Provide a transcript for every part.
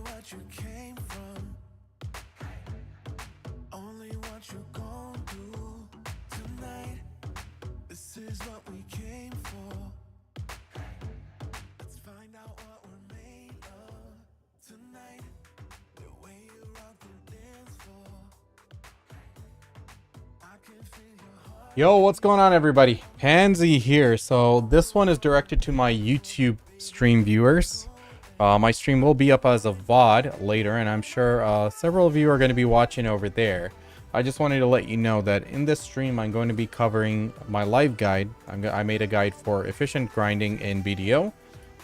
what you came from, only what you gon' do tonight. This is what we came for. Let's find out what we're made of tonight. The way you rock the dance floor, I can feel your heart. Yo, what's going on, everybody? Pansy here. So this one is directed to my YouTube stream viewers. My stream will be up as a VOD later, and I'm sure several of you are going to be watching over there. I just wanted to let you know that in this stream, I'm going to be covering my live guide. I made a guide for efficient grinding in BDO,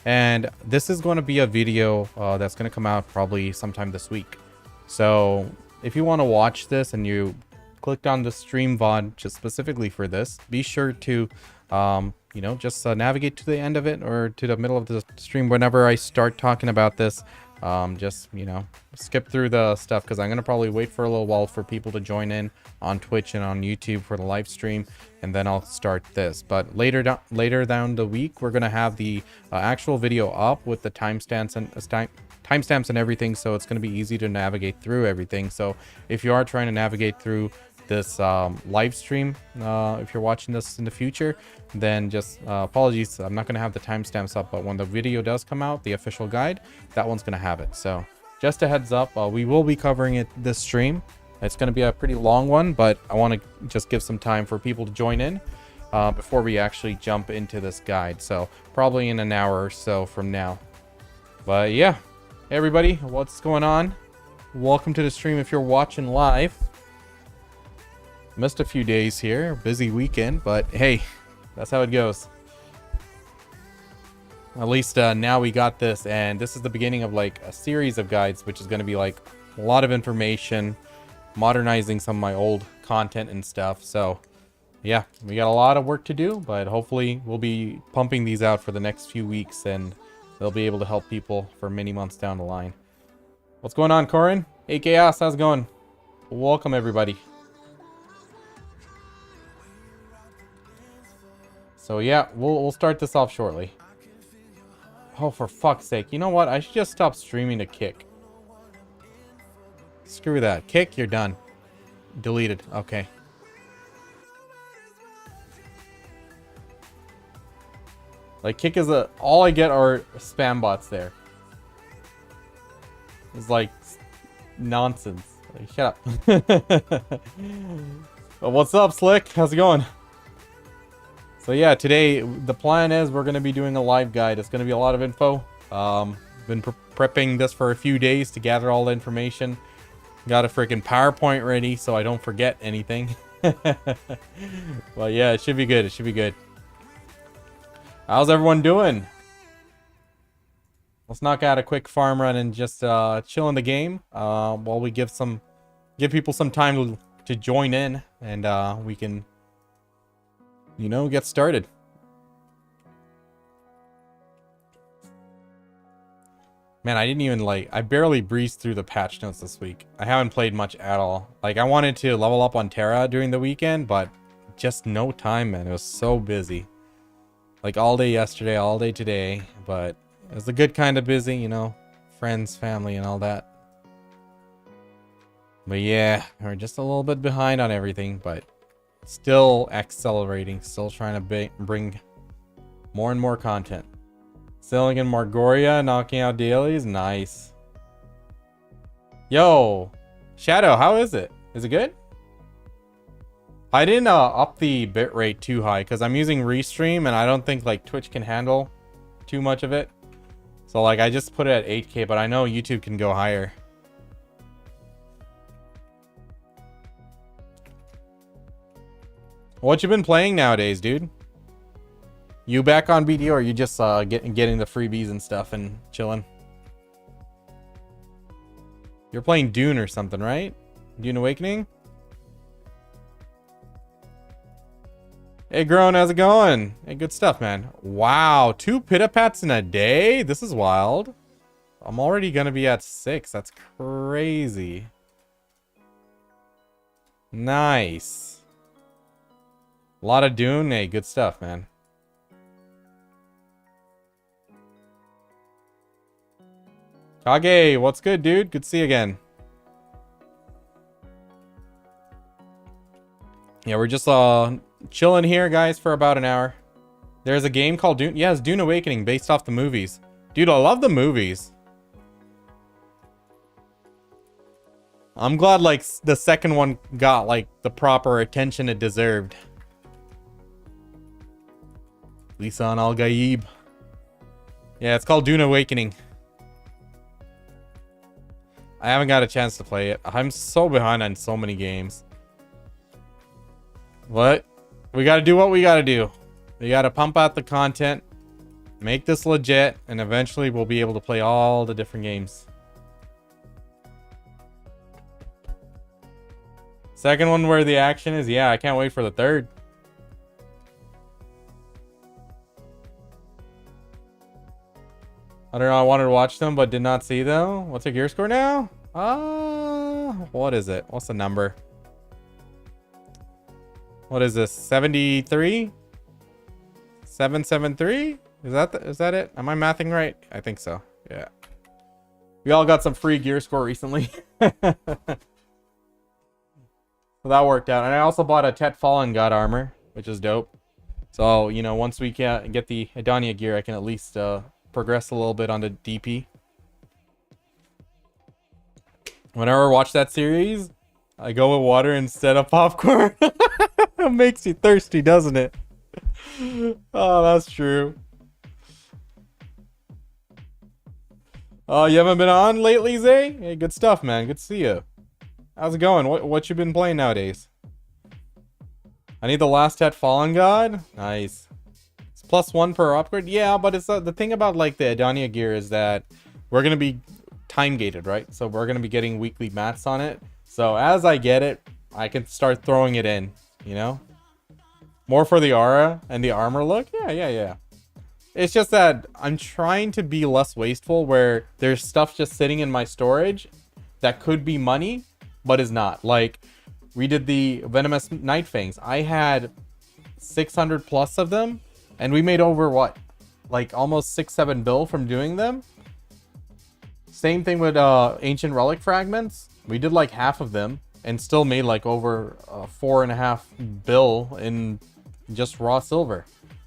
and this is going to be a video that's going to come out probably sometime this week. So if you want to watch this and you clicked on the stream VOD just specifically for this, be sure to just navigate to the end of it or to the middle of the stream whenever I start talking about this. Skip through the stuff because I'm going to probably wait for a little while for people to join in on Twitch and on YouTube for the live stream, and then I'll start this. But later down the week, we're going to have the actual video up with the timestamps and everything, so it's going to be easy to navigate through everything. So if you are trying to navigate through this live stream, if you're watching this in the future, then just apologies, I'm not going to have the timestamps up, but when the video does come out, the official guide, that one's going to have it. So just a heads up, we will be covering it this stream. It's going to be a pretty long one, but I want to just give some time for people to join in before we actually jump into this guide. So probably in an hour or so from now. But yeah, hey everybody, what's going on? Welcome to the stream if you're watching live. Missed a few days here, busy weekend, but hey, that's how it goes. At least now we got this, and this is the beginning of like a series of guides, which is going to be like a lot of information, modernizing some of my old content and stuff. So yeah, we got a lot of work to do, but hopefully we'll be pumping these out for the next few weeks, and they'll be able to help people for many months down the line. What's going on, Corin? Hey, Chaos, how's it going? Welcome, everybody. So yeah, we'll start this off shortly. Oh, for fuck's sake. You know what? I should just stop streaming to Kick. Screw that. Kick, you're done. Deleted. Okay. Like, Kick is all I get are spam bots there. It's like nonsense. Like, shut up. Well, what's up, Slick? How's it going? So yeah, today the plan is we're going to be doing a live guide. It's going to be a lot of info. Been prepping this for a few days to gather all the information. Got a freaking PowerPoint ready so I don't forget anything. Well, yeah, it should be good. It should be good. How's everyone doing? Let's knock out a quick farm run and just chill in the game while we give people some time to join in, and we can, get started. Man, I barely breezed through the patch notes this week. I haven't played much at all. Like, I wanted to level up on Terra during the weekend, but just no time, man. It was so busy. Like, all day yesterday, all day today, but it was a good kind of busy, friends, family, and all that. But yeah, we're just a little bit behind on everything, but still accelerating, still trying to bring more and more content. Selling in Margoria, knocking out dailies, nice. Yo, Shadow, how is it? Is it good? I didn't up the bitrate too high because I'm using Restream, and I don't think like Twitch can handle too much of it. So like I just put it at 8K, but I know YouTube can go higher. What you been playing nowadays, dude? You back on BD, or you just getting the freebies and stuff and chilling? You're playing Dune or something, right? Dune Awakening? Hey, Grown, how's it going? Hey, good stuff, man. Wow, 2 Pitapats in a day? This is wild. I'm already gonna be at 6. That's crazy. Nice. A lot of Dune. Hey, good stuff, man. Kage, what's good, dude? Good to see you again. Yeah, we're just chilling here, guys, for about an hour. There's a game called Dune. Yeah, it's Dune Awakening, based off the movies. Dude, I love the movies. I'm glad, like, the second one got, like, the proper attention it deserved. Lisan Al Gaib. Yeah, it's called Dune Awakening. I haven't got a chance to play it. I'm so behind on so many games. What? We gotta do what we gotta do. We gotta pump out the content, make this legit, and eventually we'll be able to play all the different games. Second one where the action is, yeah, I can't wait for the third. I don't know, I wanted to watch them, but did not see them. What's your gear score now? What is it? What's the number? What is this? 73? 773? Is that it? Am I mathing right? I think so. Yeah. We all got some free gear score recently. So that worked out. And I also bought a Tet Fallen God armor, which is dope. So, you know, once we can get the Edania gear, I can at least progress a little bit on the DP. Whenever I watch that series, I go with water instead of popcorn. It makes you thirsty, doesn't it? Oh, that's true. Oh, you haven't been on lately, Zay? Hey, good stuff, man. Good to see you. How's it going? What you been playing nowadays? I need the last Tet Fallen God. Nice. It's +1 per upgrade. Yeah, but it's the thing about like the Edania gear is that we're gonna be time gated, right? So we're gonna be getting weekly mats on it. So as I get it, I can start throwing it in. You know, more for the aura and the armor look. Yeah. It's just that I'm trying to be less wasteful, where there's stuff just sitting in my storage that could be money, but is not. Like, we did the Venomous Night Fangs. I had 600 plus of them, and we made over what? Like almost 6-7 bill from doing them. Same thing with Ancient Relic Fragments. We did like half of them and still made like over 4.5 bill in just raw silver.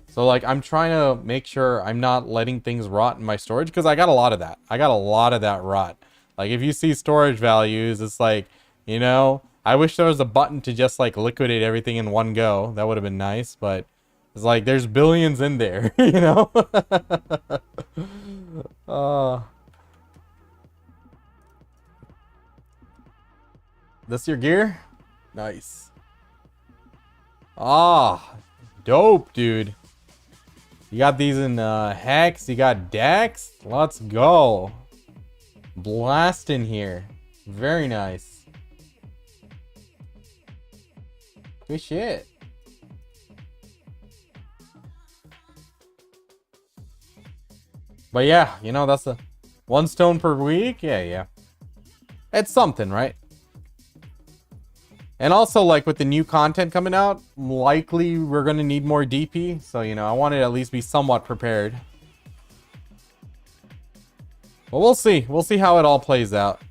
So like, I'm trying to make sure I'm not letting things rot in my storage, because I got a lot of that. I got a lot of that rot. Like, if you see storage values, it's like, you know, I wish there was a button to just like liquidate everything in one go. That would have been nice, but it's like there's billions in there, you know? This your gear? Nice. Ah, dope, dude. You got these in Hex, you got Dex. Let's go. Blast in here. Very nice. Good shit. But yeah, you know, that's a 1 stone per week. Yeah. It's something, right? And also, like, with the new content coming out, likely we're going to need more DP. So, you know, I wanted to at least be somewhat prepared. But we'll see. We'll see how it all plays out.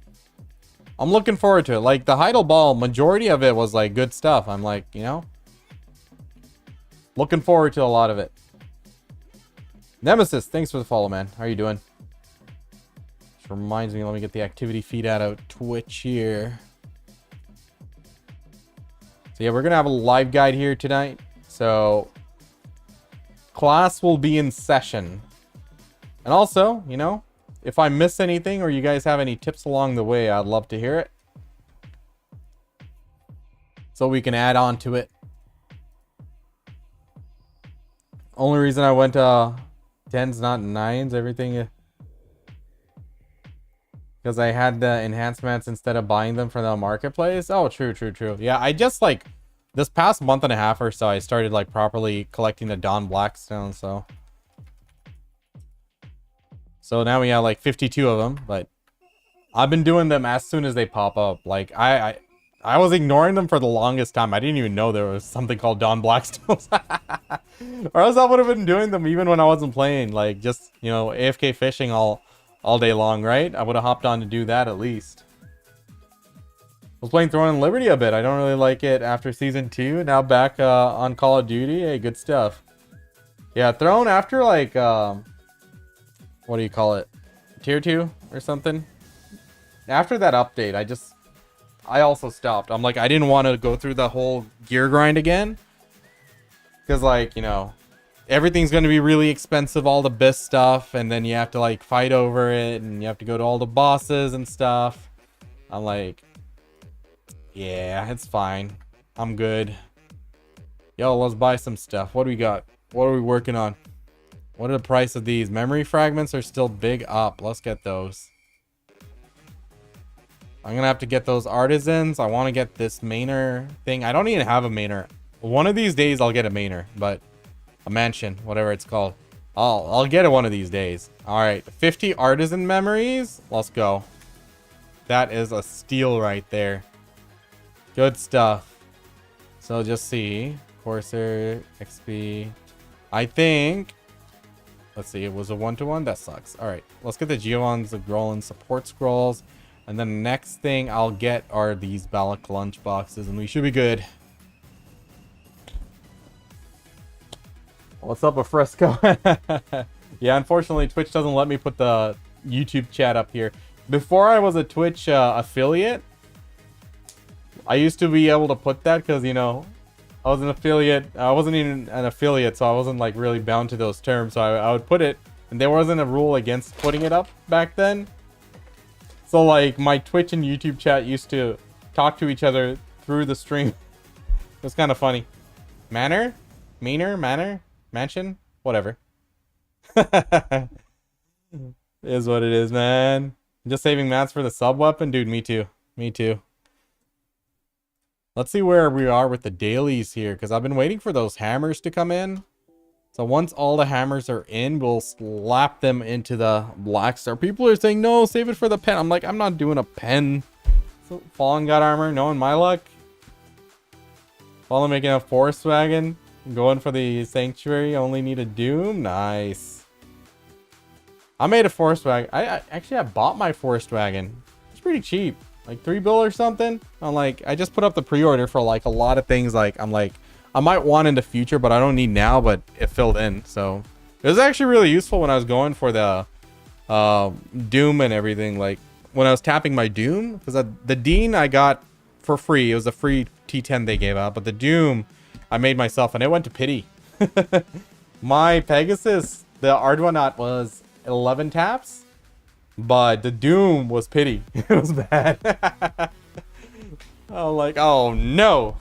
I'm looking forward to it. Like, the Heidel Ball, majority of it was, like, good stuff. I'm like, you know, looking forward to a lot of it. Nemesis, thanks for the follow, man. How are you doing? Just reminds me, let me get the activity feed out of Twitch here. So yeah, we're gonna have a live guide here tonight. So class will be in session. And also, you know, if I miss anything or you guys have any tips along the way, I'd love to hear it, so we can add on to it. Only reason I went 10s, not 9s, everything, because I had the enhancements instead of buying them from the marketplace. Oh, true. Yeah, I just, like, this past month and a half or so, I started, like, properly collecting the Dawn Blackstone, so now we have, like, 52 of them, but I've been doing them as soon as they pop up. Like, I was ignoring them for the longest time. I didn't even know there was something called Dawn Blackstones. Or else I would have been doing them even when I wasn't playing. Like, just, you know, AFK fishing all all day long, right? I would have hopped on to do that at least. I was playing Throne and Liberty a bit. I don't really like it after Season 2. Now back on Call of Duty. Hey, good stuff. Yeah, Throne after like, what do you call it? Tier 2 or something? After that update, I also stopped. I'm like, I didn't want to go through the whole gear grind again. Because like, you know, everything's going to be really expensive, all the best stuff. And then you have to like fight over it. And you have to go to all the bosses and stuff. I'm like, yeah, it's fine. I'm good. Yo, let's buy some stuff. What do we got? What are we working on? What are the price of these? Memory fragments are still big up. Let's get those. I'm gonna have to get those artisans. I want to get this mainer thing. I don't even have a mainer. One of these days I'll get a mainer, but a mansion, whatever it's called. I'll get it one of these days. All right, 50 artisan memories. Let's go. That is a steal right there. Good stuff. So just see. Corsair, XP. I think. Let's see. It was a 1-to-1. That sucks. All right. Let's get the Geowans, the Grolin support scrolls. And then the next thing I'll get are these Balak lunch boxes. And we should be good. What's up, Fresco? Yeah, unfortunately, Twitch doesn't let me put the YouTube chat up here. Before I was a Twitch affiliate, I used to be able to put that because, you know, I was an affiliate. I wasn't even an affiliate, so I wasn't like really bound to those terms. So I would put it, and there wasn't a rule against putting it up back then. So like my Twitch and YouTube chat used to talk to each other through the stream. It was kind of funny. Manor? Meaner? Manor? Mansion? Whatever. Is what it is, man. I'm just saving mats for the sub weapon? Dude, me too. Me too. Let's see where we are with the dailies here, because I've been waiting for those hammers to come in. So once all the hammers are in, we'll slap them into the black star. People are saying, no, save it for the pen. I'm like, I'm not doing a pen. So Fallen got armor. Knowing my luck. Fallen making a forest wagon. Going for the sanctuary. Only need a doom. Nice. I made a forest wagon. I bought my forest wagon. It's pretty cheap. Like 3 bill or something. I'm like, I just put up the pre-order for like a lot of things. Like, I'm like, I might want in the future, but I don't need now, but it filled in. So it was actually really useful when I was going for the Doom and everything. Like when I was tapping my Doom, because the Dean I got for free. It was a free T10 they gave out, but the Doom I made myself and it went to pity. My Pegasus, the Arduanaut was 11 taps, but the Doom was pity. It was bad. I'm like, oh no.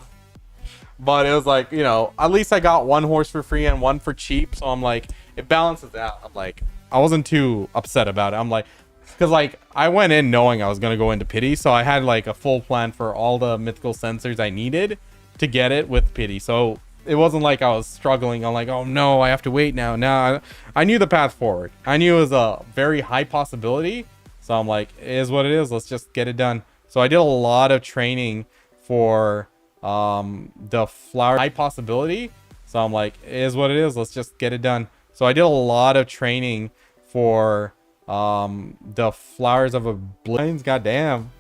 But it was like, you know, at least I got 1 horse for free and 1 for cheap. So I'm like, it balances out. I'm like, I wasn't too upset about it. I'm like, because like I went in knowing I was going to go into pity. So I had like a full plan for all the mythical sensors I needed to get it with pity. So it wasn't like I was struggling. I'm like, oh no, I have to wait now. Now I knew the path forward. I knew it was a very high possibility. So I'm like, it is what it is. Let's just get it done. So I did a lot of training for the flower high possibility. So I'm like, it is what it is. Let's just get it done. So I did a lot of training for the flowers of a blind. Goddamn.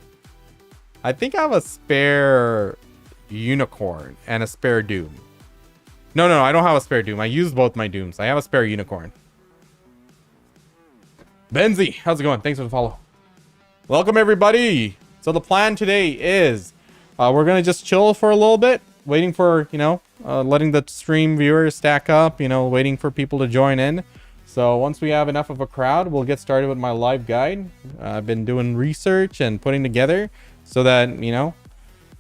I think I have a spare unicorn and a spare doom. No, I don't have a spare doom. I used both my dooms. I have a spare unicorn. Benzie, how's it going? Thanks for the follow. Welcome everybody. So the plan today is we're gonna just chill for a little bit, waiting for, you know, letting the stream viewers stack up, you know, waiting for people to join in. So once we have enough of a crowd, we'll get started with my live guide. I've been doing research and putting together so that, you know,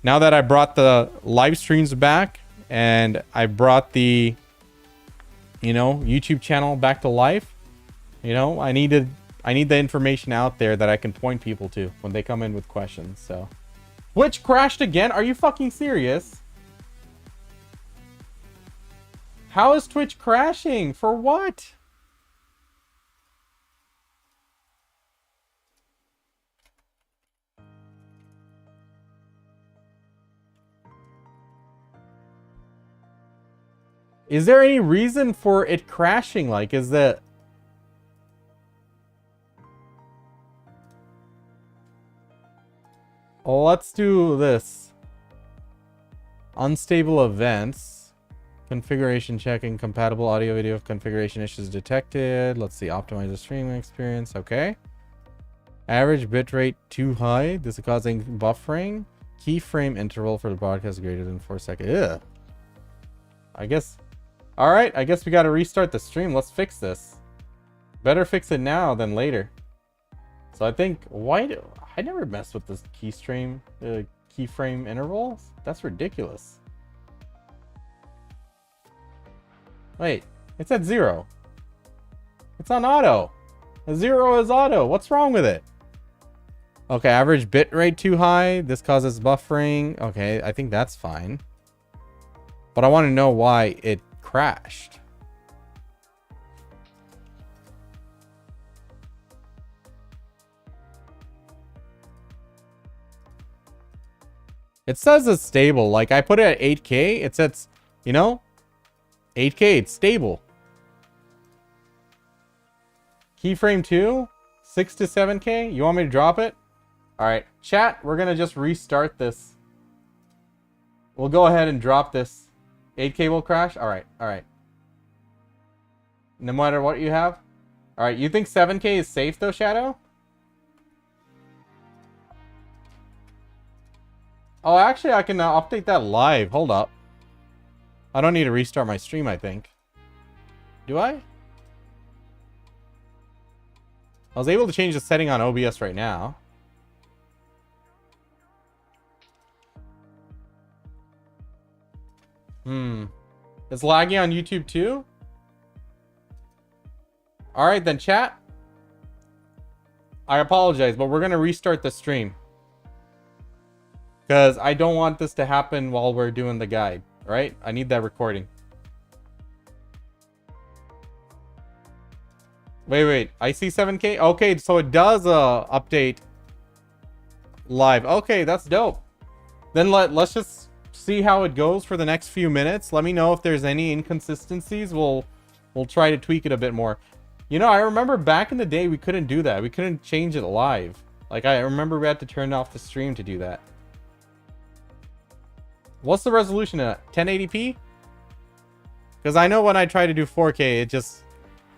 now that I brought the live streams back and I brought the, you know, YouTube channel back to life, you know, I need the information out there that I can point people to when they come in with questions. So Twitch crashed again? Are you fucking serious? How is Twitch crashing? For what? Is there any reason for it crashing? Like, is that... let's do this. Unstable events. Configuration checking. Compatible audio video configuration issues detected. Let's see. Optimize the streaming experience. Okay. Average bitrate too high. This is causing buffering. Keyframe interval for the broadcast greater than 4 seconds. Ugh. I guess. Alright. I guess we got to restart the stream. Let's fix this. Better fix it now than later. So I think. I never messed with this keyframe intervals. That's ridiculous. Wait, it's at 0. It's on auto. A 0 is auto. What's wrong with it? Okay, average bit rate too high. This causes buffering. Okay, I think that's fine. But I want to know why it crashed. It says it's stable. Like, I put it at 8K. It says, you know, 8K, it's stable. Keyframe 2, 6 to 7K. You want me to drop it? All right, chat, we're going to just restart this. We'll go ahead and drop this. 8K will crash? All right, all right. No matter what you have? All right, you think 7K is safe though, Shadow? Oh, actually, I can update that live. Hold up. I don't need to restart my stream, I think. Do I? I was able to change the setting on OBS right now. It's lagging on YouTube too? Alright then, chat. I apologize, but we're going to restart the stream. Because I don't want this to happen while we're doing the guide, right? I need that recording. Wait. I see 7K. Okay, so it does update live. Okay, that's dope. Then let's just see how it goes for the next few minutes. Let me know if there's any inconsistencies. We'll try to tweak it a bit more. You know, I remember back in the day we couldn't do that. We couldn't change it live. Like, I remember we had to turn off the stream to do that. What's the resolution at? 1080p? Because I know when I try to do 4K, it just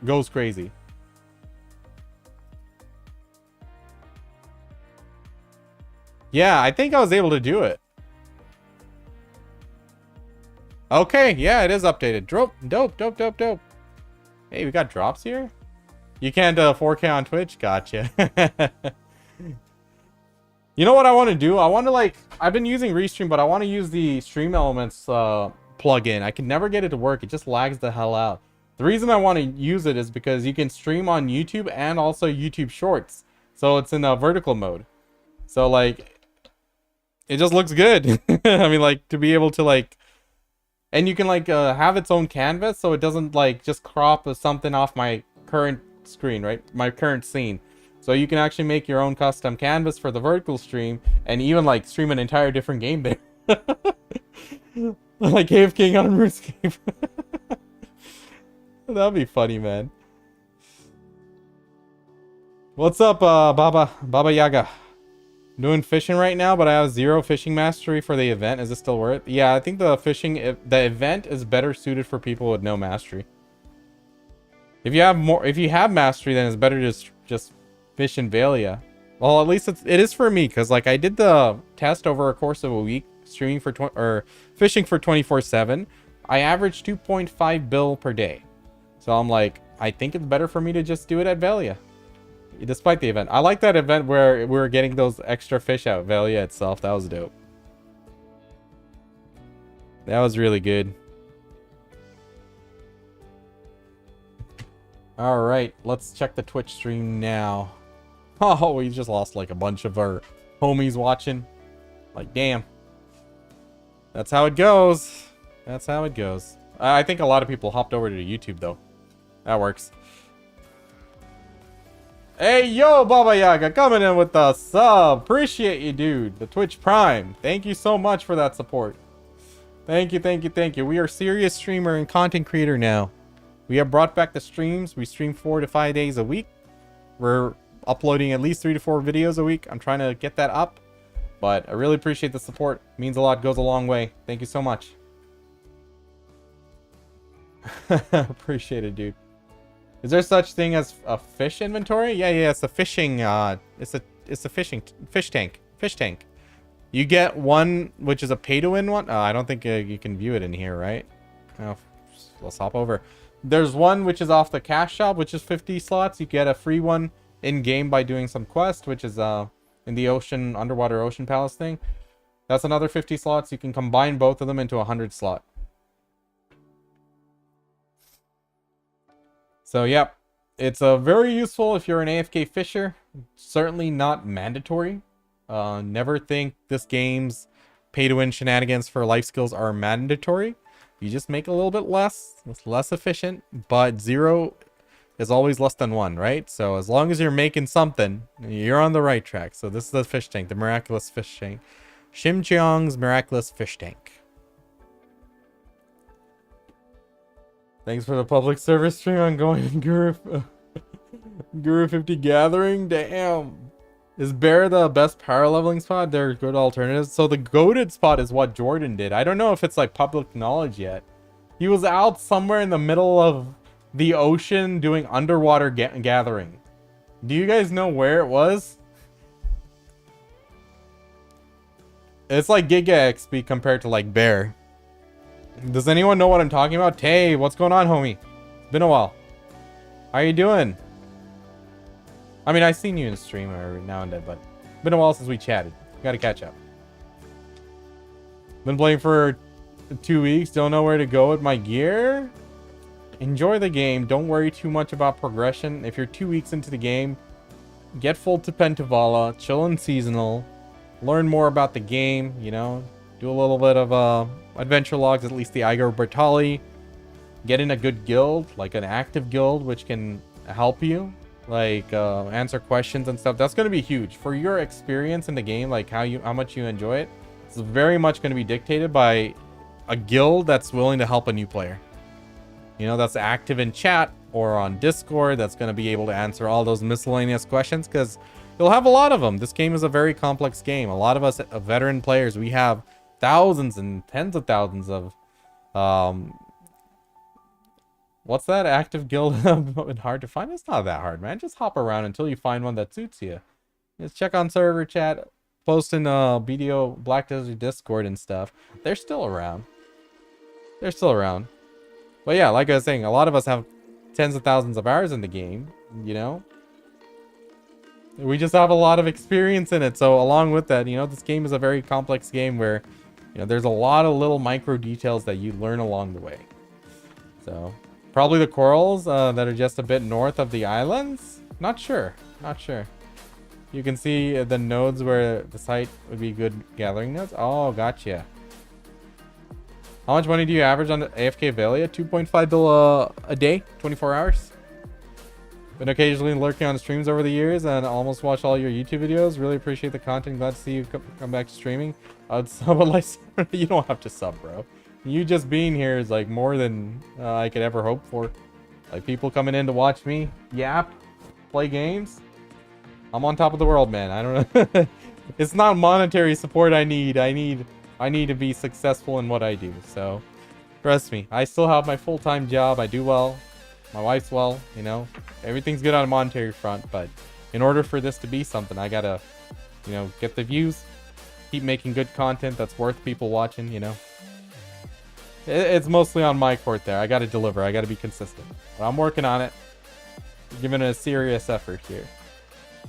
goes crazy. Yeah, I think I was able to do it. Okay, yeah, it is updated. Dope. Hey, we got drops here? You can't 4K on Twitch? Gotcha. You know what I want to do? I want to, like, I've been using Restream, but I want to use the Stream Elements plugin. I can never get it to work. It just lags the hell out. The reason I want to use it is because you can stream on YouTube and also YouTube Shorts. So it's in a vertical mode. So, like, it just looks good. I mean, like, to be able to, like, and you can, like, have its own canvas so it doesn't, like, just crop something off my current screen, right? My current scene. So you can actually make your own custom canvas for the vertical stream and even, like, stream an entire different game there. Like Cave King on RuneScape. That'd be funny, man. What's up, Baba Yaga? Doing fishing right now, but I have 0 fishing mastery for the event. Is it still worth it? Yeah, I think the event is better suited for people with no mastery. If you have mastery, then it's better to just fish in Valia. Well, at least it is for me, because, like, I did the test over a course of a week, streaming for fishing for 24/7. I averaged 2.5 bill per day. So I'm like, I think it's better for me to just do it at Valia, despite the event. I like that event where we were getting those extra fish out. Valia itself, that was dope. That was really good. All right, let's check the Twitch stream now. Oh, we just lost like a bunch of our homies watching. Like, damn. That's how it goes. That's how it goes. I think a lot of people hopped over to YouTube, though. That works. Hey, yo, Baba Yaga, coming in with the sub. Appreciate you, dude. The Twitch Prime. Thank you so much for that support. Thank you. We are serious streamer and content creator now. We have brought back the streams. We stream 4 to 5 days a week. We're uploading at least 3 to 4 videos a week. I'm trying to get that up. But I really appreciate the support. It means a lot, goes a long way. Thank you so much. Appreciate it, dude. Is there such thing as a fish inventory? Yeah, it's a fishing it's a fish tank. Fish tank. You get one which is a pay-to-win one. I don't think you can view it in here, right? Oh, let's hop over. There's one which is off the cash shop, which is 50 slots. You get a free one in game by doing some quest, which is in the ocean, underwater ocean palace thing. That's another 50 slots. You can combine both of them into 100 slot. So yep, it's very useful if you're an AFK fisher. Certainly not mandatory. Never think this game's pay-to-win shenanigans for life skills are mandatory. You just make a little bit less. It's less efficient, but 0 is always less than 1, right? So as long as you're making something, you're on the right track. So this is the fish tank, the miraculous fish tank. Shimcheong's miraculous fish tank. Thanks for the public service stream on going Guru 50 gathering. Damn. Is Bear the best power leveling spot? There are good alternatives. So the goated spot is what Jordan did. I don't know if it's like public knowledge yet. He was out somewhere in the middle of the ocean doing underwater gathering. Do you guys know where it was? It's like Giga XP compared to like Bear. Does anyone know what I'm talking about? Tay, what's going on, homie? It's been a while. How you doing? I mean, I've seen you in stream every now and then, but it's been a while since we chatted. Gotta catch up. Been playing for 2 weeks. Don't know where to go with my gear. Enjoy the game. Don't worry too much about progression. If you're 2 weeks into the game, get full to Pentavala, chill in seasonal, learn more about the game, you know, do a little bit of adventure logs, at least the Igor Bertali, get in a good guild, like an active guild, which can help you, like answer questions and stuff. That's going to be huge for your experience in the game, like how much you enjoy it. It's very much going to be dictated by a guild that's willing to help a new player, you know, that's active in chat or on Discord, that's going to be able to answer all those miscellaneous questions, because you'll have a lot of them. This game is a very complex game. A lot of us veteran players, we have thousands and tens of thousands of what's that active guild? Hard to find. It's not that hard, man. Just hop around until you find one that suits you. Just check on server chat, post in BDO Black Desert Discord and stuff. They're still around. They're still around. But yeah, like I was saying, a lot of us have tens of thousands of hours in the game, you know. We just have a lot of experience in it. So along with that, you know, this game is a very complex game where, you know, there's a lot of little micro details that you learn along the way. So probably the corals that are just a bit north of the islands. Not sure. Not sure. You can see the nodes where the site would be good gathering nodes. Oh, gotcha. How much money do you average on AFK Velia? 2.5 bill a day, 24 hours. Been occasionally lurking on streams over the years and almost watched all your YouTube videos. Really appreciate the content. Glad to see you come back to streaming. I'd sub a life. You don't have to sub, bro. You just being here is like more than I could ever hope for. Like people coming in to watch me yap, play games. I'm on top of the world, man. I don't know. It's not monetary support I need. I need to be successful in what I do. So trust me, I still have my full-time job. I do well. My wife's well, you know, everything's good on a monetary front, but in order for this to be something, I gotta, you know, get the views, keep making good content that's worth people watching, you know. It's mostly on my court there. I gotta deliver. I gotta be consistent. But I'm working on it. Giving it a serious effort here.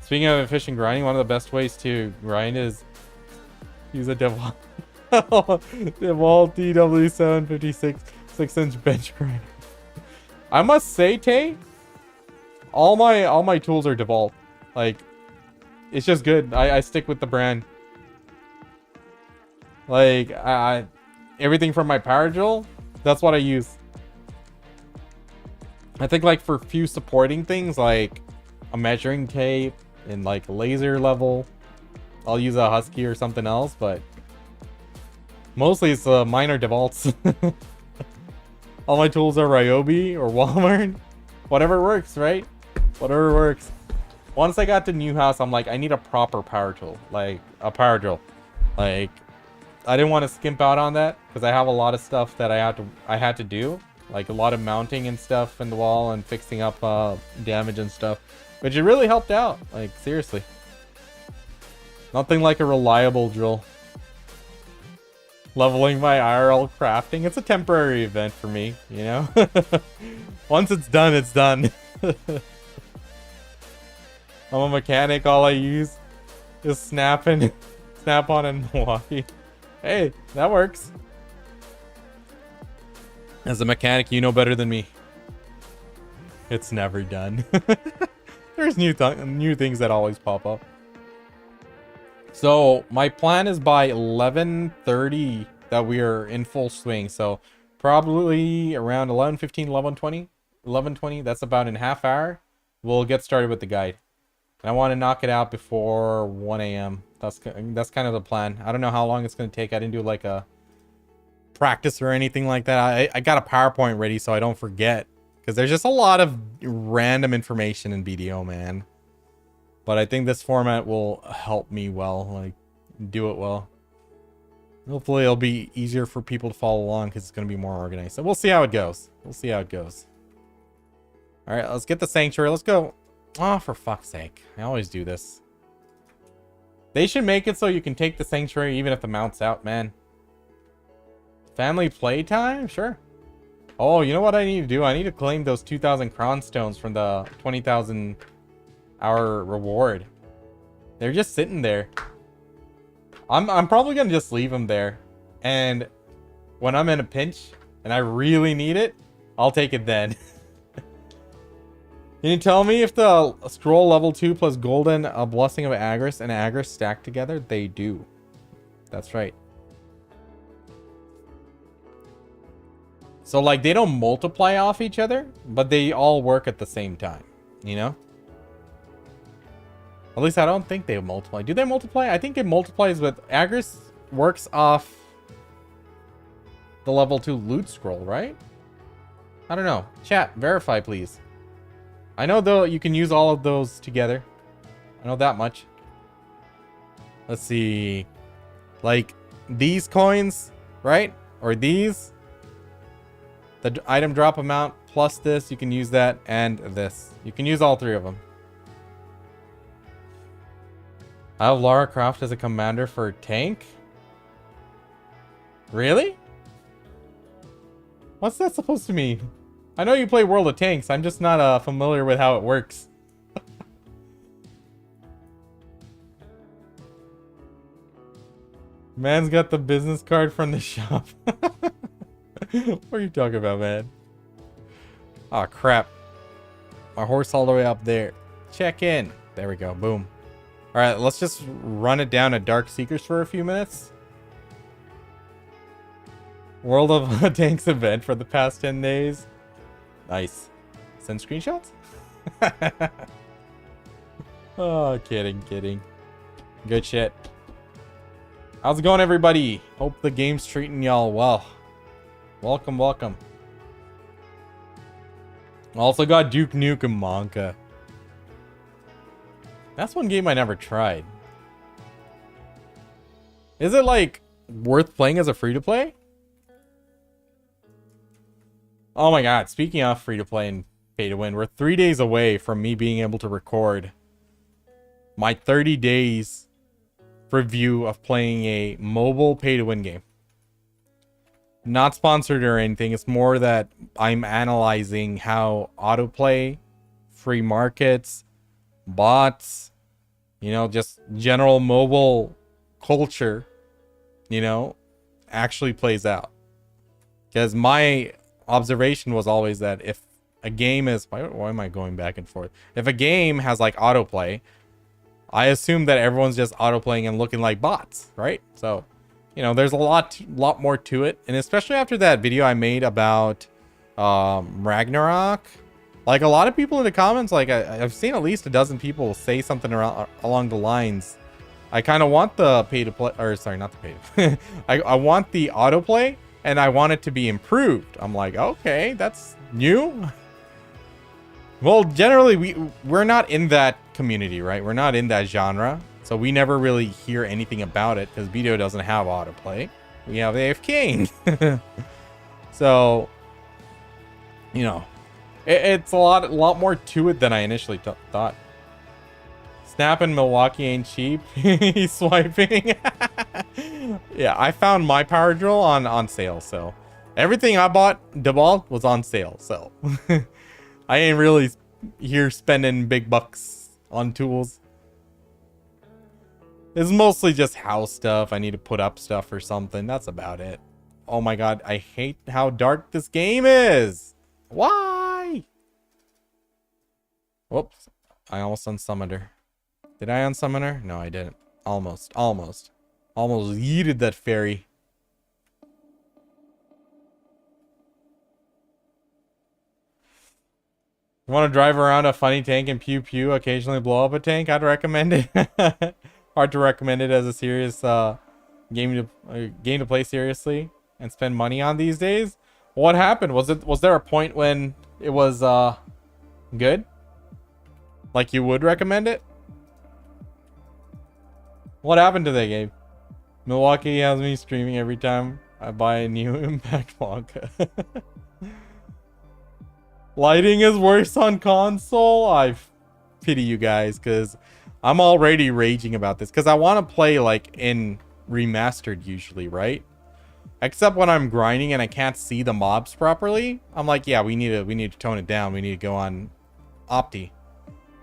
Speaking of efficient grinding, one of the best ways to grind is use a Deval TW756 6-inch bench grinder. I must say, Tay, all my tools are DeWalt. Like, it's just good. I stick with the brand. Like, everything from my power drill, that's what I use. I think like for few supporting things, like a measuring tape and like laser level, I'll use a Husky or something else, but mostly it's minor DeWalts. All my tools are Ryobi or Walmart. Whatever works, right? Whatever works. Once I got to new house, I'm like, I need a proper power tool, like a power drill. Like, I didn't want to skimp out on that because I have a lot of stuff that I had to do, like a lot of mounting and stuff in the wall and fixing up damage and stuff, which it really helped out. Like, seriously, nothing like a reliable drill. Leveling my IRL crafting, it's a temporary event for me, you know. Once it's done, it's done. I'm a mechanic. All I use is snap on and Milwaukee. Hey, that works. As a mechanic, you know better than me. It's never done. There's new things that always pop up. So my plan is by 11:30 that we are in full swing. So probably around 11:15, 11:20. That's about in a half hour. We'll get started with the guide. And I want to knock it out before 1 a.m. That's kind of the plan. I don't know how long it's going to take. I didn't do like a practice or anything like that. I got a PowerPoint ready so I don't forget. Because there's just a lot of random information in BDO, man. But I think this format will help me well, like, do it well. Hopefully it'll be easier for people to follow along because it's going to be more organized. So we'll see how it goes. We'll see how it goes. All right, let's get the sanctuary. Let's go. Oh, for fuck's sake. I always do this. They should make it so you can take the sanctuary even if the mount's out, man. Family playtime? Sure. Oh, you know what I need to do? I need to claim those 2,000 crown stones from the 20,000 hour reward. They're just sitting there. I'm probably gonna just leave them there, and when I'm in a pinch and I really need it, I'll take it then. Can you tell me if the scroll level 2 plus golden a blessing of Agris and Agris stack together? They do. That's right. So like they don't multiply off each other, but they all work at the same time, you know? At least I don't think they multiply. Do they multiply? I think it multiplies with Agris works off the level 2 loot scroll, right? I don't know. Chat, verify please. I know though you can use all of those together. I know that much. Let's see. Like these coins, right? Or these. The item drop amount plus this, you can use that, and this. You can use all three of them. I have Lara Croft as a commander for tank. Really? What's that supposed to mean? I know you play World of Tanks. I'm just not familiar with how it works. Man's got the business card from the shop. What are you talking about, man? Oh, crap. My horse all the way up there. Check in. There we go. Boom. All right, let's just run it down at Dark Seekers for a few minutes. World of Tanks event for the past 10 days. Nice. Send screenshots? Oh, kidding. Good shit. How's it going, everybody? Hope the game's treating y'all well. Welcome. Also got Duke Nukem Monka. That's one game I never tried. Is it like worth playing as a free-to-play? Oh my god, speaking of free-to-play and pay-to-win, we're 3 days away from me being able to record my 30 days review of playing a mobile pay-to-win game. Not sponsored or anything. It's more that I'm analyzing how autoplay, free markets, bots, you know, just general mobile culture, you know, actually plays out. Because my observation was always that if a game is... Why am I going back and forth? If a game has like autoplay, I assume that everyone's just autoplaying and looking like bots, right? So... you know, there's a lot more to it. And especially after that video I made about Ragnarok. Like, a lot of people in the comments, like, I've seen at least a dozen people say something along the lines. I kind of want the pay-to-play... or, sorry, not the pay-to-play. I want the autoplay, and I want it to be improved. I'm like, okay, that's new. Well, generally, we're not in that community, right? We're not in that genre. So we never really hear anything about it because BDO doesn't have autoplay. We have AFK. So, you know, it's a lot more to it than I initially thought. Snap in Milwaukee ain't cheap. He's swiping. Yeah, I found my power drill on sale, so everything I bought DeBall was on sale, so I ain't really here spending big bucks on tools. It's mostly just house stuff. I need to put up stuff or something. That's about it. Oh my god, I hate how dark this game is. Why? Whoops. I almost unsummoned her. Did I unsummon her? No, I didn't. Almost yeeted that fairy. You want to drive around a funny tank and pew pew, occasionally blow up a tank? I'd recommend it. Hard to recommend it as a serious game to play seriously and spend money on these days. What happened? Was there a point when it was good? Like you would recommend it? What happened to that game? Milwaukee has me streaming every time I buy a new Impact Wonka. Lighting is worse on console. I pity you guys because I'm already raging about this because I want to play like in remastered usually, right? Except when I'm grinding and I can't see the mobs properly. I'm like, yeah, we need to tone it down. We need to go on Opti.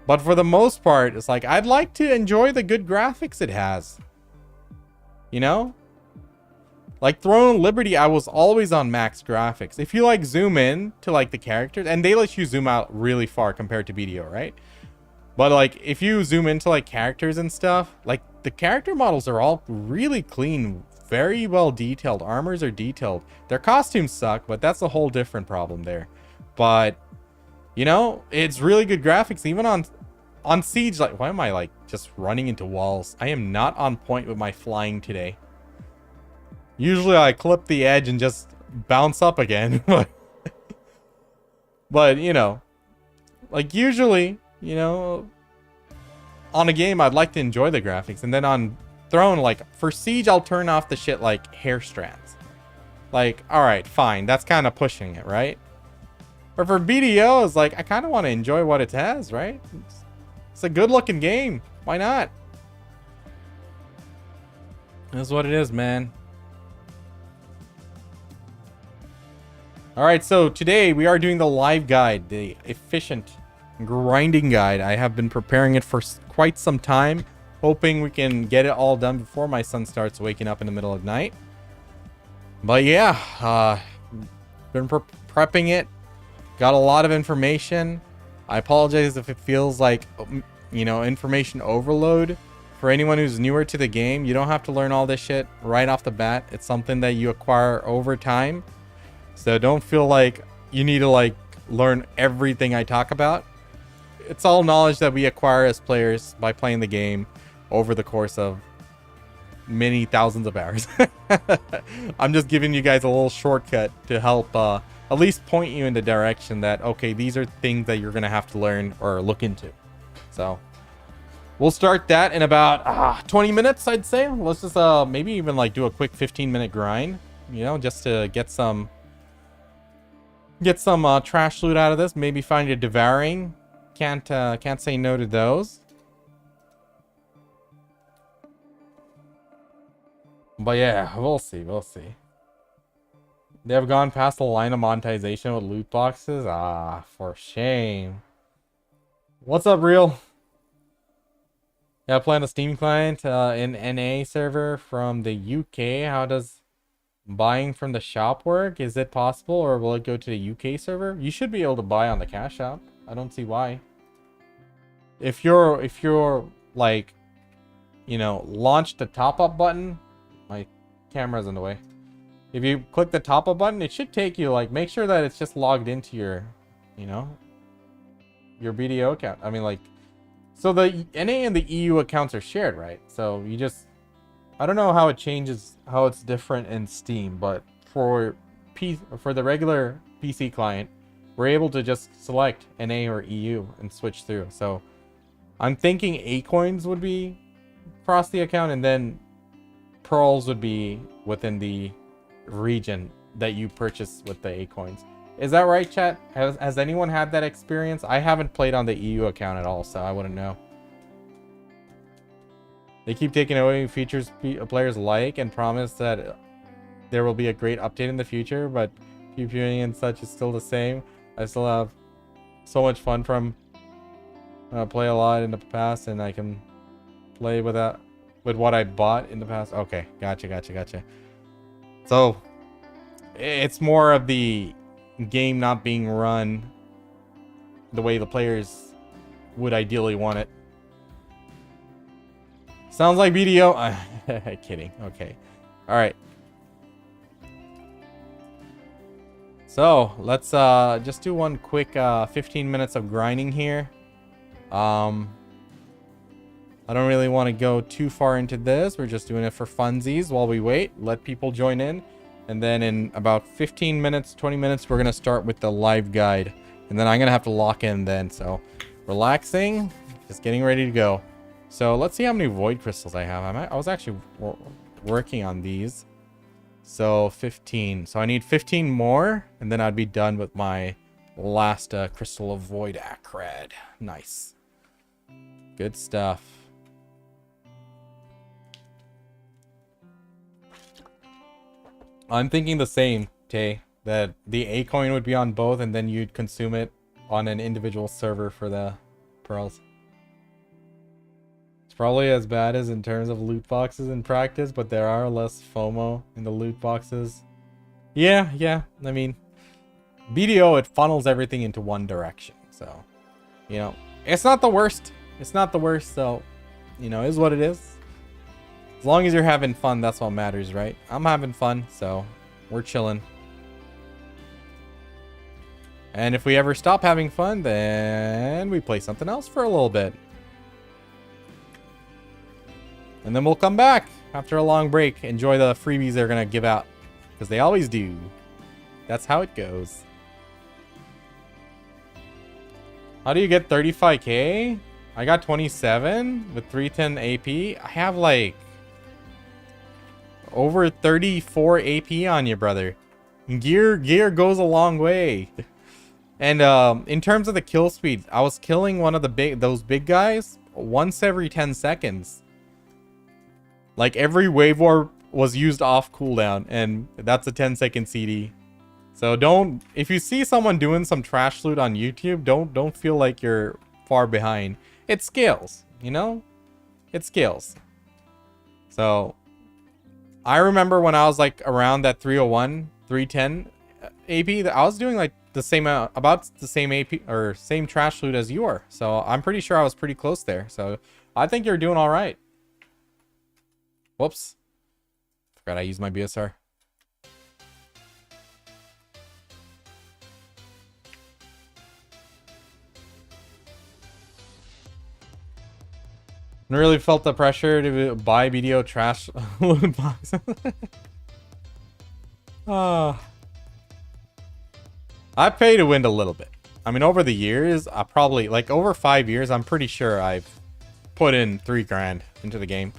But for the most part, it's like I'd like to enjoy the good graphics it has. You know? Like Throne of Liberty, I was always on max graphics. If you like zoom in to like the characters, and they let you zoom out really far compared to BDO, right? But like if you zoom into like characters and stuff, like the character models are all really clean, very well detailed. Armors are detailed. Their costumes suck, but that's a whole different problem there. But you know, it's really good graphics even on Siege. Like, why am I like just running into walls? I am not on point with my flying today. Usually I clip the edge and just bounce up again. But you know, like usually, you know, on a game I'd like to enjoy the graphics, and then on Throne, like for Siege, I'll turn off the shit like hair strands. Like, all right, fine, that's kind of pushing it, right? But for BDO, it's like I kind of want to enjoy what it has, right? It's a good-looking game. Why not? That's what it is, man. All right, so today we are doing the live guide, the efficient grinding guide. I have been preparing it for quite some time, hoping we can get it all done before my son starts waking up in the middle of the night. But yeah, been prepping it. Got a lot of information. I apologize if it feels like, you know, information overload. For anyone who's newer to the game, you don't have to learn all this shit right off the bat. It's something that you acquire over time. So don't feel like you need to like learn everything I talk about. It's all knowledge that we acquire as players by playing the game over the course of many thousands of hours. I'm just giving you guys a little shortcut to help at least point you in the direction that, okay, these are things that you're going to have to learn or look into. So we'll start that in about 20 minutes, I'd say. Let's just maybe even like do a quick 15-minute grind, you know, just to get some trash loot out of this. Maybe find a devouring. Can't say no to those. But yeah, we'll see. They have gone past the line of monetization with loot boxes. Ah, for shame. What's up, Real? Yeah, playing a Steam client in NA server from the UK. How does buying from the shop work? Is it possible, or will it go to the UK server? You should be able to buy on the cash shop. I don't see why. If you're like, you know, launch the top-up button. My camera's in the way. If you click the top-up button, it should take you, like, make sure that it's just logged into your, you know, your BDO account. I mean, like, so the NA and the EU accounts are shared, right? So you just, I don't know how it changes, how it's different in Steam, but for the regular PC client, we're able to just select NA or EU and switch through. So I'm thinking Acoins would be across the account, and then pearls would be within the region that you purchase with the A coins. Is that right, chat? Has anyone had that experience? I haven't played on the EU account at all, so I wouldn't know. They keep taking away features players like and promise that there will be a great update in the future, but PvP and such is still the same. I still have so much fun from play a lot in the past, and I can play with what I bought in the past. Okay, gotcha. So it's more of the game not being run the way the players would ideally want it. Sounds like BDO. Kidding. Okay. All right. So let's just do one quick 15 minutes of grinding here. I don't really want to go too far into this. We're just doing it for funsies while we wait. Let people join in. And then in about 15 minutes, 20 minutes, we're going to start with the live guide. And then I'm going to have to lock in then. So relaxing, just getting ready to go. So let's see how many void crystals I have. I was actually working on these. So 15. So I need 15 more, and then I'd be done with my last crystal of void acrid. Nice. Good stuff. I'm thinking the same, Tay, that the A coin would be on both, and then you'd consume it on an individual server for the pearls. It's probably as bad as in terms of loot boxes in practice, but there are less FOMO in the loot boxes. Yeah. I mean, BDO, it funnels everything into one direction. So, you know, it's not the worst. So, you know, it is what it is. As long as you're having fun, that's what matters, right? I'm having fun, so we're chilling. And if we ever stop having fun, then we play something else for a little bit. And then we'll come back after a long break. Enjoy the freebies they're going to give out. Because they always do. That's how it goes. How do you get 35k? I got 27 with 310 AP. I have like over 34 AP on you, brother. Gear goes a long way. And in terms of the kill speed, I was killing one of those big guys once every 10 seconds. Like every wave warp was used off cooldown, and that's a 10-second CD. So if you see someone doing some trash loot on YouTube, don't feel like you're far behind. It scales, you know? It scales. So I remember when I was like around that 301, 310 AP, I was doing like the same about the same AP or same trash loot as you are. So I'm pretty sure I was pretty close there. So I think you're doing all right. Whoops. Forgot I used my BSR. I really felt the pressure to buy BDO trash loot box. I pay to win a little bit. I mean, over the years, I probably, like over 5 years, I'm pretty sure I've put in 3 grand into the game.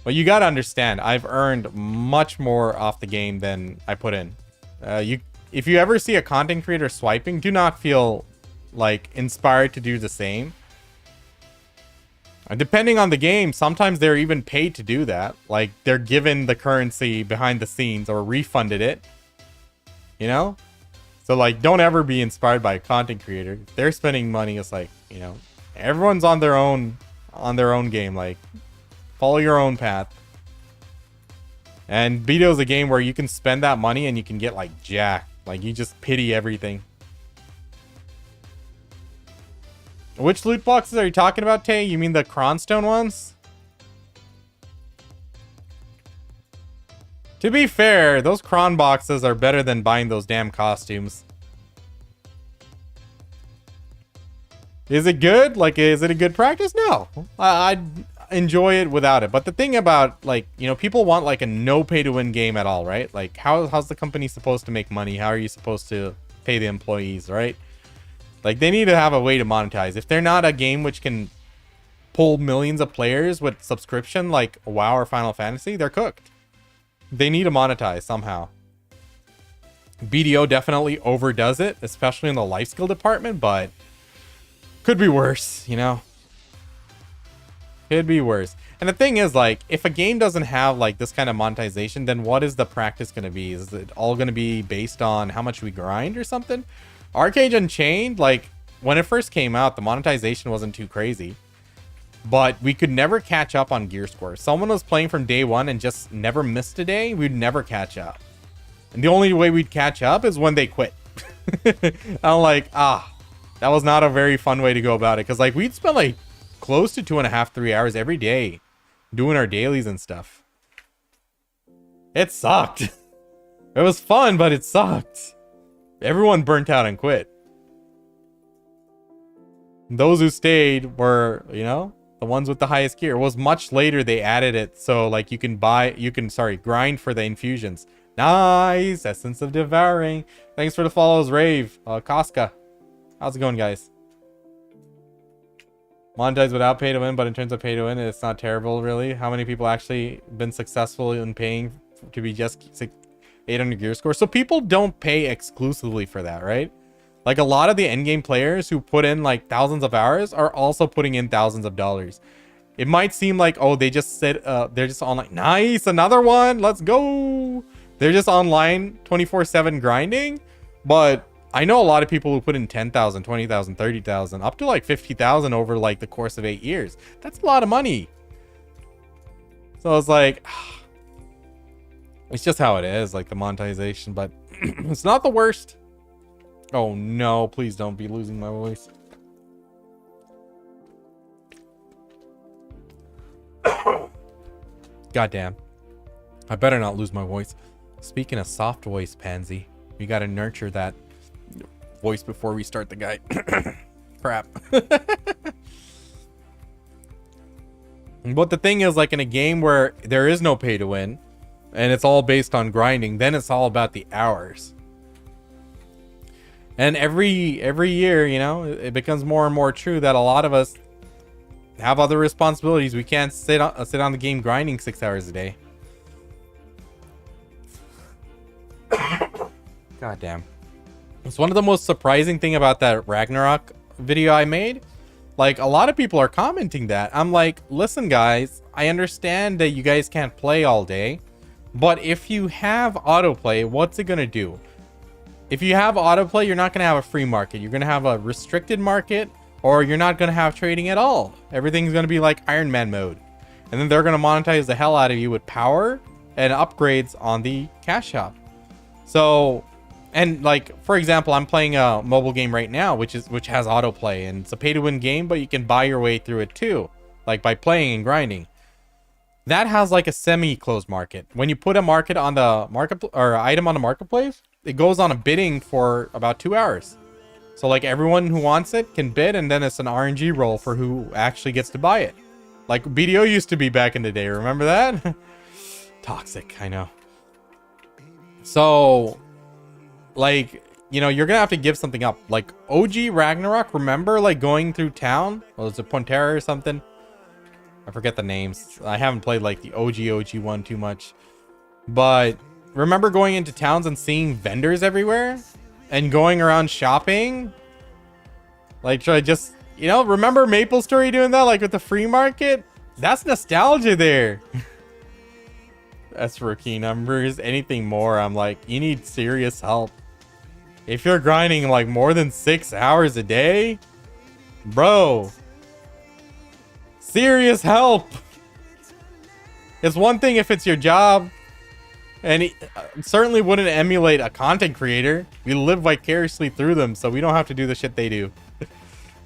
But you gotta understand, I've earned much more off the game than I put in. If you ever see a content creator swiping, do not feel like inspired to do the same. And depending on the game, sometimes they're even paid to do that. Like they're given the currency behind the scenes or refunded it. You know? So like, don't ever be inspired by a content creator. If they're spending money, it's like, you know, everyone's on their own game. Like, follow your own path. And BDO is a game where you can spend that money and you can get like jacked. Like you just pity everything. Which loot boxes are you talking about, Tay? You mean the Cronstone ones? To be fair, those Cron boxes are better than buying those damn costumes. Is it good? Like, is it a good practice? No. I'd enjoy it without it. But the thing about, like, you know, people want like a no pay to win game at all, right? Like, how's the company supposed to make money? How are you supposed to pay the employees, right? Like, they need to have a way to monetize. If they're not a game which can pull millions of players with subscription like WoW or Final Fantasy, they're cooked. They need to monetize somehow. BDO definitely overdoes it, especially in the life skill department, but could be worse, you know? Could be worse. And the thing is, like, if a game doesn't have like this kind of monetization, then what is the practice going to be? Is it all going to be based on how much we grind or something? Arcade Unchained, like, when it first came out, the monetization wasn't too crazy, but we could never catch up on gear score. Someone was playing from day one and just never missed a day, we'd never catch up. And the only way we'd catch up is when they quit. I'm like, that was not a very fun way to go about it. Because, like, we'd spend, like, close to 2.5, 3 hours every day doing our dailies and stuff. It sucked. It was fun, but it sucked. Everyone burnt out and quit. Those who stayed were, you know, the ones with the highest gear. It was much later they added it. So, like, you can grind for the infusions. Nice. Essence of Devouring. Thanks for the follows, Rave. Casca. How's it going, guys? Monetize without pay to win, but in terms of pay to win, it's not terrible, really. How many people actually been successful in paying to be just 800 gear score? So people don't pay exclusively for that, right? Like, a lot of the endgame players who put in like thousands of hours are also putting in thousands of dollars. It might seem like, oh, they just sit, they're just online. Nice, another one. Let's go. They're just online 24/7 grinding. But I know a lot of people who put in 10,000, 20,000, 30,000, up to like 50,000 over like the course of 8 years. That's a lot of money. So it's like, it's just how it is, like the monetization, but it's not the worst. Oh no, please don't be losing my voice. Goddamn. I better not lose my voice. Speaking of soft voice, Pansy, we gotta nurture that voice before we start the guy. Crap. But the thing is, like, in a game where there is no pay to win and it's all based on grinding, then it's all about the hours. And every year, you know, it becomes more and more true that a lot of us have other responsibilities. We can't sit on the game grinding 6 hours a day. God damn. It's one of the most surprising thing about that Ragnarok video I made. Like, a lot of people are commenting that. I'm like, listen, guys, I understand that you guys can't play all day, but if you have autoplay, what's it gonna do? If you have autoplay, you're not gonna have a free market. You're gonna have a restricted market, or you're not gonna have trading at all. Everything's gonna be like Iron Man mode. And then they're gonna monetize the hell out of you with power and upgrades on the cash shop. So, and like, for example, I'm playing a mobile game right now, which has autoplay, and it's a pay to win game, but you can buy your way through it too, like by playing and grinding. That has like a semi-closed market. When you put a market on the market or item on the marketplace, it goes on a bidding for about 2 hours. So like, everyone who wants it can bid, and then it's an RNG roll for who actually gets to buy it. Like BDO used to be back in the day. Remember that? Toxic, I know. So, like, you know, you're gonna have to give something up. Like OG Ragnarok, remember, like, going through town? Was it Pontera or something? I forget the names. I haven't played like the OG one too much. But remember going into towns and seeing vendors everywhere? And going around shopping? Like, should I just, you know, remember Maple Story doing that? Like with the free market? That's nostalgia there. That's rookie numbers. Anything more, I'm like, you need serious help. If you're grinding like more than 6 hours a day, bro, serious help. It's one thing if it's your job, and it certainly wouldn't emulate a content creator. We live vicariously through them, so we don't have to do the shit they do.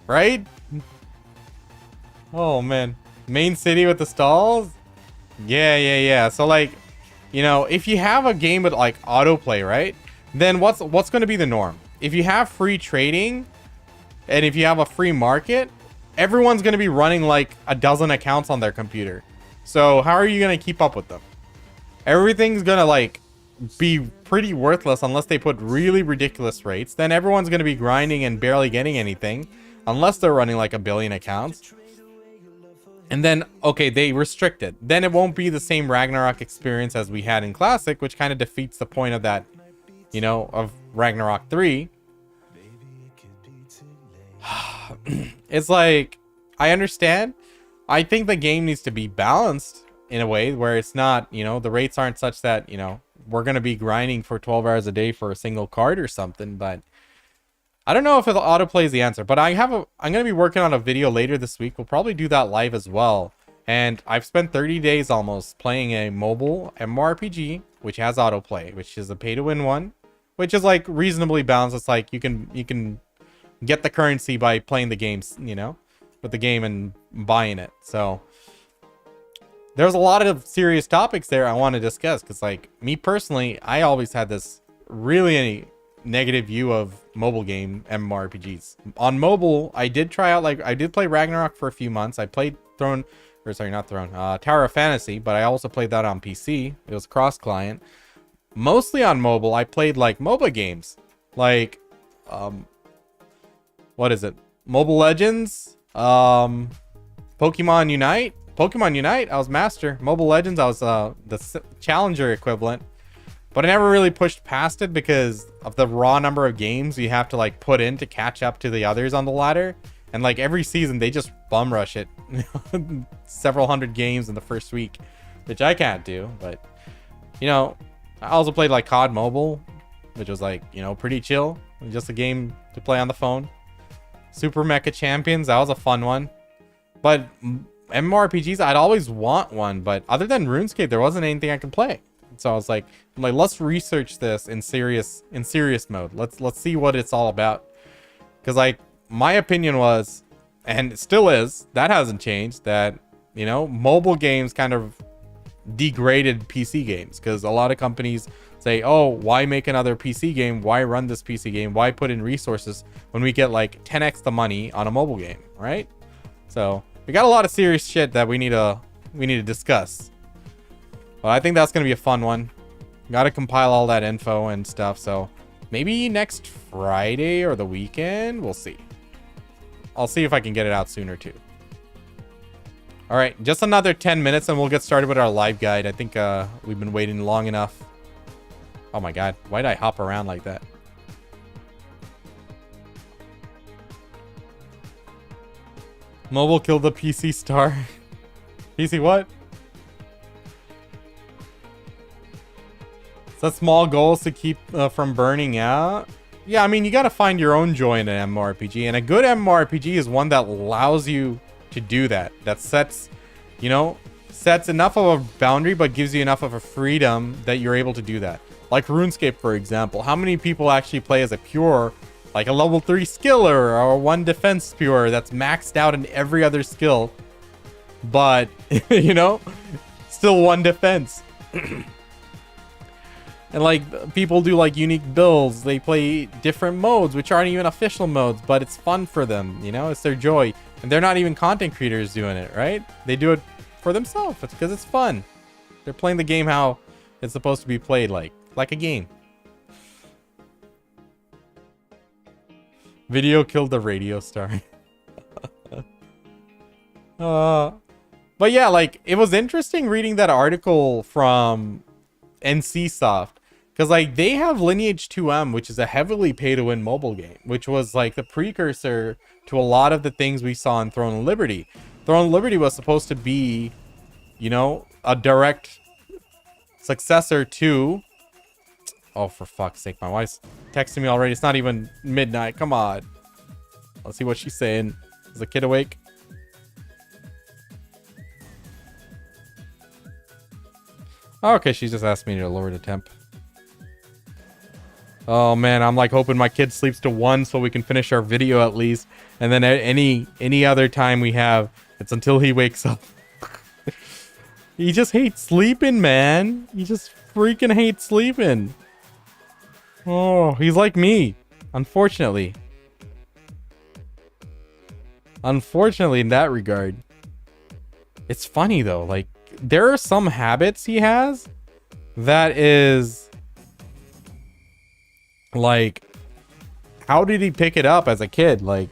Right? Oh man, main city with the stalls. Yeah. So like, you know, if you have a game with like autoplay, right? Then what's going to be the norm? If you have free trading and if you have a free market, everyone's going to be running like a dozen accounts on their computer. So how are you going to keep up with them? Everything's going to like be pretty worthless unless they put really ridiculous rates. Then everyone's going to be grinding and barely getting anything unless they're running like a billion accounts. And then, okay, they restrict it. Then it won't be the same Ragnarok experience as we had in Classic, which kind of defeats the point of that, you know, of Ragnarok 3. It's like, I understand. I think the game needs to be balanced in a way where it's not, you know, the rates aren't such that, you know, we're going to be grinding for 12 hours a day for a single card or something, but I don't know if it'll autoplay is the answer, but I'm going to be working on a video later this week. We'll probably do that live as well. And I've spent 30 days almost playing a mobile MMORPG, which has autoplay, which is a pay to win one, which is like reasonably balanced. It's like you can get the currency by playing the games, you know, with the game and buying it. So there's a lot of serious topics there I want to discuss, because like me personally, I always had this really negative view of mobile game MMORPGs. On mobile, I did try out, like I did play Ragnarok for a few months. I played Tower of Fantasy, but I also played that on PC. It was cross-client. Mostly on mobile, I played like MOBA games. Like what is it? Mobile Legends, Pokemon Unite. Pokemon Unite, I was master. Mobile Legends, I was the challenger equivalent. But I never really pushed past it because of the raw number of games you have to like put in to catch up to the others on the ladder. And like every season, they just bum rush it. Several hundred games in the first week, which I can't do. But, you know, I also played like COD Mobile, which was like, you know, pretty chill. Just a game to play on the phone. Super Mecha Champions, that was a fun one. But MMORPGs, I'd always want one. But other than RuneScape, there wasn't anything I could play. So I was like, let's research this in serious mode. Let's see what it's all about. Because like my opinion was, and it still is, that hasn't changed, that, you know, mobile games kind of degraded PC games, because a lot of companies say, oh, why make another PC game? Why run this PC game? Why put in resources when we get like 10x the money on a mobile game, right? So we got a lot of serious shit that we need to discuss. Well, I think that's going to be a fun one. Got to compile all that info and stuff. So maybe next Friday or the weekend. We'll see. I'll see if I can get it out sooner too. All right. Just another 10 minutes and we'll get started with our live guide. I think we've been waiting long enough. Oh my God. Why did I hop around like that? Mobile killed the PC star. PC what? Set small goals to keep from burning out. Yeah, I mean, you got to find your own joy in an MMORPG. And a good MMORPG is one that allows you to do that. That sets, you know, sets enough of a boundary, but gives you enough of a freedom that you're able to do that. Like RuneScape, for example. How many people actually play as a pure, like a level 3 skiller or 1 defense pure that's maxed out in every other skill, but, you know, still 1 defense. And like people do like unique builds. They play different modes, which aren't even official modes, but it's fun for them. You know, it's their joy. And they're not even content creators doing it, right? They do it for themselves. It's because it's fun. They're playing the game how it's supposed to be played, like a game. Video killed the radio star. But yeah, like it was interesting reading that article from NCSoft, because like they have Lineage 2M, which is a heavily pay-to-win mobile game, which was like the precursor to a lot of the things we saw in Throne of Liberty. Throne of Liberty was supposed to be, you know, a direct successor to... Oh, for fuck's sake, my wife's texting me already. It's not even midnight. Come on. Let's see what she's saying. Is the kid awake? Oh, okay, she just asked me to lower the temp. Oh man, I'm like hoping my kid sleeps to 1 so we can finish our video at least. And then any other time we have, it's until he wakes up. He just hates sleeping, man. He just freaking hates sleeping. Oh, he's like me. Unfortunately. Unfortunately in that regard. It's funny though, like there are some habits he has that is like, how did he pick it up as a kid? Like,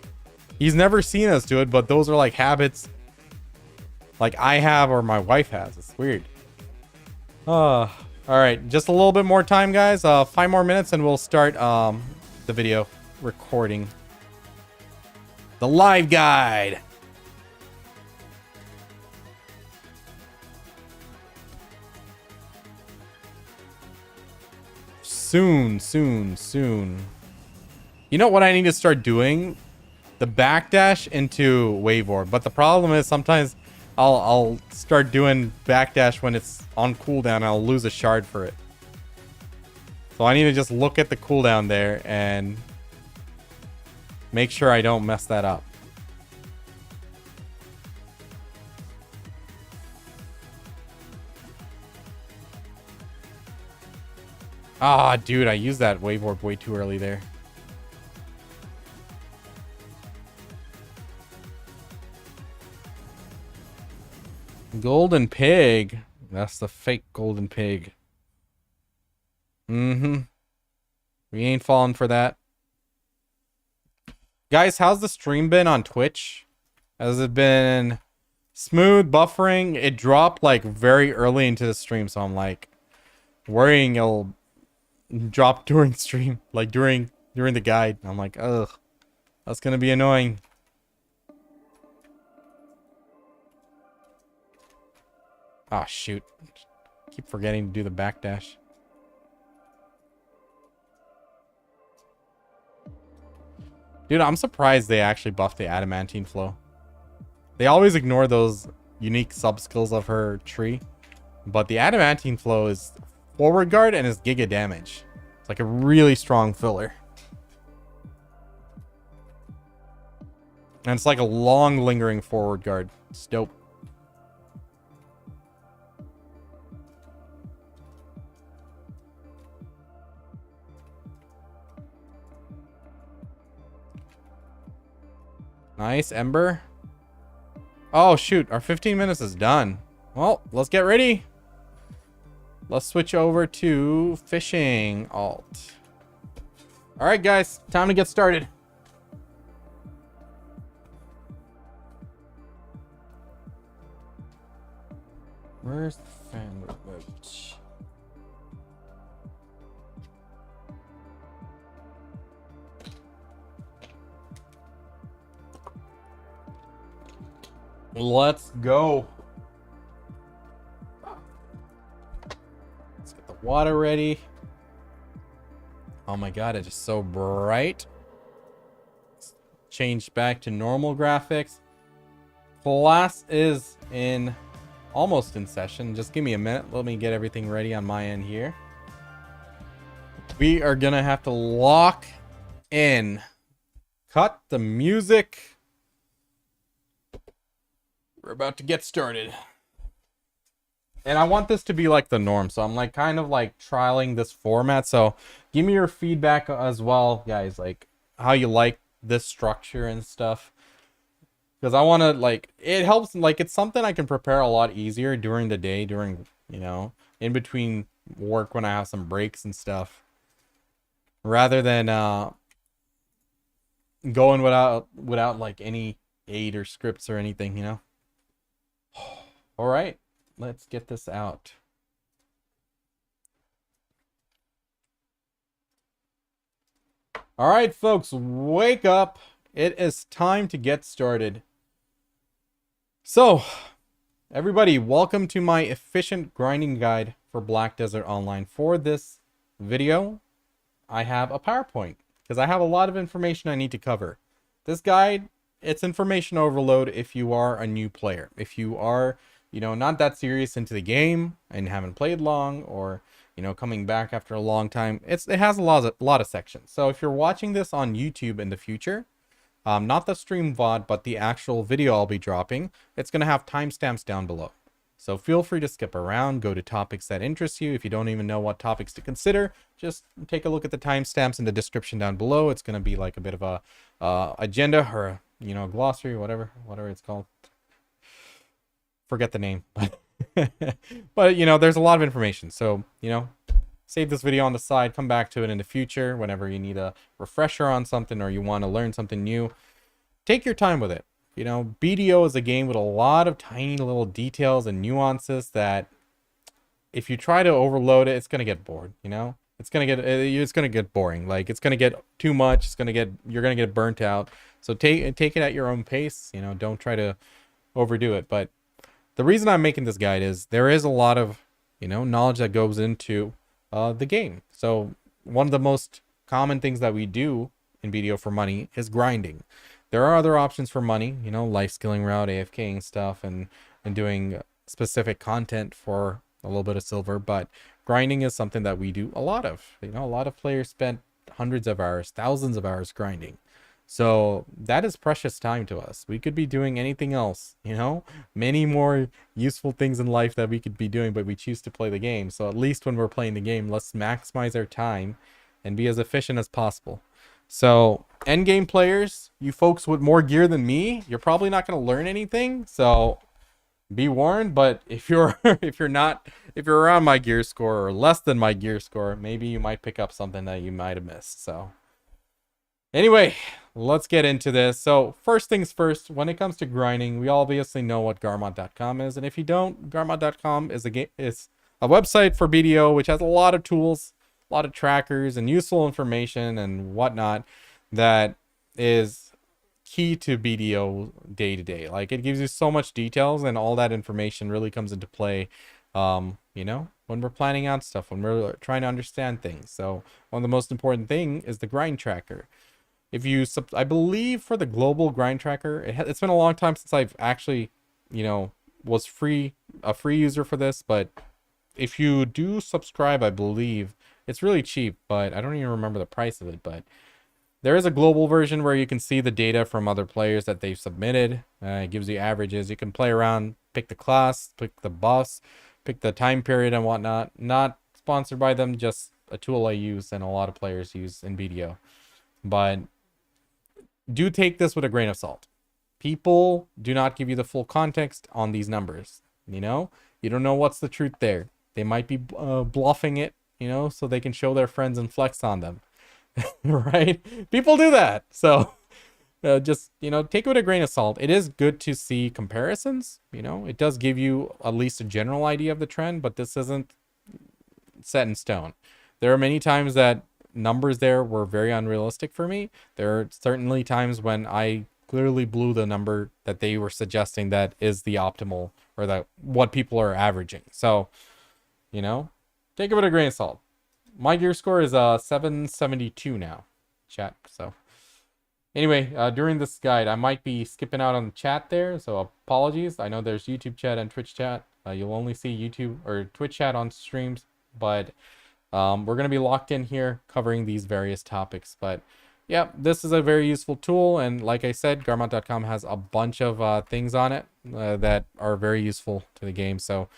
he's never seen us do it, but those are like habits like I have or my wife has. It's weird. All right, just a little bit more time, guys. 5 more minutes and we'll start the video recording. The live guide. Soon. You know what I need to start doing? The backdash into wave orb. But the problem is sometimes I'll start doing backdash when it's on cooldown and I'll lose a shard for it. So I need to just look at the cooldown there and make sure I don't mess that up. Ah, dude, I used that wave orb way too early there. Golden pig. That's the fake golden pig. We ain't falling for that. Guys, how's the stream been on Twitch? Has it been smooth, buffering? It dropped like very early into the stream, so I'm like worrying it'll drop during stream, like during the guide. I'm like, ugh, that's gonna be annoying. Oh shoot, keep forgetting to do the backdash. Dude, I'm surprised they actually buffed the adamantine flow. They always ignore those unique sub skills of her tree, but the adamantine flow is forward guard and is giga damage. It's like a really strong filler. And it's like a long lingering forward guard. It's dope. Nice, Ember. Oh, shoot. Our 15 minutes is done. Well, let's get ready. Let's switch over to fishing alt. All right, guys. Time to get started. Where's the fan remote? Let's go. Let's get the water ready. Oh my god, it is so bright. Let's change back to normal graphics. Class is in almost in session. Just give me a minute. Let me get everything ready on my end here. We are gonna have to lock in. Cut the music. We're about to get started. And I want this to be like the norm. So I'm like kind of like trialing this format. So give me your feedback as well, guys. Like how you like this structure and stuff. Because I want to like, it helps. Like it's something I can prepare a lot easier during the day, during, you know, in between work when I have some breaks and stuff. Rather than going without like any aid or scripts or anything, you know. All right, let's get this out. All right, folks, wake up. It is time to get started. So, everybody, welcome to my efficient grinding guide for Black Desert Online. For this video, I have a PowerPoint because I have a lot of information I need to cover. This guide, it's information overload if you are a new player. If you are, you know, not that serious into the game and haven't played long, or, you know, coming back after a long time, it has a lot of sections. So if you're watching this on YouTube in the future, not the stream VOD, but the actual video I'll be dropping, it's going to have timestamps down below. So feel free to skip around, go to topics that interest you. If you don't even know what topics to consider, just take a look at the timestamps in the description down below. It's going to be like a bit of a agenda or, you know, glossary, whatever it's called. Forget the name. But, you know, there's a lot of information. So, you know, save this video on the side, come back to it in the future whenever you need a refresher on something or you want to learn something new. Take your time with it. You know, BDO is a game with a lot of tiny little details and nuances that if you try to overload it, it's gonna get bored. You know, it's gonna get boring. Like it's gonna get too much. You're gonna get burnt out. So take it at your own pace. You know, don't try to overdo it. But the reason I'm making this guide is there is a lot of, you know, knowledge that goes into the game. So one of the most common things that we do in BDO for money is grinding. There are other options for money, you know, life skilling route, AFKing stuff, and doing specific content for a little bit of silver. But grinding is something that we do a lot of. You know, a lot of players spend hundreds of hours, thousands of hours grinding. So that is precious time to us. We could be doing anything else, you know, many more useful things in life that we could be doing, but we choose to play the game. So at least when we're playing the game, let's maximize our time and be as efficient as possible. So end game players, you folks with more gear than me, you're probably not going to learn anything. So be warned. But if you're if you're around my gear score or less than my gear score, maybe you might pick up something that you might have missed. So anyway, let's get into this. So first things first, when it comes to grinding, we obviously know what Garmod.com is. And if you don't, Garmod.com is a website for BDO, which has a lot of tools, a lot of trackers and useful information and whatnot that is key to BDO day to day. Like it gives you so much details, and all that information really comes into play, you know, when we're planning out stuff, when we're trying to understand things. So one of the most important thing is the grind tracker. If you I believe for the global grind tracker, it's been a long time since I've actually, you know, was a free user for this, but if you do subscribe, I believe it's really cheap, but I don't even remember the price of it. But there is a global version where you can see the data from other players that they've submitted. It gives you averages. You can play around, pick the class, pick the buffs, pick the time period and whatnot. Not sponsored by them, just a tool I use and a lot of players use in BDO. But do take this with a grain of salt. People do not give you the full context on these numbers. You know, you don't know what's the truth there. They might be bluffing it, you know, so they can show their friends and flex on them. Right? People do that. So just, you know, take it with a grain of salt. It is good to see comparisons. You know, it does give you at least a general idea of the trend, but this isn't set in stone. There are many times that numbers there were very unrealistic for me. There are certainly times when I clearly blew the number that they were suggesting that is the optimal, or that what people are averaging. So, you know, take it with a grain of salt. My gear score is 772 now, chat. So anyway, during this guide, I might be skipping out on the chat there, so apologies. I know there's YouTube chat and Twitch chat. You'll only see YouTube or Twitch chat on streams, but we're going to be locked in here covering these various topics. But yeah, this is a very useful tool. And like I said, Garmod.com has a bunch of things on it that are very useful to the game. So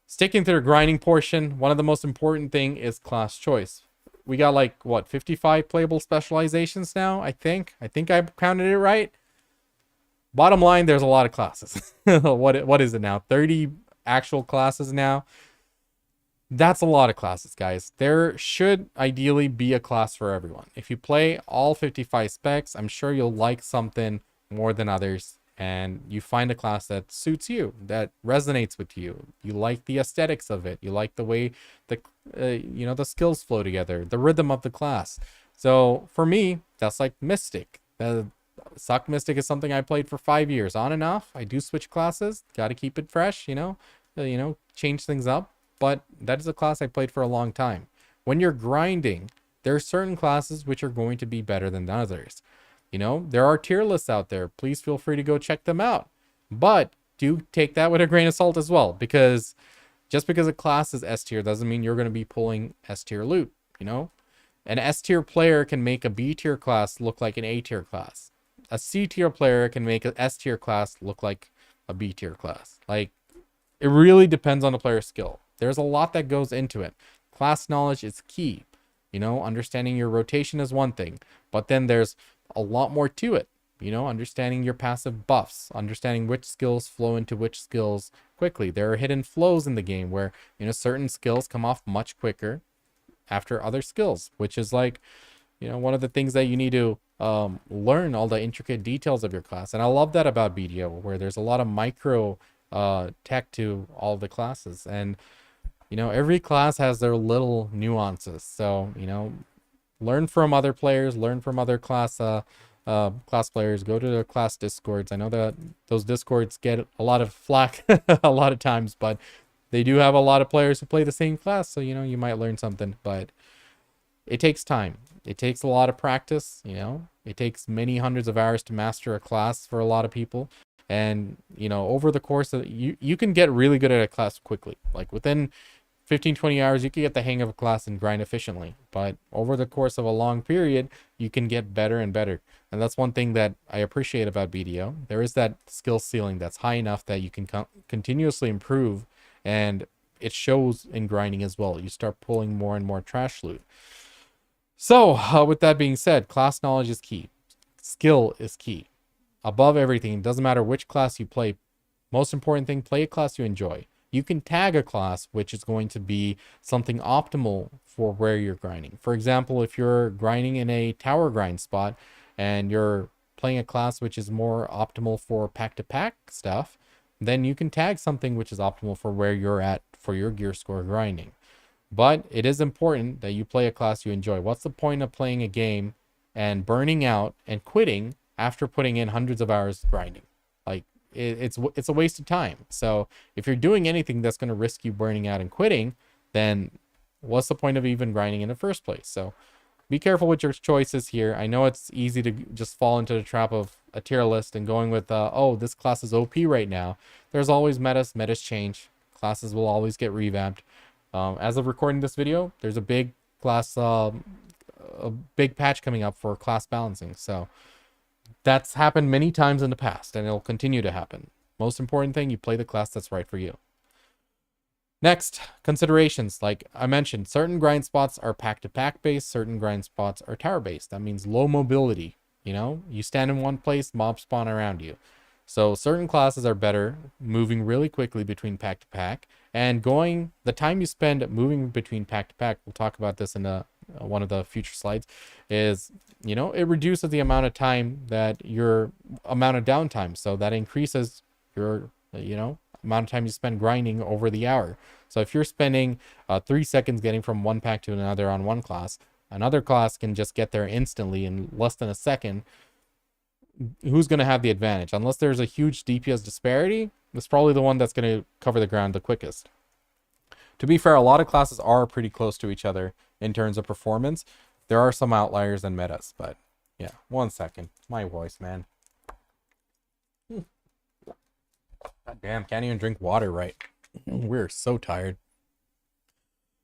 sticking to the grinding portion, one of the most important thing is class choice. We got like, what, 55 playable specializations now, I think. I think I counted it right. Bottom line, there's a lot of classes. What is it now? 30 actual classes now. That's a lot of classes, guys. There should ideally be a class for everyone. If you play all 55 specs, I'm sure you'll like something more than others, and you find a class that suits you, that resonates with you. You like the aesthetics of it. You like the way the you know, the skills flow together, the rhythm of the class. So for me, that's like Mystic. Sock Mystic is something I played for 5 years on and off. I do switch classes. Got to keep it fresh, you know, change things up. But that is a class I played for a long time. When you're grinding, there are certain classes which are going to be better than others. You know, there are tier lists out there. Please feel free to go check them out. But do take that with a grain of salt as well, because just because a class is S tier doesn't mean you're going to be pulling S tier loot. You know, an S tier player can make a B tier class look like an A tier class. A C tier player can make an S tier class look like a B tier class. Like, it really depends on the player's skill. There's a lot that goes into it. Class knowledge is key. You know, understanding your rotation is one thing, but then there's a lot more to it. You know, understanding your passive buffs, understanding which skills flow into which skills quickly. There are hidden flows in the game where, you know, certain skills come off much quicker after other skills, which is like, you know, one of the things that you need to learn all the intricate details of your class. And I love that about BDO, where there's a lot of micro tech to all the classes. And every class has their little nuances. So learn from other players, learn from other class players, go to the class discords. I know that those discords get a lot of flack a lot of times, but they do have a lot of players who play the same class, so you might learn something. But it takes time, it takes a lot of practice. It takes many hundreds of hours to master a class for a lot of people. And over the course of you can get really good at a class quickly, like within 15-20 hours you can get the hang of a class and grind efficiently. But over the course of a long period, you can get better and better. And that's one thing that I appreciate about BDO. There is that skill ceiling that's high enough that you can continuously improve, and it shows in grinding as well. You start pulling more and more trash loot. So with that being said, class knowledge is key, skill is key above everything. It doesn't matter which class you play. Most important thing, play a class you enjoy. You can tag a class which is going to be something optimal for where you're grinding. For example, if you're grinding in a tower grind spot and you're playing a class which is more optimal for pack-to-pack stuff, then you can tag something which is optimal for where you're at for your gear score grinding. But it is important that you play a class you enjoy. What's the point of playing a game and burning out and quitting after putting in hundreds of hours grinding? Like, it's a waste of time. So if you're doing anything that's going to risk you burning out and quitting, then what's the point of even grinding in the first place? So be careful with your choices here. I know it's easy to just fall into the trap of a tier list and going with oh, this class is OP right now. There's always metas change, classes will always get revamped. As of recording this video, there's a big patch coming up for class balancing. So that's happened many times in the past, and it'll continue to happen. Most important thing, you play the class that's right for you. Next, considerations. Like I mentioned, certain grind spots are pack-to-pack based, certain grind spots are tower based. That means low mobility. You stand in one place, mobs spawn around you. So certain classes are better moving really quickly between pack-to-pack, and the time you spend moving between pack-to-pack, we'll talk about this in one of the future slides, is it reduces the amount of time that your amount of downtime, so that increases your amount of time you spend grinding over the hour. So if you're spending 3 seconds getting from one pack to another on one class, another class can just get there instantly in less than a second. Who's going to have the advantage? Unless there's a huge DPS disparity, it's probably the one that's going to cover the ground the quickest. To be fair, a lot of classes are pretty close to each other in terms of performance. There are some outliers and metas, but yeah, 1 second. My voice, man. God damn, can't even drink water right. We're so tired.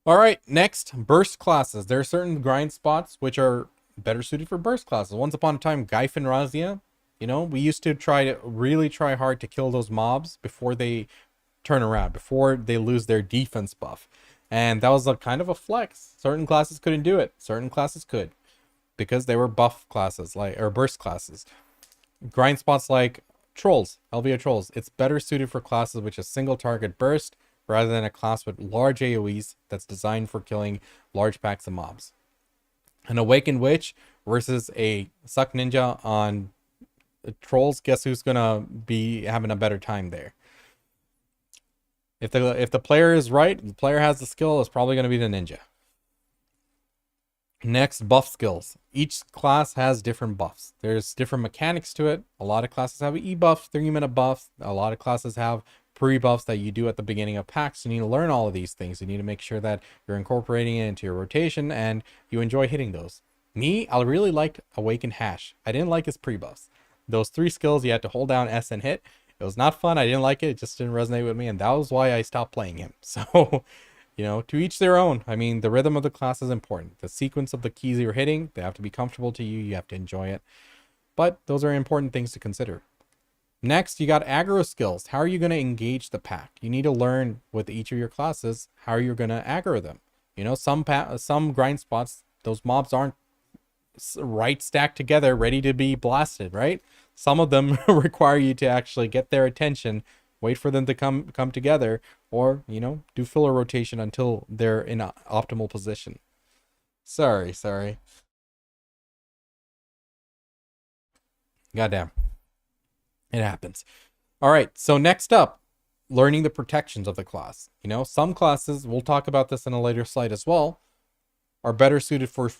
All right, next, burst classes. There are certain grind spots which are better suited for burst classes. Once upon a time, Gaifen Razia, we used to really try hard to kill those mobs before they turn around, before they lose their defense buff. And that was a kind of a flex. Certain classes couldn't do it. Certain classes could, because they were buff classes, or burst classes. Grind spots like Trolls, LVO Trolls, it's better suited for classes which is single target burst rather than a class with large AoEs that's designed for killing large packs of mobs. An Awakened Witch versus a Suck Ninja on Trolls, guess who's gonna be having a better time there? If the player is right, the player has the skill, it's probably gonna be the ninja. Next, buff skills. Each class has different buffs. There's different mechanics to it. A lot of classes have e-buff, 3-minute buffs. A lot of classes have pre-buffs that you do at the beginning of packs. You need to learn all of these things. You need to make sure that you're incorporating it into your rotation and you enjoy hitting those. Me, I really liked Awakened Hash. I didn't like his pre-buffs. Those 3 skills, you had to hold down S and hit. It was not fun. I didn't like it. It just didn't resonate with me, and that was why I stopped playing him. So, to each their own. I mean, the rhythm of the class is important. The sequence of the keys you're hitting, they have to be comfortable to you. You have to enjoy it. But those are important things to consider. Next, you got aggro skills. How are you going to engage the pack? You need to learn with each of your classes how you're going to aggro them. Some grind spots, those mobs aren't right stacked together, ready to be blasted, right? Some of them require you to actually get their attention, wait for them to come together, or do filler rotation until they're in an optimal position. Sorry. Goddamn, it happens. All right, so next up, learning the protections of the class. You know, some classes, we'll talk about this in a later slide as well, are better suited for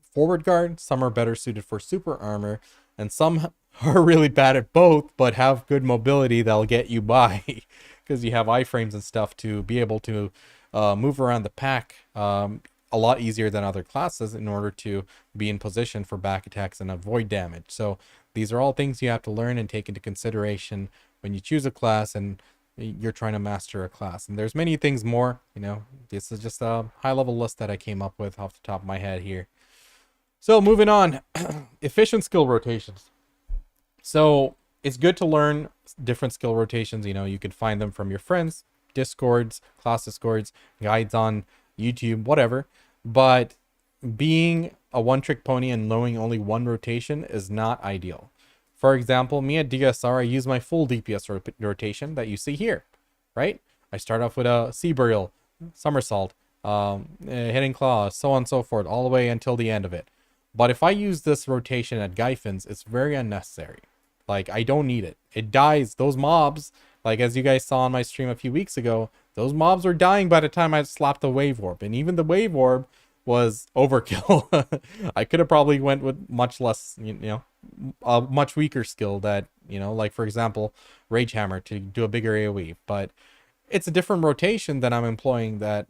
forward guard, some are better suited for super armor, and some are really bad at both but have good mobility that'll get you by because you have iframes and stuff to be able to move around the pack a lot easier than other classes in order to be in position for back attacks and avoid damage. So these are all things you have to learn and take into consideration when you choose a class and you're trying to master a class. And there's many things more, you know, this is just a high level list that I came up with off the top of my head here. So moving on, efficient skill rotations. So it's good to learn different skill rotations. You know, you can find them from your friends, discords, class discords, guides on YouTube, whatever. But being a one-trick pony and knowing only one rotation is not ideal. For example, me at DSR, I use my full DPS rotation that you see here, right? I start off with a sea burial, somersault, hitting claw, so on and so forth, all the way until the end of it. But if I use this rotation at Gyfins, it's very unnecessary. Like, I don't need it. It dies. Those mobs, like as you guys saw on my stream a few weeks ago, those mobs were dying by the time I slapped the wave orb. And even the wave orb was overkill. I could have probably went with much less, you know, a much weaker skill that, you know, like for example, Rage Hammer to do a bigger AoE. But it's a different rotation than I'm employing that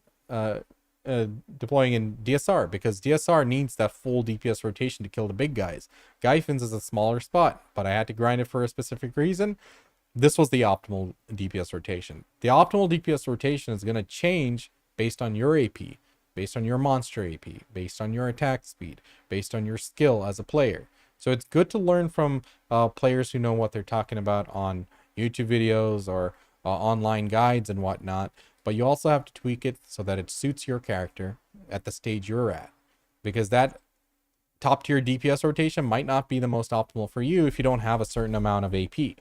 deploying in DSR, because DSR needs that full DPS rotation to kill the big guys. Gyfins is a smaller spot, but I had to grind it for a specific reason. This was the optimal DPS rotation. The optimal DPS rotation is going to change based on your AP, based on your monster AP, based on your attack speed, based on your skill as a player. So it's good to learn from players who know what they're talking about on YouTube videos or online guides and whatnot. But you also have to tweak it so that it suits your character at the stage you're at. Because that top tier DPS rotation might not be the most optimal for you if you don't have a certain amount of AP.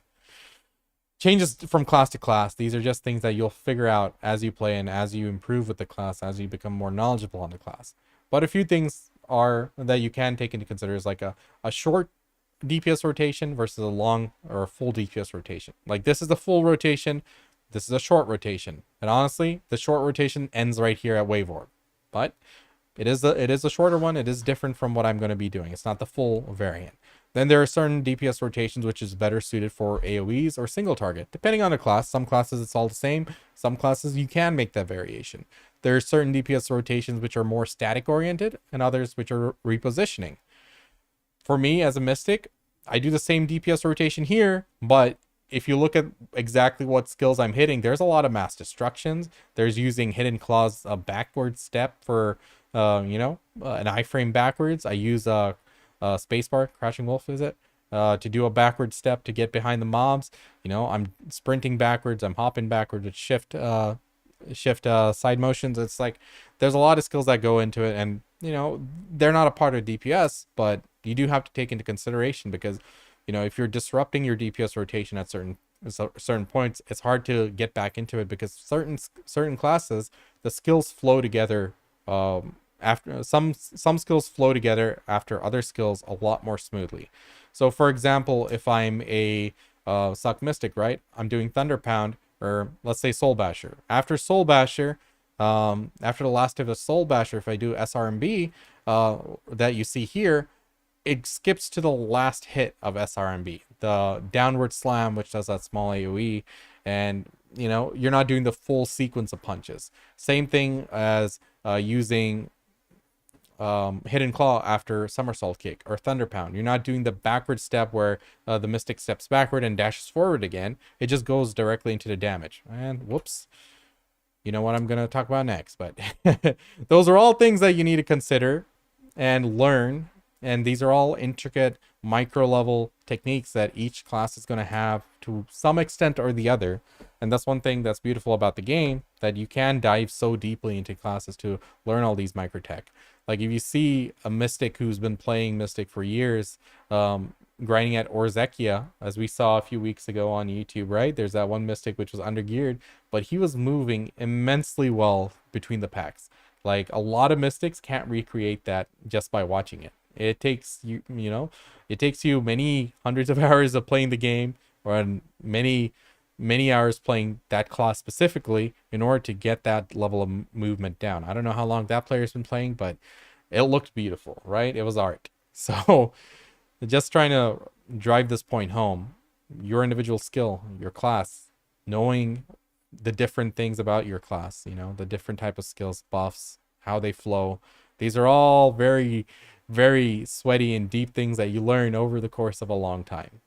Changes from class to class. These are just things that you'll figure out as you play and as you improve with the class, as you become more knowledgeable on the class. But a few things are that you can take into consideration is like a short DPS rotation versus a long or a full DPS rotation. Like this is the full rotation. This is a short rotation. And honestly, the short rotation ends right here at Wave Orb. But it is a shorter one. It is different from what I'm going to be doing. It's not the full variant. Then there are certain DPS rotations which is better suited for AoEs or single target, depending on the class. Some classes it's all the same. Some classes you can make that variation. There are certain DPS rotations which are more static oriented and others which are repositioning. For me as a Mystic, I do the same DPS rotation here, but if you look at exactly what skills I'm hitting, there's a lot of mass destructions. There's using Hidden Claw's backward step for, an iframe backwards. I use spacebar, Crashing Wolf, is it? To do a backward step to get behind the mobs. You know, I'm sprinting backwards. I'm hopping backwards with shift side motions. It's like there's a lot of skills that go into it, and you know they're not a part of DPS, but you do have to take into consideration because you know if you're disrupting your DPS rotation at certain points, it's hard to get back into it because certain classes the skills flow together. After some skills flow together after other skills a lot more smoothly. So for example, if I'm a Suck Mystic, right, I'm doing Thunder Pound, or let's say Soul Basher. After Soul Basher, after the last of a Soul Basher, if I do SRMB, that you see here, it skips to the last hit of SRMB, the downward slam, which does that small AoE, and you know you're not doing the full sequence of punches. Same thing as using Hidden Claw after Somersault Kick or Thunder Pound. You're not doing the backward step where the Mystic steps backward and dashes forward again. It just goes directly into the damage. And whoops, you know what I'm going to talk about next. But those are all things that you need to consider and learn. And these are all intricate micro level techniques that each class is going to have to some extent or the other. And that's one thing that's beautiful about the game, that you can dive so deeply into classes to learn all these micro tech. Like if you see a Mystic who's been playing Mystic for years, grinding at Orzekia, as we saw a few weeks ago on YouTube, right? There's that one Mystic which was undergeared, but he was moving immensely well between the packs. Like a lot of Mystics can't recreate that just by watching it. It takes you know, It takes you many hundreds of hours of playing the game, or many hours playing that class specifically in order to get that level of movement down. I don't know how long that player's been playing, but it looked beautiful, right? It was art. So just trying to drive this point home, your individual skill, your class, knowing the different things about your class, the different type of skills, buffs, how they flow. These are all very, very sweaty and deep things that you learn over the course of a long time.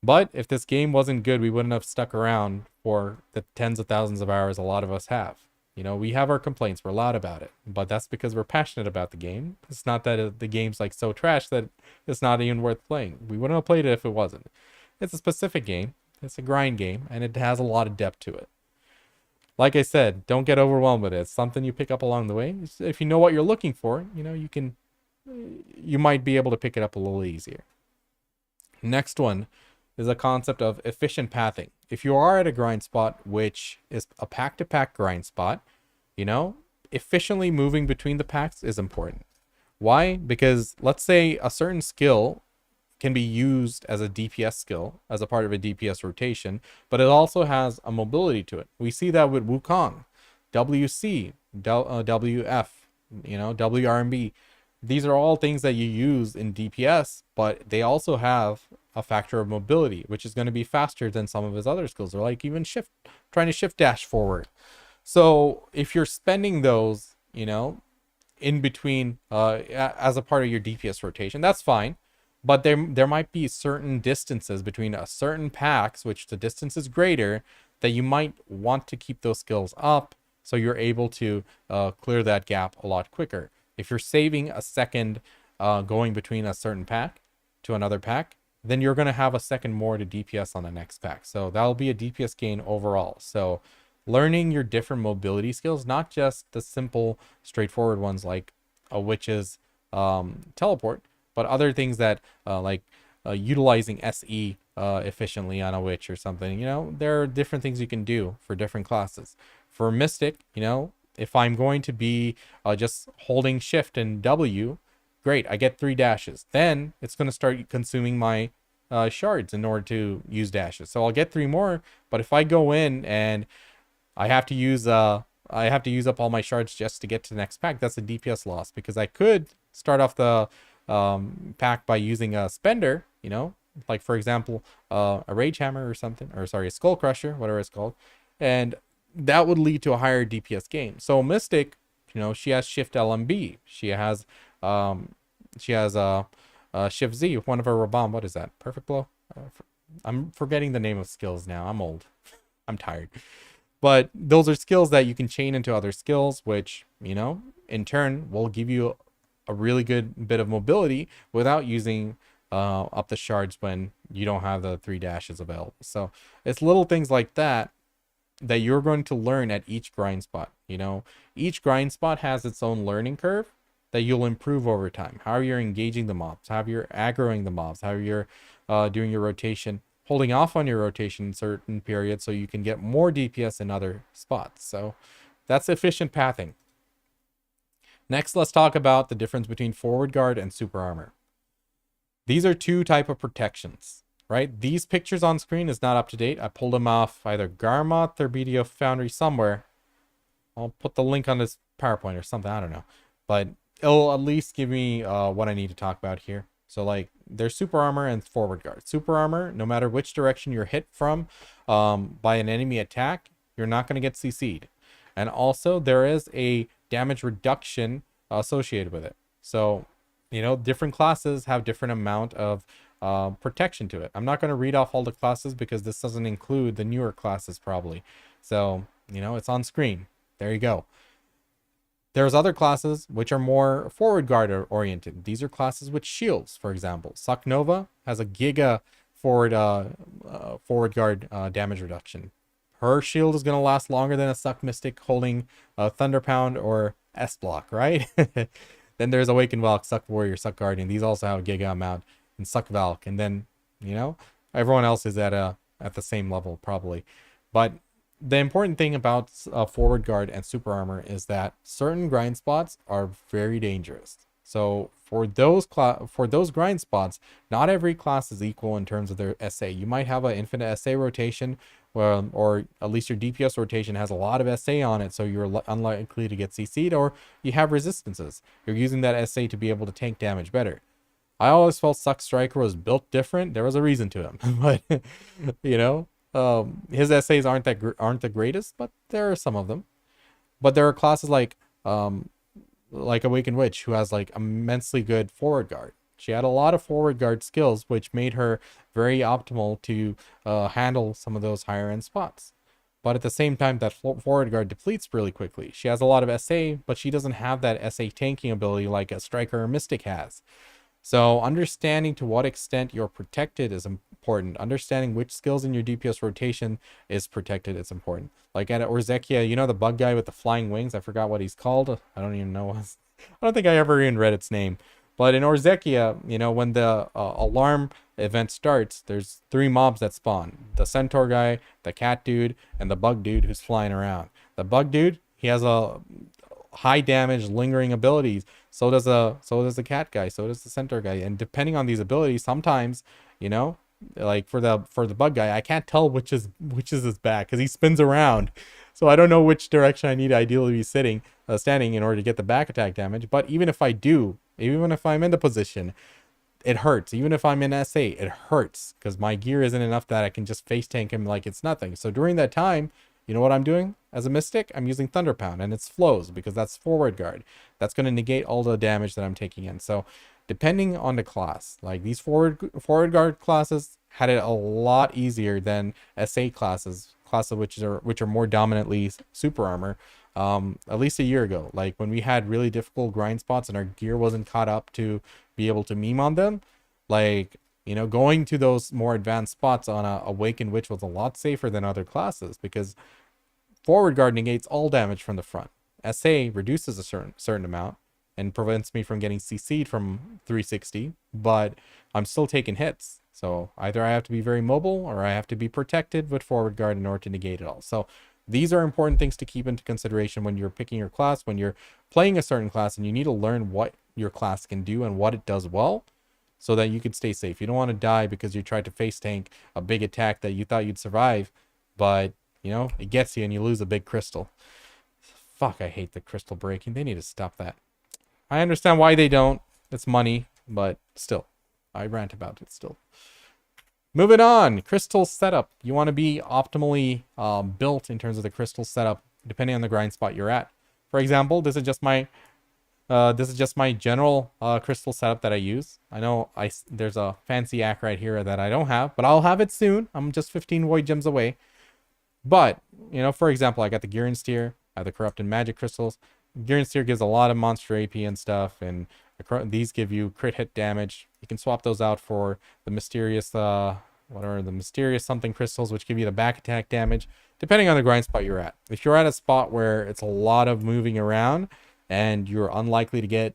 But if this game wasn't good, we wouldn't have stuck around for the tens of thousands of hours a lot of us have. We have our complaints, we're loud about it, but that's because we're passionate about the game. It's not that the game's like so trash that it's not even worth playing. We wouldn't have played it if it wasn't. It's a specific game, it's a grind game, and it has a lot of depth to it. Like I said, don't get overwhelmed with it. It's something you pick up along the way. If you know what you're looking for, you might be able to pick it up a little easier. Next one is a concept of efficient pathing. If you are at a grind spot, which is a pack-to-pack grind spot, efficiently moving between the packs is important. Why? Because let's say a certain skill can be used as a DPS skill, as a part of a DPS rotation, but it also has a mobility to it. We see that with Wukong, WC, WF, WRMB. These are all things that you use in DPS, but they also have a factor of mobility, which is going to be faster than some of his other skills, or like even trying to shift dash forward. So if you're spending those, in between as a part of your DPS rotation, that's fine. But there might be certain distances between a certain packs, which the distance is greater, that you might want to keep those skills up so you're able to clear that gap a lot quicker. If you're saving a second going between a certain pack to another pack, then you're going to have a second more to DPS on the next pack. So that'll be a DPS gain overall. So learning your different mobility skills, not just the simple, straightforward ones like a witch's teleport, but other things that like utilizing SE efficiently on a witch or something. There are different things you can do for different classes. For Mystic, if I'm going to be just holding shift and W, great, I get 3 dashes. Then it's going to start consuming my shards in order to use dashes. So I'll get 3 more, but if I go in and I have to use up all my shards just to get to the next pack, that's a DPS loss, because I could start off the pack by using a spender, like for example a rage hammer or something, or sorry, a skull crusher, whatever it's called, and that would lead to a higher DPS gain. So Mystic, she has shift LMB, she has shift Z, one of her Rabam, what is that, perfect blow, I'm forgetting the name of skills now, I'm old. I'm tired. But those are skills that you can chain into other skills, which in turn will give you a really good bit of mobility without using up the shards when you don't have the 3 dashes available. So it's little things like that you're going to learn at each grind spot. Each grind spot has its own learning curve that you'll improve over time. How you're engaging the mobs, how you're aggroing the mobs, how you're doing your rotation, holding off on your rotation in certain periods so you can get more DPS in other spots. So that's efficient pathing. Next, let's talk about the difference between forward guard and super armor. These are 2 type of protections, right? These pictures on screen is not up to date. I pulled them off either Garmoth or BDO Foundry somewhere. I'll put the link on this PowerPoint or something, I don't know. But it'll at least give me what I need to talk about here. So like there's super armor and forward guard. Super armor, no matter which direction you're hit from by an enemy attack, you're not going to get CC'd. And also there is a damage reduction associated with it. So, different classes have different amount of protection to it. I'm not going to read off all the classes because this doesn't include the newer classes probably. So, it's on screen. There you go. There's other classes which are more forward guard oriented. These are classes with shields, for example. Suck Nova has a giga forward guard damage reduction. Her shield is going to last longer than a Suck Mystic holding Thunder Pound or S block, right? Then there's Awakened Valk, Suck Warrior, Suck Guardian. These also have a giga amount, and Suck Valk. And then, everyone else is at the same level probably. But the important thing about forward guard and super armor is that certain grind spots are very dangerous. So for those grind spots, not every class is equal in terms of their SA. You might have an infinite SA rotation, or at least your DPS rotation has a lot of SA on it, so you're unlikely to get CC'd, or you have resistances. You're using that SA to be able to tank damage better. I always felt Suck Striker was built different. There was a reason to him, but you know, his essays aren't the greatest, but there are some of them. But there are classes like Awakened Witch, who has like immensely good forward guard. She had a lot of forward guard skills, which made her very optimal to handle some of those higher end spots. But at the same time, that forward guard depletes really quickly. She has a lot of SA, but she doesn't have that SA tanking ability like a Striker or Mystic has. So understanding to what extent you're protected is important. Understanding which skills in your DPS rotation is protected is important. Like at Orzekia, you know the bug guy with the flying wings? I forgot what he's called. I don't even know. I don't think I ever even read its name. But in Orzekia, you know, when the alarm event starts, there's 3 mobs that spawn. The centaur guy, the cat dude, and the bug dude who's flying around. The bug dude, he has a high damage lingering abilities. So does the cat guy, so does the centaur guy. And depending on these abilities, sometimes, you know, like for the bug guy, I can't tell which is his back because he spins around. So I don't know which direction I need to ideally be standing in order to get the back attack damage. But even if I do, even if I'm in the position, it hurts. Even if I'm in SA, it hurts because my gear isn't enough that I can just face tank him like it's nothing. So during that time, you know what I'm doing as a Mystic? I'm using Thunder Pound, and it's flows because that's forward guard. That's going to negate all the damage that I'm taking in. So depending on the class, like these forward guard classes had it a lot easier than SA classes which are more dominantly super armor. At least a year ago, like when we had really difficult grind spots and our gear wasn't caught up to be able to meme on them, like, you know, going to those more advanced spots on a Awakened Witch was a lot safer than other classes because forward guard negates all damage from the front. SA reduces a certain amount and prevents me from getting CC'd from 360, but I'm still taking hits. So either I have to be very mobile or I have to be protected with forward guard in order to negate it all. So these are important things to keep into consideration when you're picking your class, when you're playing a certain class, and you need to learn what your class can do and what it does well so that you can stay safe. You don't want to die because you tried to face tank a big attack that you thought you'd survive, but you know, it gets you and you lose a big crystal. Fuck, I hate the crystal breaking. They need to stop that. I understand why they don't. It's money, but still. I rant about it still. Moving on, crystal setup. You want to be optimally built in terms of the crystal setup, depending on the grind spot you're at. For example, this is just my general crystal setup that I use. I know there's a fancy act right here that I don't have, but I'll have it soon. I'm just 15 void gems away. But, you know, for example, I got the Gear and Steer, I have the Corrupted Magic Crystals. Gear and Steer gives a lot of monster AP and stuff, and these give you crit hit damage. You can swap those out for the mysterious, mysterious something crystals, which give you the back attack damage, depending on the grind spot you're at. If you're at a spot where it's a lot of moving around, and you're unlikely to get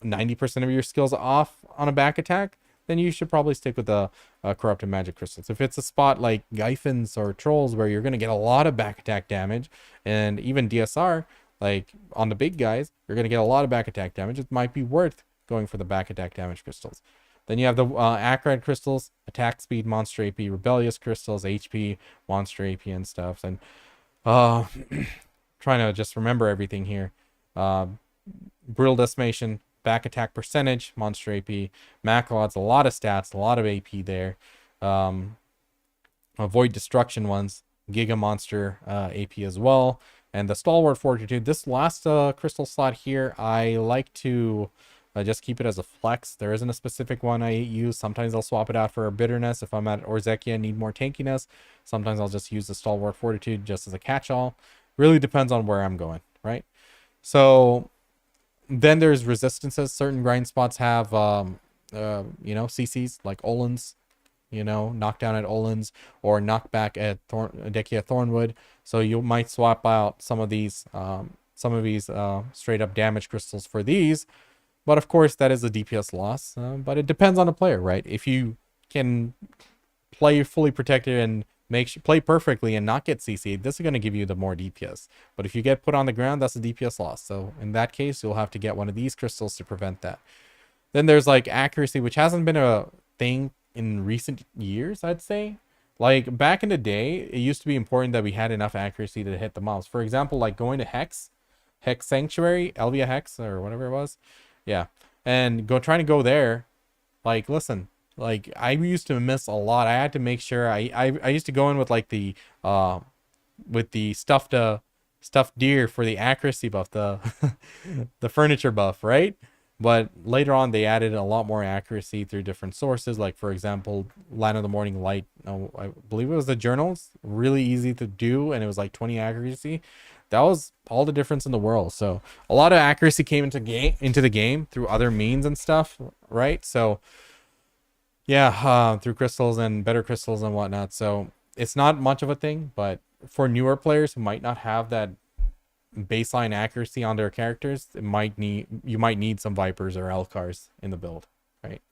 90% of your skills off on a back attack, then you should probably stick with the Corrupted Magic Crystals. If it's a spot like Gyphins or Trolls where you're going to get a lot of back attack damage, and even DSR, like on the big guys, you're going to get a lot of back attack damage, it might be worth going for the back attack damage crystals. Then you have the Acrid Crystals, Attack Speed, Monster AP, Rebellious Crystals, HP, Monster AP, and stuff. And trying to just remember everything here. Brutal Decimation, back attack percentage, Monster AP, Macrods, a lot of stats, a lot of AP there. Avoid Destruction ones, Giga Monster AP as well. And the Stalwart Fortitude, this last crystal slot here, I like to just keep it as a flex. There isn't a specific one I use. Sometimes I'll swap it out for a Bitterness if I'm at Orzekia and need more tankiness. Sometimes I'll just use the Stalwart Fortitude just as a catch-all. Really depends on where I'm going, right? So then there's resistances. Certain grind spots have, CCs like Olin's, knockdown at Olin's or knockback at Dekia Thornwood. So you might swap out some of these straight up damage crystals for these. But of course, that is a DPS loss. But it depends on the player, right? If you can play fully protected and play perfectly and not get CC'd, this is going to give you the more DPS. But if you get put on the ground, that's a DPS loss. So in that case, you'll have to get one of these crystals to prevent that. Then there's like accuracy, which hasn't been a thing in recent years, I'd say. Like back in the day, it used to be important that we had enough accuracy to hit the mobs. For example, like going to Hex Sanctuary, Elvia Hex, or whatever it was. Yeah. And trying to go there. Like, listen, like I used to miss a lot. I had to make sure I used to go in with like the stuffed deer for the accuracy buff, the the furniture buff, right? But later on, they added a lot more accuracy through different sources. Like, for example, Land of the Morning Light. I believe it was the journals. Really easy to do, and it was like 20 accuracy. That was all the difference in the world. So a lot of accuracy came into the game through other means and stuff, right? So yeah, through crystals and better crystals and whatnot. So it's not much of a thing, but for newer players who might not have that baseline accuracy on their characters, you might need some Vipers or Elcars in the build, right?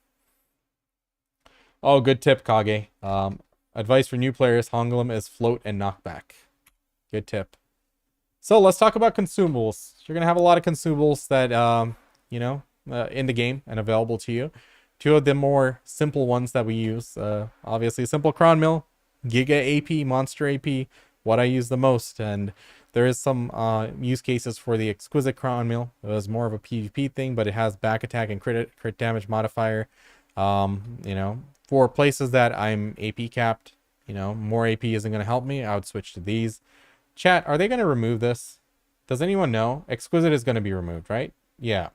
Oh, good tip, Kage. Advice for new players: Honglim is float and knockback. Good tip. So let's talk about consumables. You're gonna have a lot of consumables that in the game and available to you. Two of the more simple ones that we use, obviously Simple Crown Mill, Giga AP, Monster AP, what I use the most. And there is some use cases for the Exquisite Crown Mill. It was more of a PvP thing, but it has back attack and crit damage modifier. For places that I'm AP capped, more AP isn't going to help me, I would switch to these. Chat, are they going to remove this? Does anyone know? Exquisite is going to be removed, right? Yeah.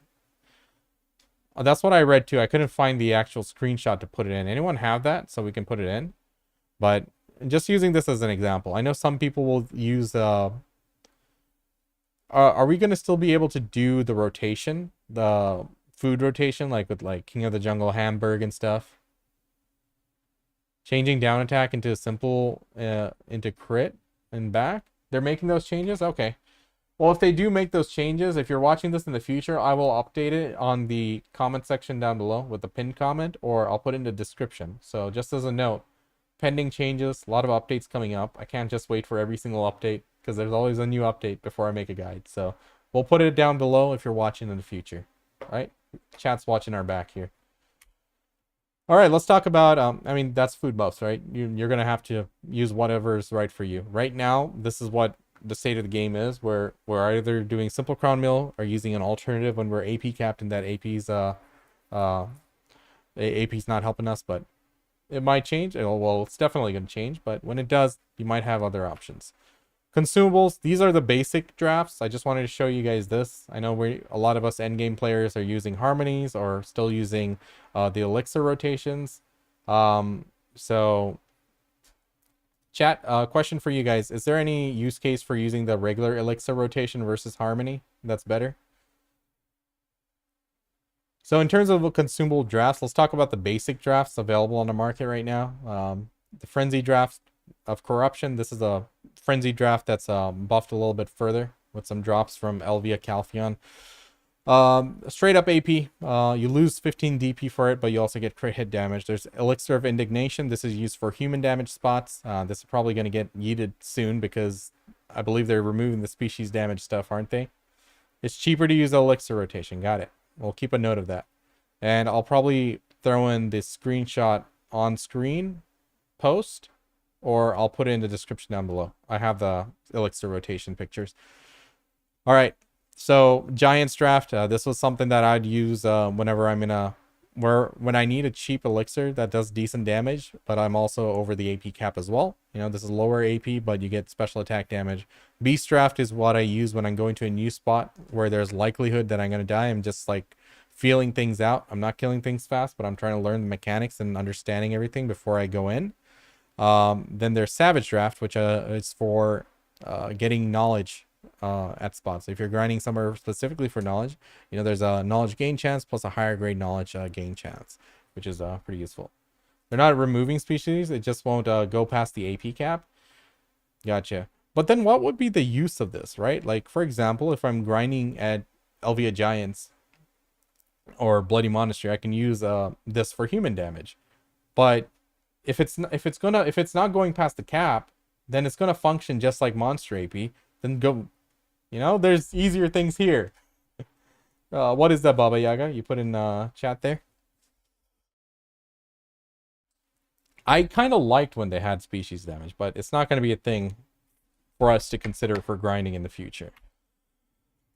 That's what I read too. I couldn't find the actual screenshot to put it in. Anyone have that so we can put it in? But just using this as an example, I know some people will use are we going to still be able to do the rotation, the food rotation, like with like King of the Jungle Hamburg and stuff? Changing down attack into a simple into crit and back. They're making those changes? Okay. Well, if they do make those changes, if you're watching this in the future, I will update it on the comment section down below with the pinned comment, or I'll put it in the description. So just as a note, pending changes, a lot of updates coming up. I can't just wait for every single update because there's always a new update before I make a guide. So we'll put it down below if you're watching in the future. All right? Chat's watching our back here. All right, let's talk about, that's food buffs, right? You're going to have to use whatever is right for you. Right now, this is what the state of the game is, where we're either doing Simple Crown Mill or using an alternative when we're AP capped and that AP's not helping us, but it might change. Well, it's definitely going to change, but when it does, you might have other options. Consumables, these are the basic drafts. I just wanted to show you guys this. I know a lot of us endgame players are using harmonies or still using the elixir rotations. So chat, question for you guys. Is there any use case for using the regular elixir rotation versus harmony that's better? So in terms of consumable drafts, let's talk about the basic drafts available on the market right now. The frenzy draft of corruption. This is a frenzy draft that's buffed a little bit further with some drops from Elvia Calpheon. Straight up AP, you lose 15 DP for it, but you also get crit hit damage. There's Elixir of Indignation. This is used for human damage spots. This is probably going to get yeeted soon because I believe they're removing the species damage stuff, aren't they? It's cheaper to use Elixir rotation. Got it. We'll keep a note of that. And I'll probably throw in this screenshot on screen post, or I'll put it in the description down below. I have the Elixir rotation pictures. All right. So Giants draft, this was something that I'd use whenever I'm when I need a cheap elixir that does decent damage, but I'm also over the AP cap as well. This is lower AP, but you get special attack damage. Beast draft is what I use when I'm going to a new spot where there's likelihood that I'm going to die. I'm just like feeling things out. I'm not killing things fast, but I'm trying to learn the mechanics and understanding everything before I go in. Then there's Savage draft, which is for getting knowledge at spots. So if you're grinding somewhere specifically for knowledge, there's a knowledge gain chance plus a higher grade knowledge gain chance, which is pretty useful. They're not removing species, it just won't go past the AP cap. Gotcha. But then what would be the use of this, right? Like, for example, if I'm grinding at Elvia Giants or Bloody Monastery, I can use this for human damage. But if it's not going past the cap, then it's gonna function just like Monster AP. Then go, there's easier things here. What is that, Baba Yaga? You put in chat there. I kind of liked when they had species damage, but it's not going to be a thing for us to consider for grinding in the future.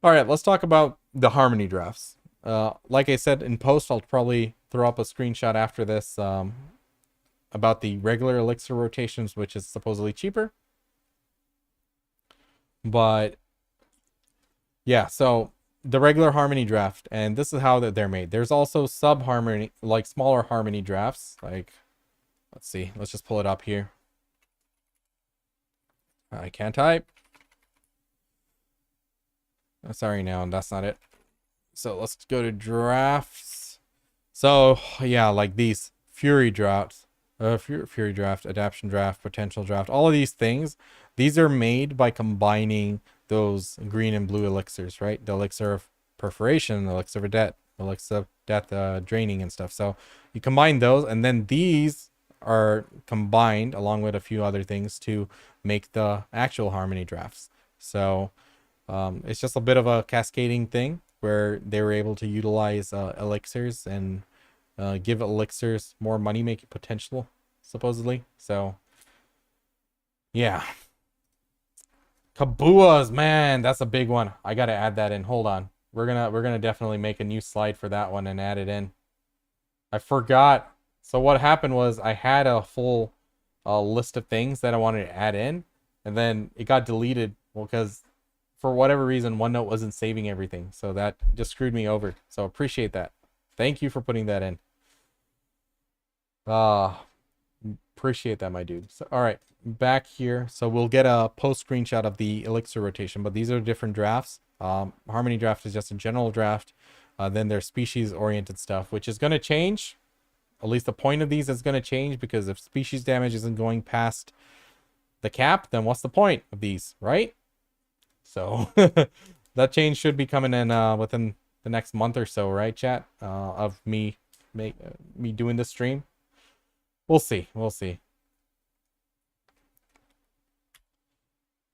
All right, let's talk about the harmony drafts. Like I said in post, I'll probably throw up a screenshot after this about the regular elixir rotations, which is supposedly cheaper. But yeah, so the regular harmony draft, and this is how they're made. There's also sub harmony, like smaller harmony drafts. Like, let's see, let's just pull it up here. I can't type. Sorry, now that's not it. So let's go to drafts. So yeah, like these fury drafts, fury draft, adaptation draft, potential draft, all of these things. These are made by combining those green and blue elixirs, right? The elixir of perforation, the elixir of death, elixir of death, draining and stuff. So you combine those, and then these are combined along with a few other things to make the actual harmony drafts. So it's just a bit of a cascading thing where they were able to utilize elixirs and give elixirs more money making potential, supposedly. So yeah. Kabuas, man, that's a big one. I gotta add that in. Hold on. We're gonna definitely make a new slide for that one and add it in. I forgot. So what happened was I had a full list of things that I wanted to add in, and then it got deleted. Well, because for whatever reason, OneNote wasn't saving everything, so that just screwed me over. So appreciate that. Thank you for putting that in. Appreciate that, my dude. So, all right, back here. So we'll get a post screenshot of the elixir rotation, but these are different drafts. Harmony draft is just a general draft. Then there's species oriented stuff, which is going to change. At least the point of these is going to change, because if species damage isn't going past the cap, then what's the point of these, right? So that change should be coming in within the next month or so, right, chat? Of me doing this stream. We'll see. We'll see.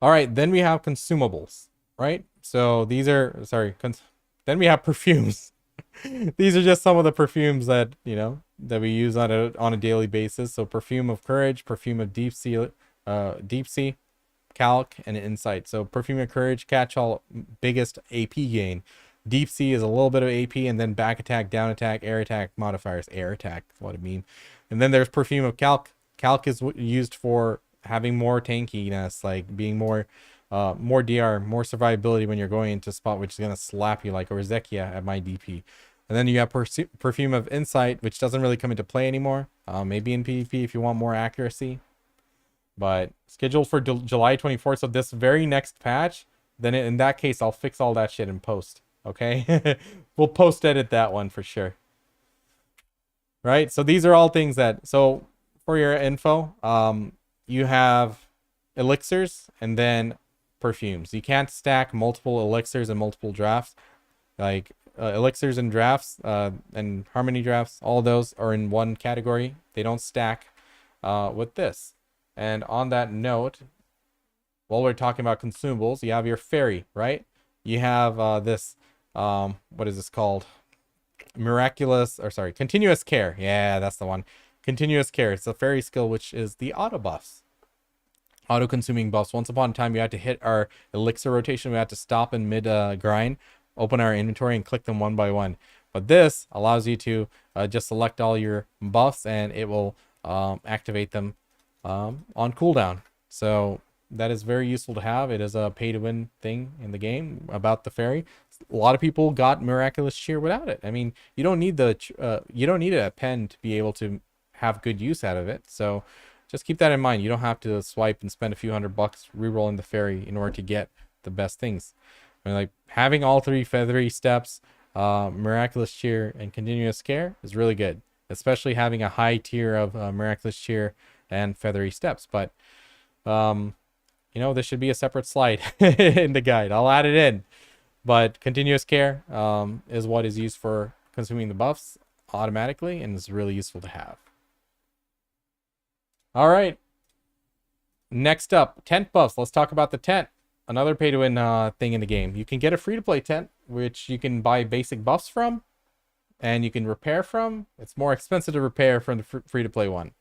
All right, then we have consumables, right? So these are, then we have perfumes. These are just some of the perfumes that, that we use on a daily basis. So perfume of courage, perfume of deep sea, calc, and insight. So perfume of courage, catch all, biggest AP gain. Deep sea is a little bit of AP, and then back attack, down attack, air attack modifiers. Air attack, what I mean. And then there's perfume of calc. Calc is used for having more tankiness, like being more DR, more survivability when you're going into a spot which is going to slap you, like Orzekia at my DP. And then you have perfume of insight, which doesn't really come into play anymore. Maybe in PvP if you want more accuracy. But scheduled for July 24th, so this very next patch, then in that case, I'll fix all that shit in post. Okay? We'll post edit that one for sure. Right? So these are all things that, so for your info, you have elixirs and then perfumes. You can't stack multiple elixirs and multiple drafts. Like elixirs and drafts and harmony drafts, all those are in one category. They don't stack with this. And on that note, while we're talking about consumables, you have your fairy, right? You have this, what is this called? Continuous care. Yeah, that's the one. Continuous care. It's a fairy skill, which is the auto buffs. Auto consuming buffs. Once upon a time, we had to hit our elixir rotation. We had to stop in mid grind, open our inventory, and click them one by one. But this allows you to just select all your buffs, and it will activate them on cooldown. So that is very useful to have. It is a pay to win thing in the game about the fairy. A lot of people got miraculous cheer without it. I mean, you don't need a pen to be able to have good use out of it. So just keep that in mind. You don't have to swipe and spend a few $100 rerolling the fairy in order to get the best things. I mean, like having all three feathery steps, miraculous cheer, and continuous care is really good, especially having a high tier of miraculous cheer and feathery steps. But this should be a separate slide in the guide. I'll add it in. But continuous care is what is used for consuming the buffs automatically, and is really useful to have. All right. Next up, tent buffs. Let's talk about the tent. Another pay-to-win thing in the game. You can get a free-to-play tent, which you can buy basic buffs from, and you can repair from. It's more expensive to repair from the free-to-play one.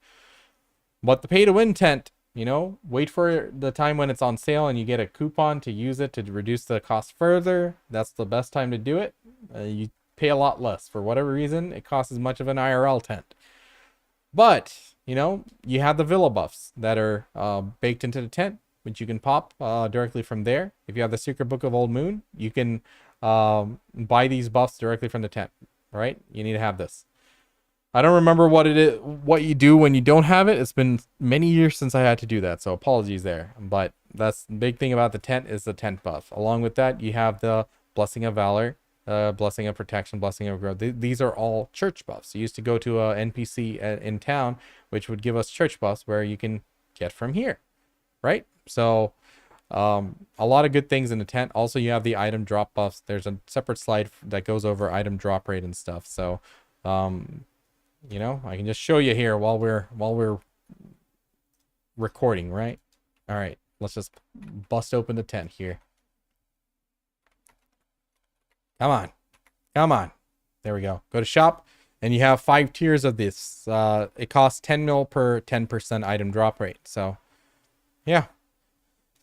But the pay-to-win tent, you know, wait for the time when it's on sale and you get a coupon to use it to reduce the cost further. That's the best time to do it. You pay a lot less. For whatever reason, it costs as much of an IRL tent. But, you know, you have the villa buffs that are baked into the tent, which you can pop directly from there. If you have the Secret Book of Old Moon, you can buy these buffs directly from the tent, right? You need to have this. I don't remember what it is, what you do when you don't have it. It's been many years since I had to do that, so apologies there. But that's the big thing about the tent is the tent buff. Along with that, you have the Blessing of Valor, Blessing of Protection, Blessing of Growth. These are all church buffs. You used to go to a NPC in town, which would give us church buffs where you can get from here, right? So a lot of good things in the tent. Also, you have the item drop buffs. There's a separate slide that goes over item drop rate and stuff. So you know, I can just show you here while we're recording, right? All right, let's just bust open the tent here. Come on. Come on. There we go. Go to shop, and you have 5 tiers of this. It costs 10 mil per 10% item drop rate. So, yeah.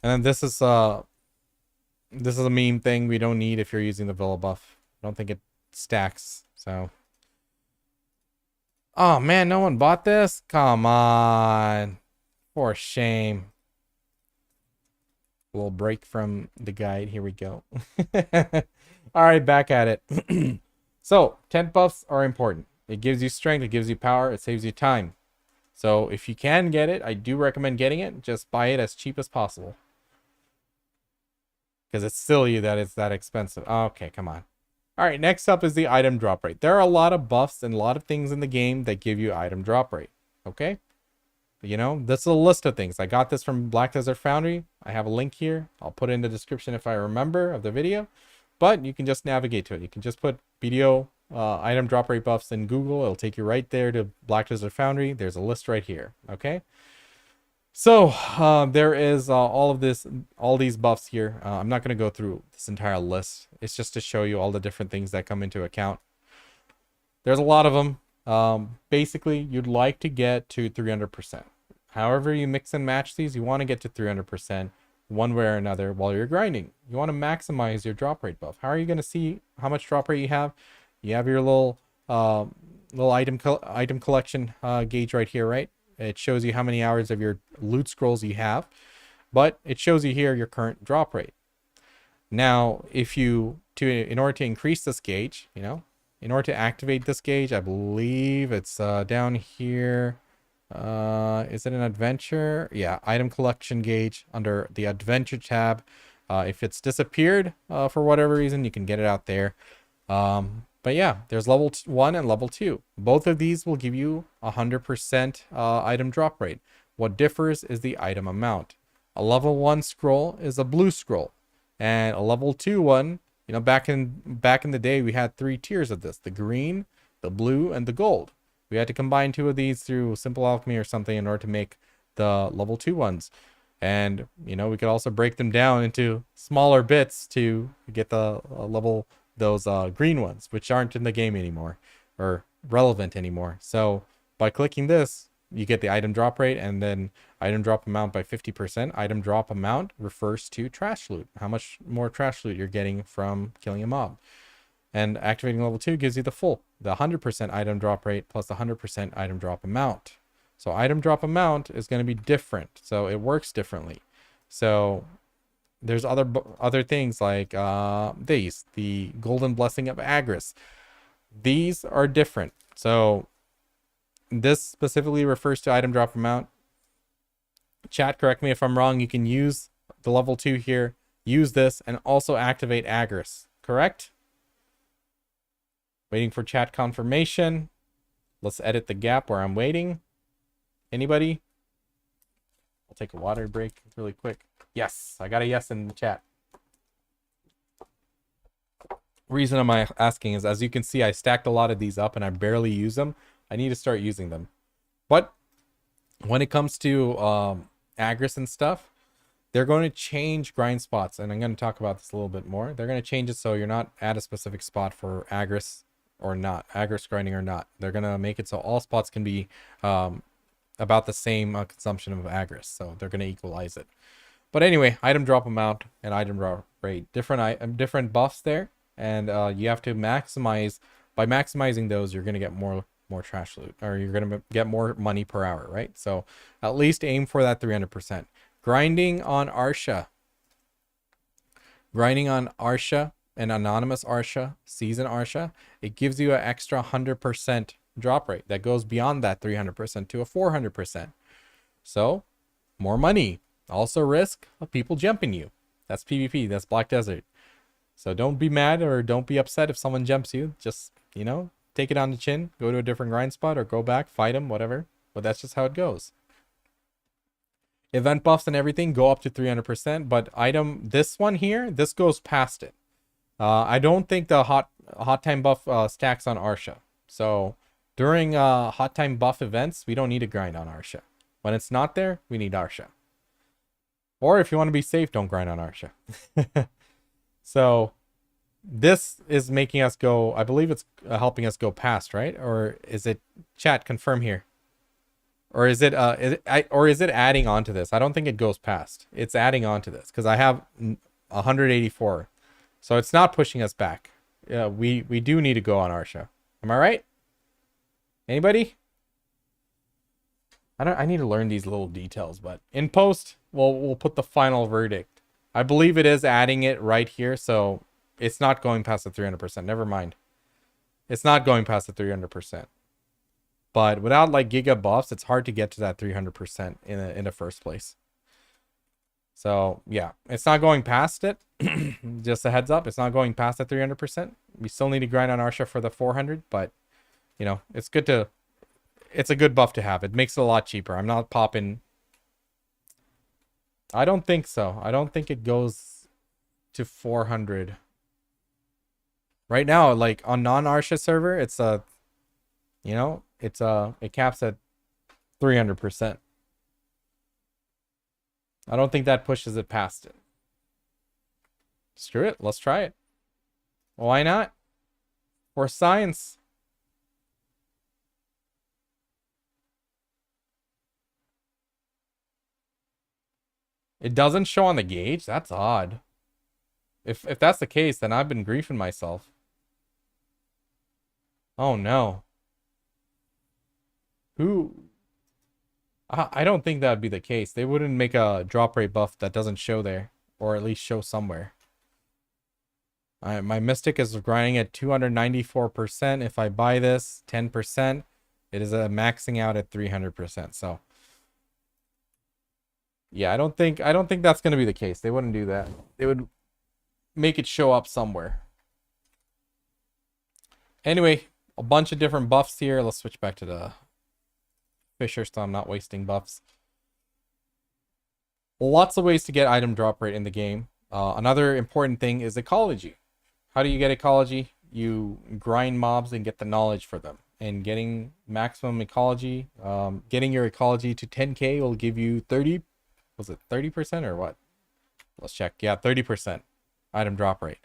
And then this is a meme thing we don't need if you're using the Villa buff. I don't think it stacks, so... Oh man, no one bought this? Come on. For shame. A little break from the guide. Here we go. Alright, back at it. So, tent buffs are important. It gives you strength, it gives you power, it saves you time. So, if you can get it, I do recommend getting it. Just buy it as cheap as possible. Because it's silly that it's that expensive. Okay, come on. All right, next up is the item drop rate. There are a lot of buffs and a lot of things in the game that give you item drop rate. Okay? You know, this is a list of things. I got this from Black Desert Foundry. I have a link here. I'll put it in the description if I remember of the video. But you can just navigate to it. You can just put BDO item drop rate buffs in Google. It'll take you right there to Black Desert Foundry. There's a list right here. Okay? So there is all these buffs here. I'm not going to go through this entire list. It's just to show you all the different things that come into account. There's a lot of them. Basically, you'd like to get to 300%. However you mix and match these, you want to get to 300% one way or another while you're grinding. You want to maximize your drop rate buff. How are you going to see how much drop rate you have? You have your little item collection gauge right here, right? It shows you how many hours of your loot scrolls you have, but it shows you here your current drop rate. Now, in order to increase this gauge, you know, in order to activate this gauge, I believe it's down here. Is it an adventure? Yeah, item collection gauge under the adventure tab. If it's disappeared for whatever reason, you can get it out there. But yeah, there's level 1 and level 2. Both of these will give you 100% item drop rate. What differs is the item amount. A level 1 scroll is a blue scroll, and a level 2 one, you know, back in the day, we had 3 tiers of this: the green, the blue, and the gold. We had to combine 2 of these through simple alchemy or something in order to make the level 2 ones. And you know, we could also break them down into smaller bits to get the those green ones, which aren't in the game anymore or relevant anymore. So by clicking this, you get the item drop rate and then item drop amount by 50%. Item drop amount refers to trash loot, how much more trash loot you're getting from killing a mob. And activating level 2 gives you the 100% item drop rate plus the 100% item drop amount. So item drop amount is going to be different, so it works differently. So there's other things like the Golden Blessing of Agris. These are different. So this specifically refers to item drop amount. Chat, correct me if I'm wrong. You can use the level 2 here, use this, and also activate Agris. Correct? Waiting for chat confirmation. Let's edit the gap where I'm waiting. Anybody? I'll take a water break really quick. Yes, I got a yes in the chat. Reason I'm asking is, as you can see, I stacked a lot of these up and I barely use them. I need to start using them. But when it comes to Agris and stuff, they're going to change grind spots, and I'm going to talk about this a little bit more. They're going to change it so you're not at a specific spot for Agris or not, Agris grinding or not. They're going to make it so all spots can be about the same consumption of Agris, so they're going to equalize it. But anyway, item drop amount and item drop rate, different buffs there, and you have to maximize. By maximizing those, you're going to get more trash loot, or you're going to get more money per hour, right? So at least aim for that 300%. Grinding on Arsha, an anonymous Arsha, season Arsha, it gives you an extra 100% drop rate that goes beyond that 300% to a 400%. So more money. Also risk of people jumping you. That's PvP. That's Black Desert. So don't be mad or don't be upset if someone jumps you. Just, you know, take it on the chin, go to a different grind spot or go back, fight them, whatever. But that's just how it goes. Event buffs and everything go up to 300%, but this one here, this goes past it. I don't think the hot time buff stacks on Arsha. So during hot time buff events, we don't need to grind on Arsha. When it's not there, we need Arsha. Or if you want to be safe, don't grind on Arsha. So this is making us go, I believe it's helping us go past, right? Or is it, chat, confirm here? Or is it adding on to this? I don't think it goes past. It's adding on to this because I have 184. So it's not pushing us back. Yeah, we do need to go on Arsha. Am I right? Anybody? I need to learn these little details, but in post, we'll put the final verdict. I believe it is adding it right here, so it's not going past the 300%. Never mind. It's not going past the 300%. But without like giga buffs, it's hard to get to that 300% in the first place. So yeah, it's not going past it. Just a heads up, it's not going past the 300%. We still need to grind on Arsha for the 400, but you know, it's a good buff to have. It makes it a lot cheaper. I'm not popping. I don't think so. I don't think it goes to 400. Right now, like on non-Arsha server, it's it caps at 300%. I don't think that pushes it past it. Screw it. Let's try it. Why not? For science. It doesn't show on the gauge? That's odd. If that's the case, then I've been griefing myself. Oh no. Who? I don't think that would be the case. They wouldn't make a drop rate buff that doesn't show there. Or at least show somewhere. My Mystic is grinding at 294%. If I buy this 10%, it is maxing out at 300%. So yeah, I don't think that's going to be the case. They wouldn't do that. They would make it show up somewhere. Anyway, a bunch of different buffs here. Let's switch back to the Fisher so I'm not wasting buffs. Lots of ways to get item drop rate in the game. Another important thing is ecology. How do you get ecology? You grind mobs and get the knowledge for them. And getting maximum ecology, getting your ecology to 10k will give you 30, was it 30% or what? Let's check. Yeah, 30% item drop rate.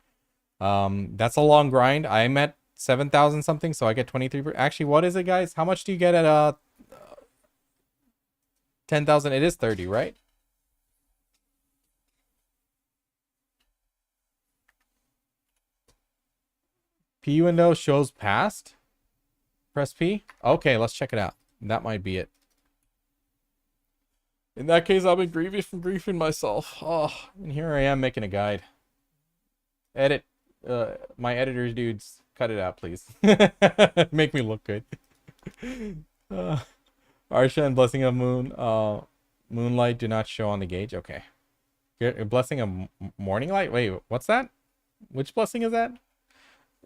That's a long grind. I'm at 7,000 something, so I get 23. Actually, what is it, guys? How much do you get at 10,000? It is 30, right? P window shows past. Press P. Okay, let's check it out. That might be it. In that case, I've been griefing myself. Oh, and here I am making a guide. Edit. My editor dudes, cut it out, please. Make me look good. Arsha and Blessing of Moonlight do not show on the gauge. Okay. Blessing of Morning Light? Wait, what's that? Which blessing is that?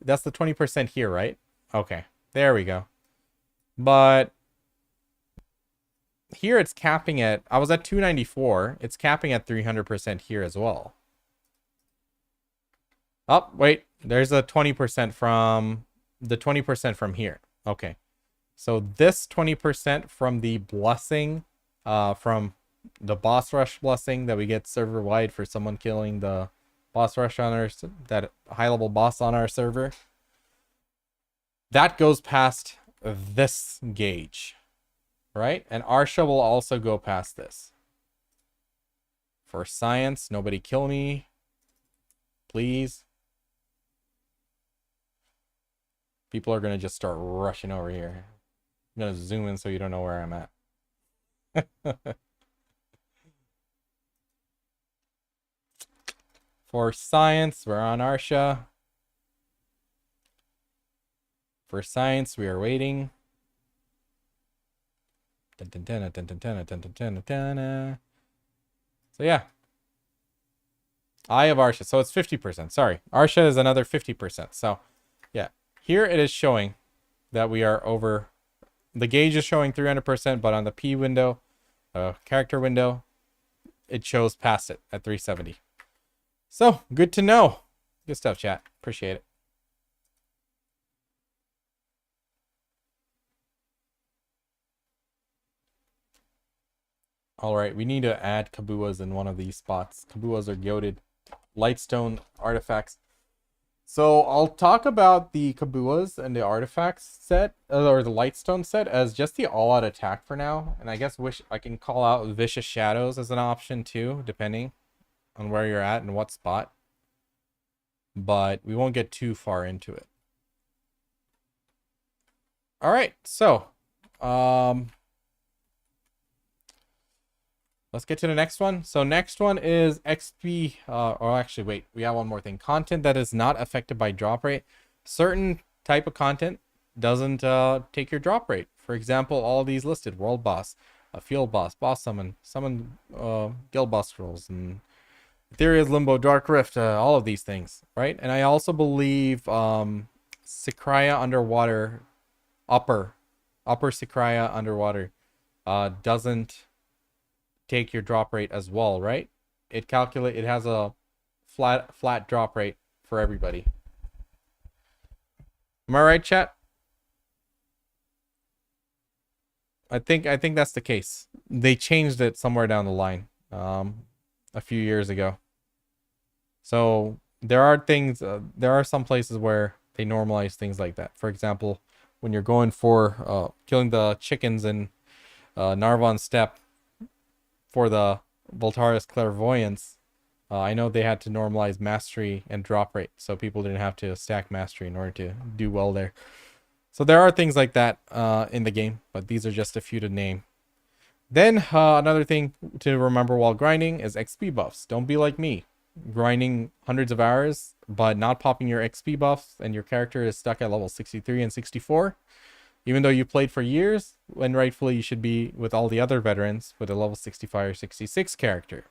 That's the 20% here, right? Okay. There we go. But here it's capping at, I was at 294. It's capping at 300% here as well. Oh, wait. There's a 20% from the 20% from here. Okay. So this 20% from the blessing from the boss rush blessing that we get server wide for someone killing the boss rush on our that high level boss on our server. That goes past this gauge, right? And Arsha will also go past this. For science, nobody kill me, please. People are gonna just start rushing over here. I'm gonna zoom in so you don't know where I'm at. For science, we're on Arsha. For science, we are waiting. So yeah. Eye of Arsha. So it's 50%. Sorry. Arsha is another 50%. So yeah. Here it is showing that we are over. The gauge is showing 300%, but on the P window, character window, it shows past it at 370. So, good to know. Good stuff, chat. Appreciate it. All right, we need to add Kabuas in one of these spots. Kabuas are goated Lightstone artifacts. So I'll talk about the Kabuas and the artifacts set, or the Lightstone set, as just the all-out attack for now. And I guess I can call out Vicious Shadows as an option too, depending on where you're at and what spot. But we won't get too far into it. All right, so let's get to the next one. So next one is XP, or actually wait, we have one more thing. Content that is not affected by drop rate. Certain type of content doesn't take your drop rate. For example, all these listed: World Boss, Field Boss, Boss Summon, Guild Boss Scrolls, and Etherea's Limbo, Dark Rift, all of these things, right? And I also believe Sikraya Underwater, upper Sikraya Underwater doesn't take your drop rate as well, right? It has a flat drop rate for everybody. Am I right, chat? I think that's the case. They changed it somewhere down the line a few years ago. So there are things, there are some places where they normalize things like that. For example, when you're going for killing the chickens in Narvon Steppe for the Voltaris Clairvoyance, I know they had to normalize mastery and drop rate, so people didn't have to stack mastery in order to do well there. So there are things like that in the game, but these are just a few to name. Then another thing to remember while grinding is XP buffs. Don't be like me, grinding hundreds of hours, but not popping your XP buffs, and your character is stuck at level 63 and 64. Even though you played for years, when rightfully you should be with all the other veterans with a level 65 or 66 character.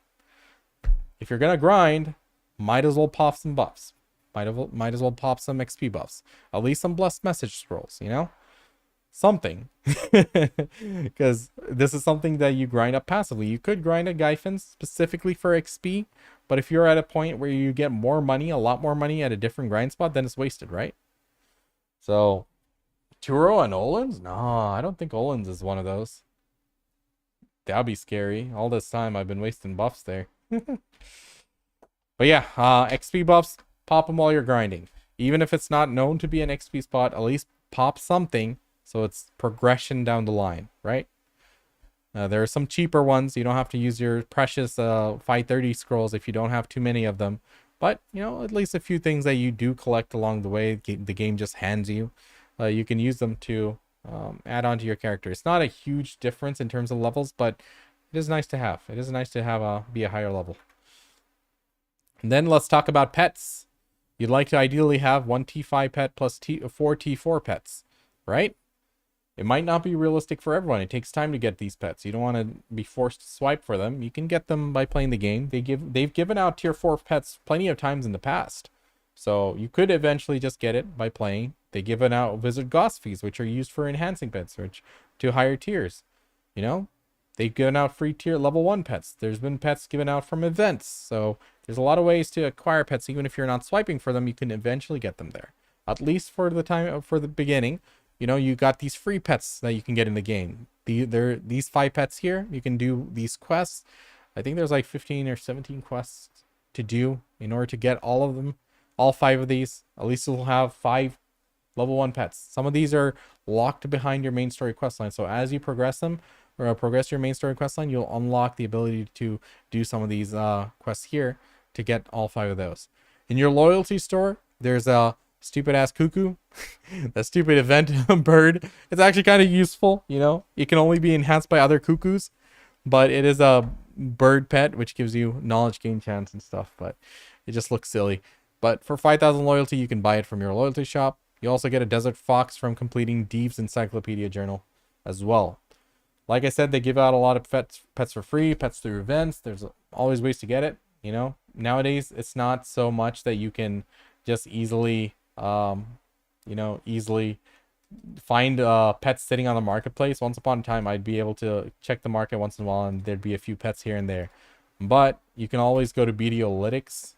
If you're gonna grind, might as well pop some buffs. Might as well pop some XP buffs. At least some blessed message scrolls, you know? Something. Because this is something that you grind up passively. You could grind a Gyphon specifically for XP, but if you're at a point where you get more money, a lot more money at a different grind spot, then it's wasted, right? So Turo and Olins? No, I don't think Olins is one of those. That'd be scary. All this time I've been wasting buffs there. But yeah, XP buffs, pop them while you're grinding. Even if it's not known to be an XP spot, at least pop something so it's progression down the line, right? There are some cheaper ones. You don't have to use your precious 530 scrolls if you don't have too many of them. But, you know, at least a few things that you do collect along the way, the game just hands you. You can use them to add on to your character. It's not a huge difference in terms of levels, but it is nice to have. It is nice to have be a higher level. And then let's talk about pets. You'd like to ideally have one T5 pet plus four T4 pets, right? It might not be realistic for everyone. It takes time to get these pets. You don't want to be forced to swipe for them. You can get them by playing the game. They've given out tier 4 pets plenty of times in the past. So you could eventually just get it by playing. They've given out Wizard Goss fees, which are used for enhancing pets, which to higher tiers. You know, they've given out free tier level 1 pets. There's been pets given out from events. So there's a lot of ways to acquire pets. Even if you're not swiping for them, you can eventually get them there. At least for the beginning. You know, you got these free pets that you can get in the game. these 5 pets here. You can do these quests. I think there's like 15 or 17 quests to do in order to get all of them, all 5 of these. At least you'll have 5 level 1 pets. Some of these are locked behind your main story quest line. So as you progress them, or progress your main story quest line, you'll unlock the ability to do some of these quests here to get all 5 of those. In your loyalty store, there's a stupid ass cuckoo, that stupid event bird. It's actually kind of useful, you know. It can only be enhanced by other cuckoos, but it is a bird pet which gives you knowledge gain chance and stuff, but it just looks silly. But for 5,000 loyalty, you can buy it from your loyalty shop. You also get a desert fox from completing Deve's encyclopedia journal as well. Like I said, they give out a lot of pets for free, pets through events. There's always ways to get it, you know. Nowadays, it's not so much that you can just easily, easily find pets sitting on the marketplace. Once upon a time, I'd be able to check the market once in a while, and there'd be a few pets here and there. But you can always go to BDolytics.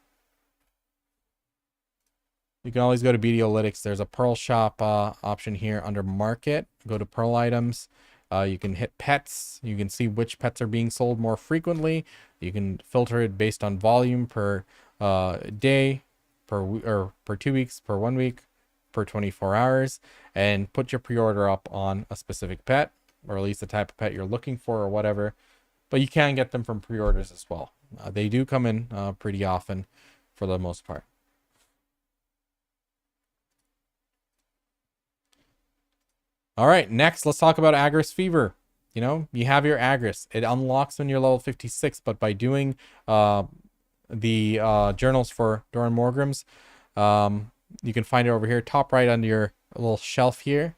There's a Pearl Shop option here under Market. Go to Pearl Items. You can hit Pets. You can see which pets are being sold more frequently. You can filter it based on volume per day, per 2 weeks, per 1 week, per 24 hours, and put your pre-order up on a specific pet, or at least the type of pet you're looking for or whatever. But you can get them from pre-orders as well. They do come in pretty often for the most part. All right, next, let's talk about Agris Fever. You know, you have your Agris. It unlocks when you're level 56, but by doing the journals for Doran Morgrim's, you can find it over here, top right under your little shelf here.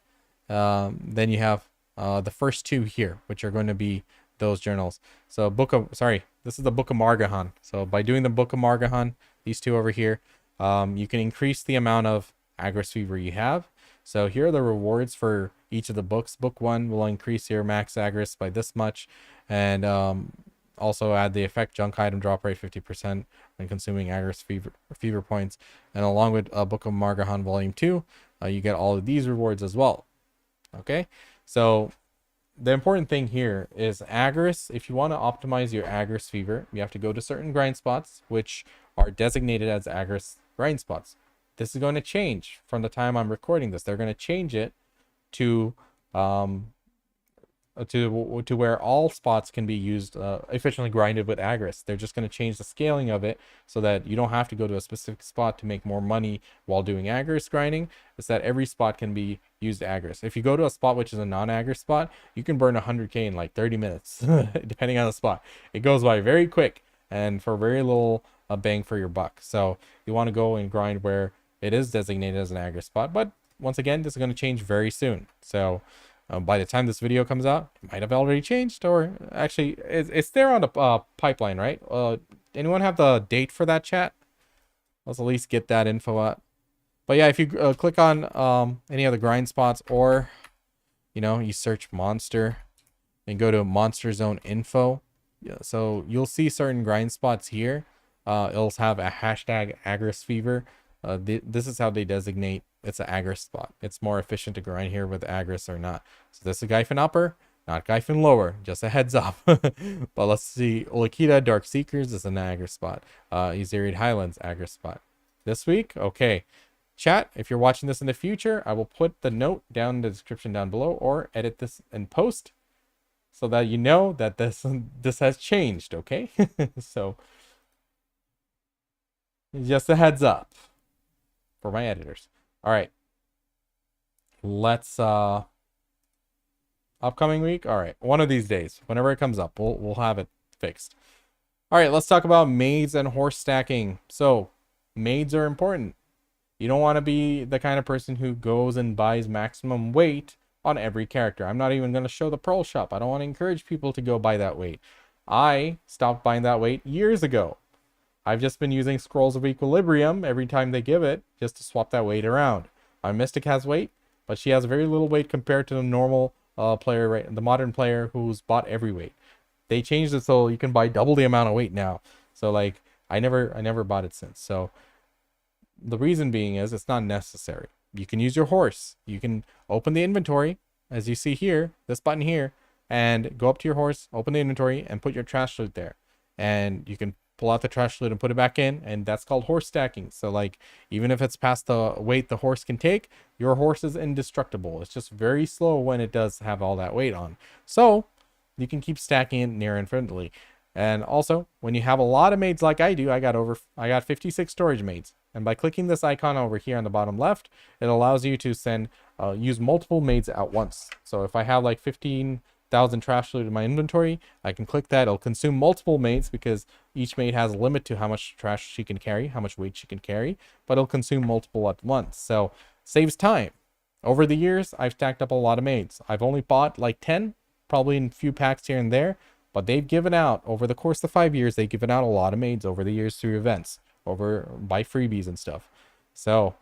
Then you have the first 2 here, which are going to be those journals. So this is the Book of Margahan. So by doing the Book of Margahan, these 2 over here, you can increase the amount of Agris Fever you have. So here are the rewards for each of the books. Book 1 will increase your max Agris by this much, and also add the effect junk item drop rate 50% when consuming Agris fever points. And along with Book of Margahan Volume 2, you get all of these rewards as well. Okay, so the important thing here is Agris. If you want to optimize your Agris Fever, you have to go to certain grind spots, which are designated as Agris grind spots. This is going to change from the time I'm recording this. They're going to change it to where all spots can be used efficiently grinded with Agris. They're just going to change the scaling of it so that you don't have to go to a specific spot to make more money while doing Agris grinding. It's that every spot can be used Agris. If you go to a spot which is a non-Agris spot, you can burn 100k in like 30 minutes, depending on the spot. It goes by very quick and for very little bang for your buck. So you want to go and grind where it is designated as an Agris spot. But once again, this is going to change very soon. So by the time this video comes out, it might have already changed, or actually it's there on the pipeline, right? Anyone have the date for that, chat? Let's at least get that info out. But yeah, if you click on any of the grind spots, or you search monster and go to monster zone info, so you'll see certain grind spots here. It'll have a hashtag Agris Fever. This is how they designate it's an Agris spot. It's more efficient to grind here with Agris or not. So this is Gyphon upper, not Gyphon lower. Just a heads up. But let's see. Olakita Dark Seekers is an Agris spot. Ezeriad Highlands Agris spot. This week, okay. Chat, if you're watching this in the future, I will put the note down in the description down below, or edit this and post so that you know that this has changed, okay? So just a heads up for my editors. All right, let's upcoming week. All right, one of these days, whenever it comes up, we'll have it fixed. All right, let's talk about maids and horse stacking. So maids are important. You don't want to be the kind of person who goes and buys maximum weight on every character. I'm not even going to show the Pearl Shop. I don't want to encourage people to go buy that weight. I stopped buying that weight years ago. I've just been using Scrolls of Equilibrium every time they give it, just to swap that weight around. My Mystic has weight, but she has very little weight compared to the normal player, right? The modern player who's bought every weight. They changed it so you can buy double the amount of weight now. So like, I never bought it since. So the reason being is it's not necessary. You can use your horse. You can open the inventory, as you see here, this button here, and go up to your horse, open the inventory, and put your trash loot there. And you can pull out the trash loot and put it back in, and that's called horse stacking. So like, even if it's past the weight the horse can take, your horse is indestructible. It's just very slow when it does have all that weight on. So you can keep stacking it near infinitely. And also, when you have a lot of maids like I do, I got 56 storage maids. And by clicking this icon over here on the bottom left, it allows you to use multiple maids at once. So if I have like 15,000 trash loot in my inventory, I can click that. It'll consume multiple maids because each maid has a limit to how much trash she can carry, how much weight she can carry, but it'll consume multiple at once. So saves time. Over the years, I've stacked up a lot of maids. I've only bought like 10, probably in a few packs here and there, but they've given out over the course of 5 years, they've given out a lot of maids over the years through events, over by freebies and stuff. So,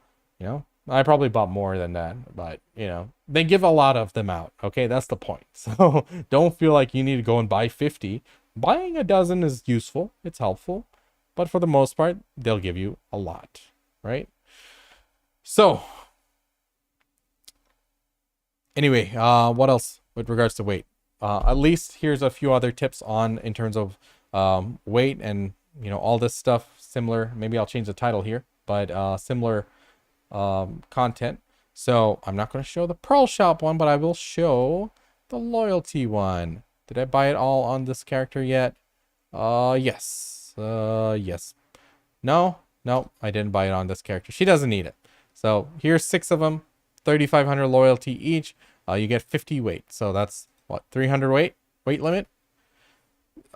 I probably bought more than that, but they give a lot of them out. Okay, that's the point. So don't feel like you need to go and buy 50. Buying a dozen is useful, it's helpful, but for the most part, they'll give you a lot, right? So anyway, what else with regards to weight? At least here's a few other tips in terms of weight and all this stuff similar. Maybe I'll change the title here, but similar content. So I'm not going to show the Pearl Shop one, but I will show the loyalty one. Did I buy it all on this character yet? Yes. Yes. No, I didn't buy it on this character. She doesn't need it. So here's 6 of them, 3,500 loyalty each. You get 50 weight. So that's what, 300 weight limit.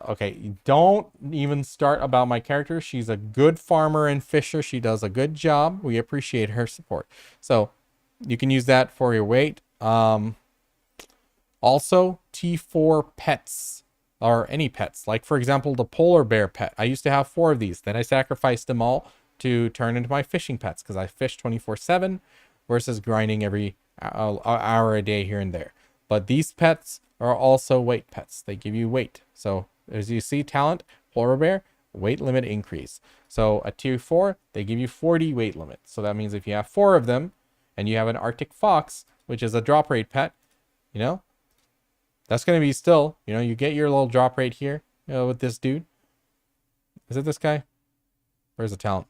Okay, don't even start about my character. She's a good farmer and fisher. She does a good job. We appreciate her support. So you can use that for your weight. Also, T4 pets, or any pets. Like, for example, the polar bear pet. I used to have 4 of these. Then I sacrificed them all to turn into my fishing pets because I fish 24/7 versus grinding every hour a day here and there. But these pets are also weight pets. They give you weight. So as you see, talent, polar bear, weight limit increase. So at tier 4, they give you 40 weight limit. So that means if you have 4 of them and you have an Arctic fox, which is a drop rate pet, that's going to be still, you get your little drop rate here, with this dude. Is it this guy? Where's the talent?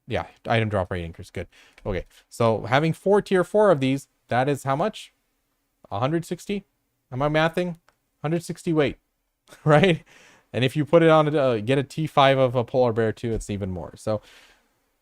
Yeah, item drop rate increase. Good. Okay. So having 4 tier 4 of these, that is how much? 160? Am I mathing? 160 weight, right? And if you put it on, get a T5 of a polar bear too, it's even more. So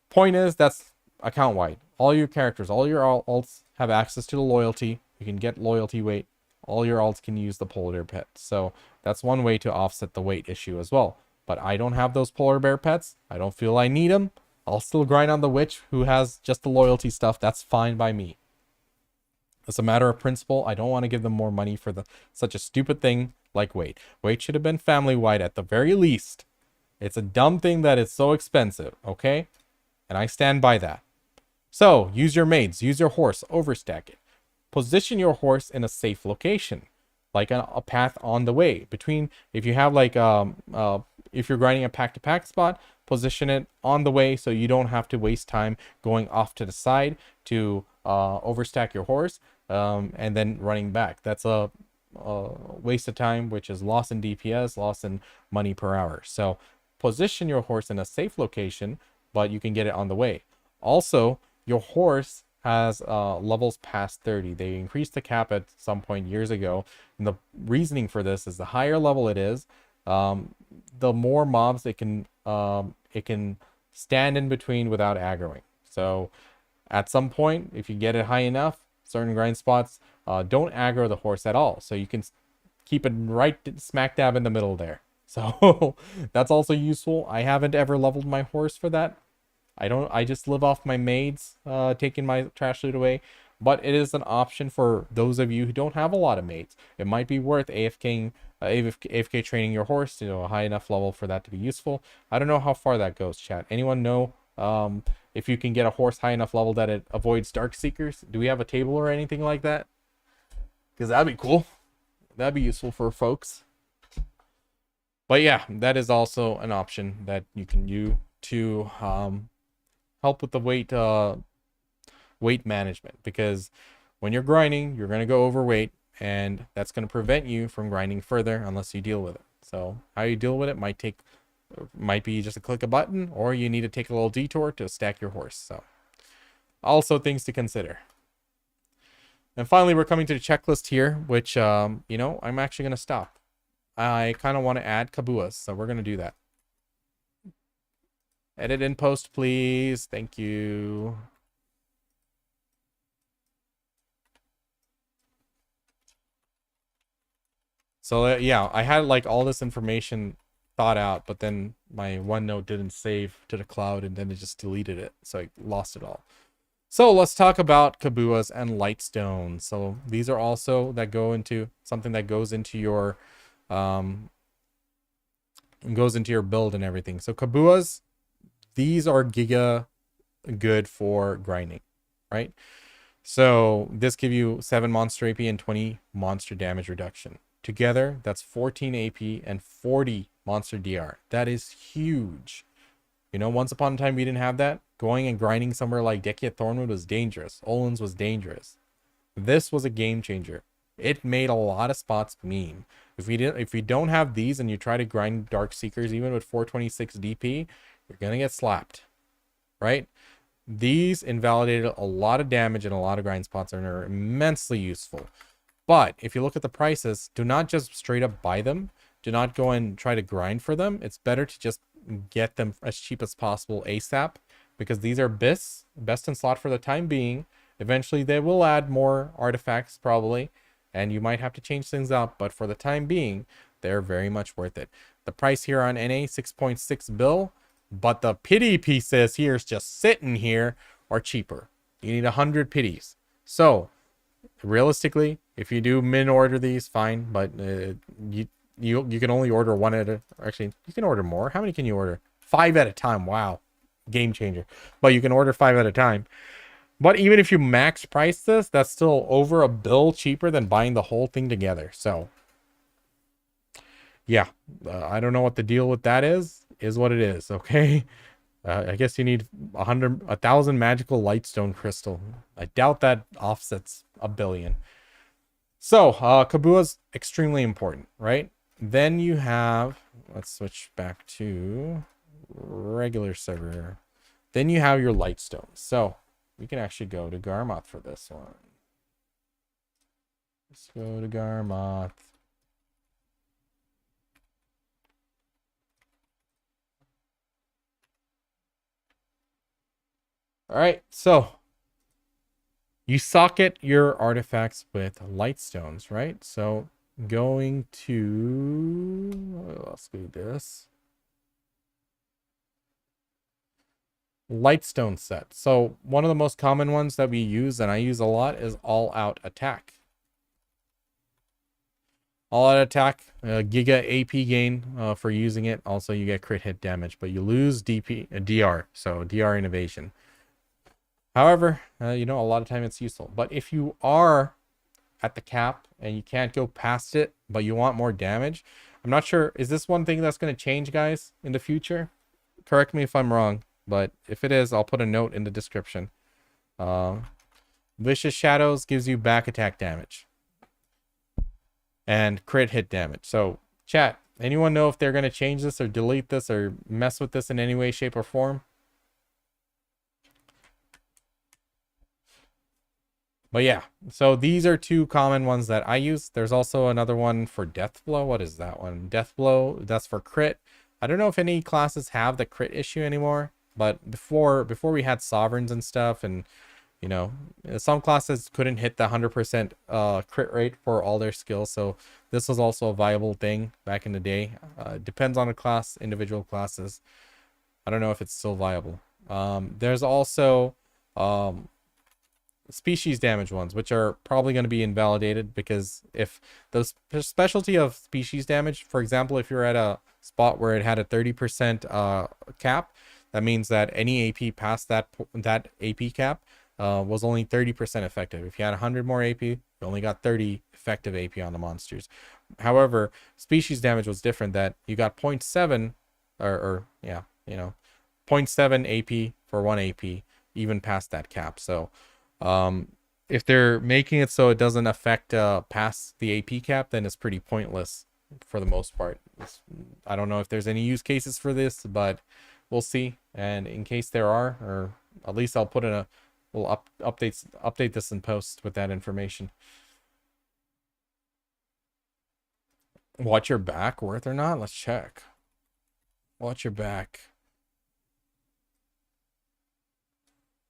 point is, that's account wide. All your characters, all your alts have access to the loyalty. You can get loyalty weight. All your alts can use the polar bear pet. So that's one way to offset the weight issue as well. But I don't have those polar bear pets. I don't feel I need them. I'll still grind on the witch who has just the loyalty stuff. That's fine by me. It's a matter of principle. I don't want to give them more money for such a stupid thing like weight. Weight should have been family-wide at the very least. It's a dumb thing that it's so expensive, okay? And I stand by that. So, use your maids, use your horse, overstack it. Position your horse in a safe location, like a path on the way. If you have like, if you're grinding a pack-to-pack spot, position it on the way so you don't have to waste time going off to the side to overstack your horse and then running back. That's a waste of time, which is loss in DPS, loss in money per hour. So position your horse in a safe location, but you can get it on the way. Also, your horse has levels past 30. They increased the cap at some point years ago, and the reasoning for this is the higher level it is, the more mobs it can stand in between without aggroing. So at some point, if you get it high enough, certain grind spots don't aggro the horse at all. So you can keep it right smack dab in the middle there. So that's also useful. I haven't ever leveled my horse for that. I just live off my maids, taking my trash loot away. But it is an option for those of you who don't have a lot of maids. It might be worth AFK training your horse to a high enough level for that to be useful. I don't know how far that goes, chat. Anyone know if you can get a horse high enough level that it avoids dark seekers? Do we have a table or anything like that? Because that'd be cool. That'd be useful for folks. But yeah, that is also an option that you can use to help with the weight management, because when you're grinding, you're going to go overweight, and that's going to prevent you from grinding further unless you deal with it. So how you deal with it might be just a click a button, or you need to take a little detour to stack your horse. So also things to consider. And finally, we're coming to the checklist here, which, you know, I'm actually going to stop. I kind of want to add kabuas, so we're going to do that. Edit in post, please. Thank you. So yeah, I had like all this information thought out, but then my OneNote didn't save to the cloud, and then it just deleted it. So I lost it all. So let's talk about kabuas and lightstones. So these are also that go into something that goes into your build and everything. So kabuas, these are giga good for grinding, right? So this give you 7 monster AP and 20 monster damage reduction. Together, that's 14 AP and 40 monster DR. That is huge. You know, once upon a time we didn't have that. Going and grinding somewhere like Decade Thornwood was dangerous. Olin's was dangerous. This was a game changer. It made a lot of spots meme. If we don't have these and you try to grind Dark Seekers even with 426 DP, you're gonna get slapped, right? These invalidated a lot of damage and a lot of grind spots and are immensely useful. But if you look at the prices, do not just straight up buy them. Do not go and try to grind for them. It's better to just get them as cheap as possible ASAP, because these are best in slot for the time being. Eventually they will add more artifacts probably, and you might have to change things up, but for the time being, they're very much worth it. The price here on NA, 6.6 bill, but the pity pieces here is just sitting here are cheaper. You need 100 pities. So realistically, if you do min order these, fine, but you can only order one at a, actually you can order more. How many can you order? 5 at a time. Wow, game changer. But you can order 5 at a time. But even if you max price this, that's still over a bill cheaper than buying the whole thing together. So yeah, I don't know what the deal with that is what it is. Okay. I guess you need 1,000 magical lightstone crystal. I doubt that offsets a billion. So Kabua's extremely important, right? Then you have, let's switch back to regular server. Then you have your lightstones. So we can actually go to Garmoth for this one. Let's go to Garmoth. All right, so you socket your artifacts with lightstones, right? So going to, let's do this. Lightstone set. So one of the most common ones that we use, and I use a lot, is all out attack. All out attack, giga AP gain for using it. Also, you get crit hit damage, but you lose DR, so DR innovation. However, you know, a lot of time it's useful. But if you are at the cap and you can't go past it, but you want more damage, I'm not sure. Is this one thing that's going to change, guys, in the future? Correct me if I'm wrong, but if it is, I'll put a note in the description. Vicious Shadows gives you back attack damage and crit hit damage. So, chat, anyone know if they're going to change this or delete this or mess with this in any way, shape, or form? But yeah, so these are 2 common ones that I use. There's also another one for Death Blow. What is that one? Death Blow, that's for crit. I don't know if any classes have the crit issue anymore, but before we had sovereigns and stuff, and you know, some classes couldn't hit the 100% crit rate for all their skills. So this was also a viable thing back in the day. Depends on the class, individual classes. I don't know if it's still viable. There's also species damage ones, which are probably going to be invalidated, because if the specialty of species damage, for example, if you're at a spot where it had a 30% cap, that means that any AP past that AP cap was only 30% effective. If you had 100 more AP, you only got 30 effective AP on the monsters. However, species damage was different, that you got 0.7 or yeah, you know, 0.7 AP for 1 AP even past that cap. So if they're making it so it doesn't affect past the AP cap, then it's pretty pointless for the most part. I don't know if there's any use cases for this, but we'll see. And in case there are, or at least I'll put in a we'll update this in post with that information. Watch your back, worth or not? Let's check. Watch your back.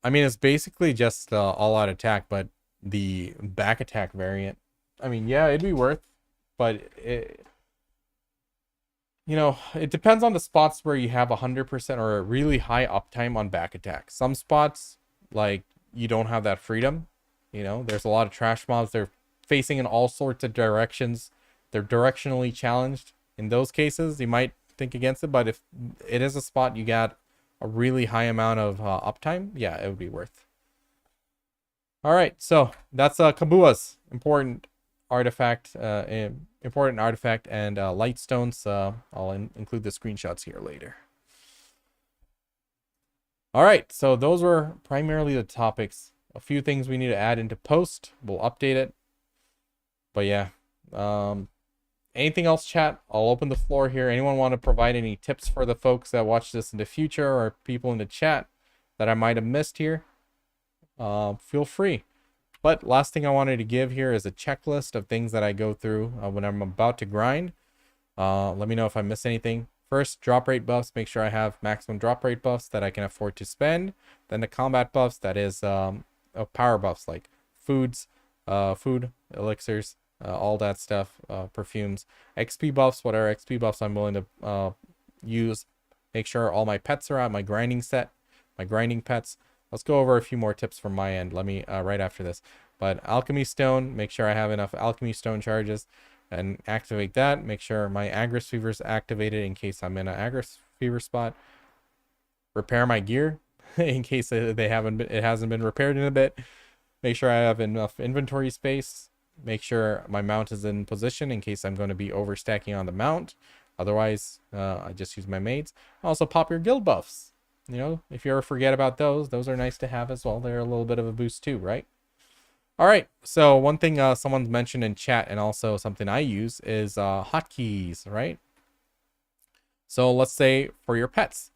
I mean, it's basically just all-out attack, but the back attack variant. I mean, yeah, it'd be worth, but it, you know, it depends on the spots where you have 100% or a really high uptime on back attack. Some spots, like, you don't have that freedom. You know, there's a lot of trash mobs. They're facing in all sorts of directions. They're directionally challenged. In those cases, you might think against it, but if it is a spot you got a really high amount of uptime, yeah, it would be worth. All right, so that's Kabua's important artifact, and Lightstones. I'll include the screenshots here later. All right, so those were primarily the topics. A few things we need to add into post. We'll update it. But yeah, anything else, chat? I'll open the floor here. Anyone want to provide any tips for the folks that watch this in the future, or people in the chat that I might have missed here? Feel free. But last thing I wanted to give here is a checklist of things that I go through when I'm about to grind. Let me know if I miss anything. First, drop rate buffs. Make sure I have maximum drop rate buffs that I can afford to spend. Then the combat buffs, that is power buffs like food, elixirs, all that stuff, perfumes, XP buffs, whatever XP buffs I'm willing to use. Make sure all my pets are out, my grinding set, my grinding pets. Let's go over a few more tips from my end. Let me right after this. But alchemy stone, make sure I have enough alchemy stone charges and activate that. Make sure my Agris fever is activated in case I'm in an Agris fever spot. Repair my gear in case it hasn't been repaired in a bit. Make sure I have enough inventory space. Make sure my mount is in position in case I'm going to be overstacking on the mount. Otherwise, I just use my mates. Also, pop your guild buffs. You know, if you ever forget about those are nice to have as well. They're a little bit of a boost too, right? All right. So one thing someone's mentioned in chat, and also something I use, is hotkeys, right? So let's say for your pets,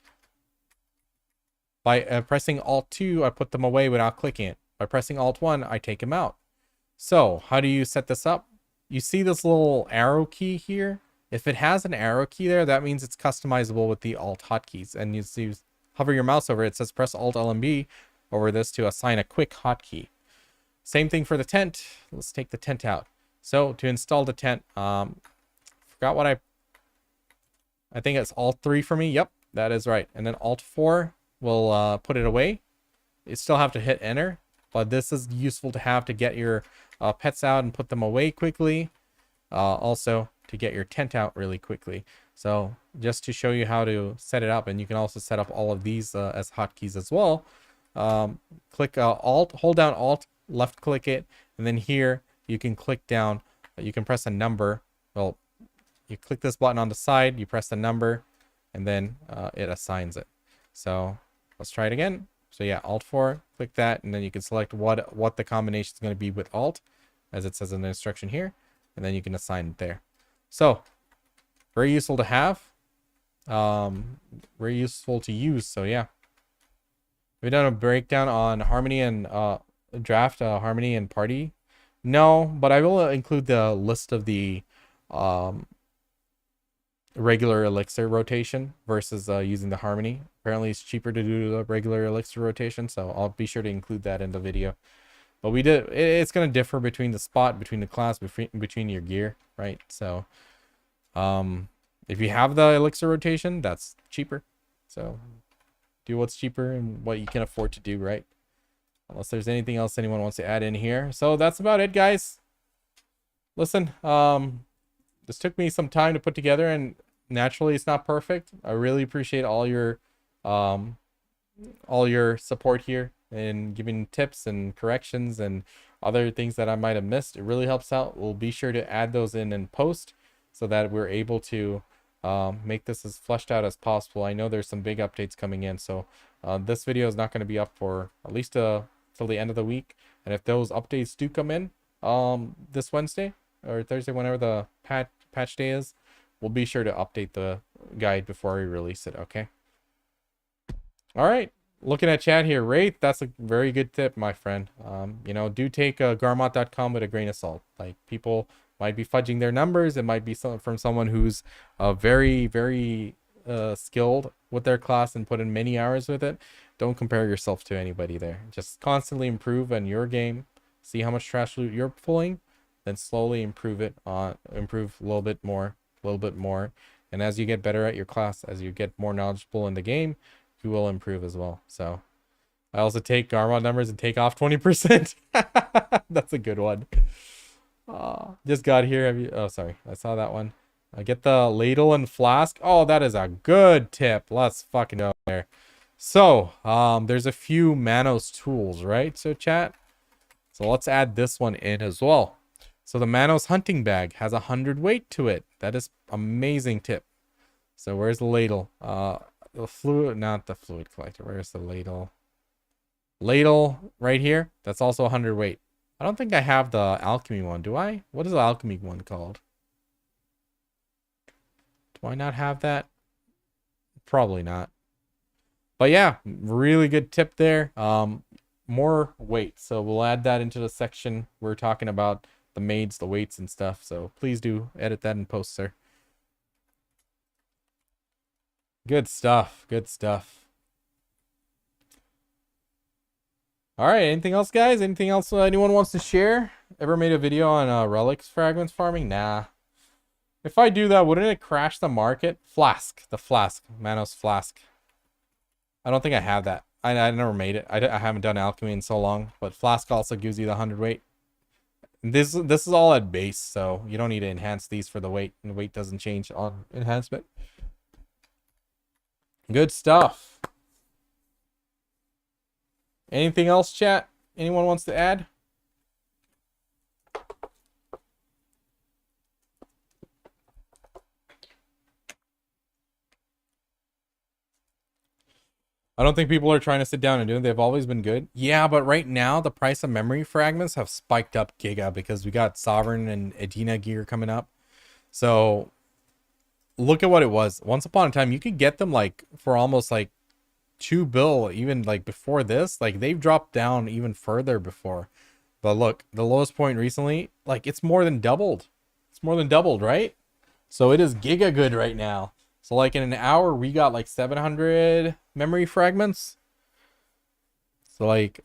by pressing Alt 2, I put them away without clicking it. By pressing Alt 1, I take them out. So how do you set this up? You see this little arrow key here? If it has an arrow key there, that means it's customizable with the Alt hotkeys. And you see, hover your mouse over it, it says press Alt LMB over this to assign a quick hotkey. Same thing for the tent. Let's take the tent out. So to install the tent, forgot what I think it's Alt 3 for me. Yep, that is right. And then Alt 4 will put it away. You still have to hit enter, but this is useful to have to get your pets out and put them away quickly. Also to get your tent out really quickly. So just to show you how to set it up, and you can also set up all of these as hotkeys as well. Click Alt, hold down Alt, left click it, and then here you can click down, you can press a number. Well, you click this button on the side, you press the number, and then it assigns it. So let's try it again. So yeah, Alt 4, click that, and then you can select what the combination is going to be with Alt, as it says in the instruction here, and then you can assign it there. So very useful to have, very useful to use. So yeah, we've done a breakdown on harmony and draft, harmony and party. No, but I will include the list of the regular elixir rotation versus using the harmony. Apparently it's cheaper to do the regular elixir rotation, so I'll be sure to include that in the video. But it's going to differ between the spot, between the class, between your gear, right? So if you have the elixir rotation, that's cheaper. So do what's cheaper and what you can afford to do, right? Unless there's anything else anyone wants to add in here. So that's about it, guys. Listen, this took me some time to put together, and naturally it's not perfect. I really appreciate all your support here and giving tips and corrections and other things that I might have missed. It really helps out. We'll be sure to add those in post so that we're able to make this as fleshed out as possible. I know there's some big updates coming in, so this video is not going to be up for at least till the end of the week. And if those updates do come in this Wednesday or Thursday, whenever the patch day is, we'll be sure to update the guide before we release it. Okay. All right. Looking at chat here, Wraith, that's a very good tip, my friend. You know, do take garmot.com with a grain of salt. Like, people might be fudging their numbers. It might be from someone who's very, very skilled with their class and put in many hours with it. Don't compare yourself to anybody there. Just constantly improve on your game. See how much trash loot you're pulling, then slowly improve it on, improve a little bit more, And as you get better at your class, as you get more knowledgeable in the game, you will improve as well. So I also take Garmod numbers and take off 20%. That's a good one. Just got here. Have you? Oh, sorry. I saw that one. I get the ladle and flask. Oh, that is a good tip. Let's fucking go there. So, there's a few Manos tools, right? So chat. So let's add this one in as well. So the Manos hunting bag has 100 weight to it. That is amazing tip. So where's the ladle? The fluid, not the fluid collector. Where's the ladle? Ladle right here. That's also 100 weight. I don't think I have the alchemy one. Do I? What is the alchemy one called? Do I not have that? Probably not. But yeah, really good tip there. More weight. So we'll add that into the section. We're talking about the maids, the weights and stuff. So please do edit that in post, sir. Good stuff. Good stuff. All right. Anything else, guys? Anything else anyone wants to share? Ever made a video on relics fragments farming? Nah. If I do that, wouldn't it crash the market? Flask. The flask. Manos flask. I don't think I have that. I never made it. I haven't done alchemy in so long. But flask also gives you the 100 weight. This is all at base, so you don't need to enhance these for the weight. And the weight doesn't change on enhancement. Good stuff. Anything else, chat? Anyone wants to add? I don't think people are trying to sit down and do it. They've always been good. Yeah, but right now the price of memory fragments have spiked up giga because we got Sovereign and Edina gear coming up. So look at what it was. Once upon a time, you could get them like for almost like 2 bill, even like before this. Like they've dropped down even further before. But look, the lowest point recently, like it's more than doubled. It's more than doubled, right? So it is giga good right now. So like in an hour, we got like 700 memory fragments. So like,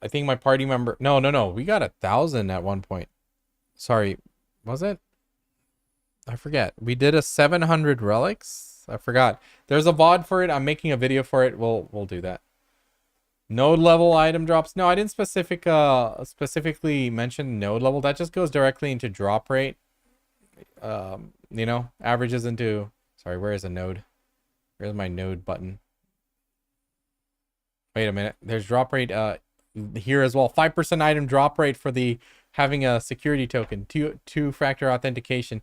I think my party member, no, we got 1,000 at one point. Sorry, was it? I forget. We did a 700 relics. I forgot. There's a VOD for it. I'm making a video for it. We'll do that. Node level item drops. No, I didn't specifically mention node level. That just goes directly into drop rate. You know, averages into, sorry, where is a node? Where's my node button? Wait a minute. There's drop rate here as well. 5% item drop rate for the having a security token, two-factor authentication.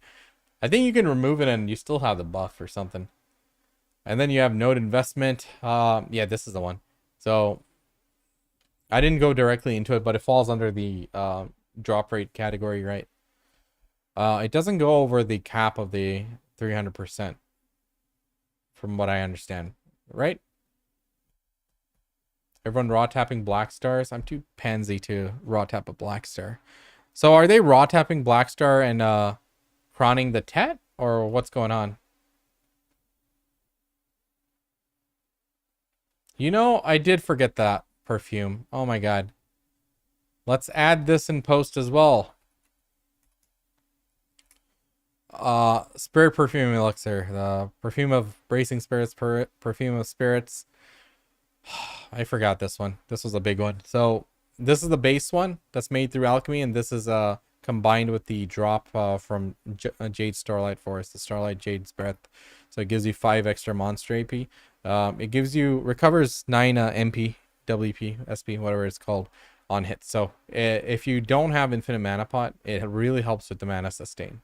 I think you can remove it and you still have the buff or something. And then you have node investment. Yeah, this is the one. So I didn't go directly into it, but it falls under the drop rate category, right? It doesn't go over the cap of the 300%, from what I understand, right? Everyone raw tapping black stars. I'm too pansy to raw tap a black star. So are they raw tapping black star and crowning the tet, or what's going on? You know, I did forget that perfume. Oh my god. Let's add this in post as well. Spirit perfume elixir. The perfume of bracing spirits, perfume of spirits. I forgot this one. This was a big one. So this is the base one that's made through alchemy, and this is combined with the drop from Jade Starlight Forest, the Starlight Jade's Breath. So it gives you 5 extra monster AP. It gives you, recovers 9 MP, WP, SP, whatever it's called, on hit. So if you don't have infinite mana pot, it really helps with the mana sustain.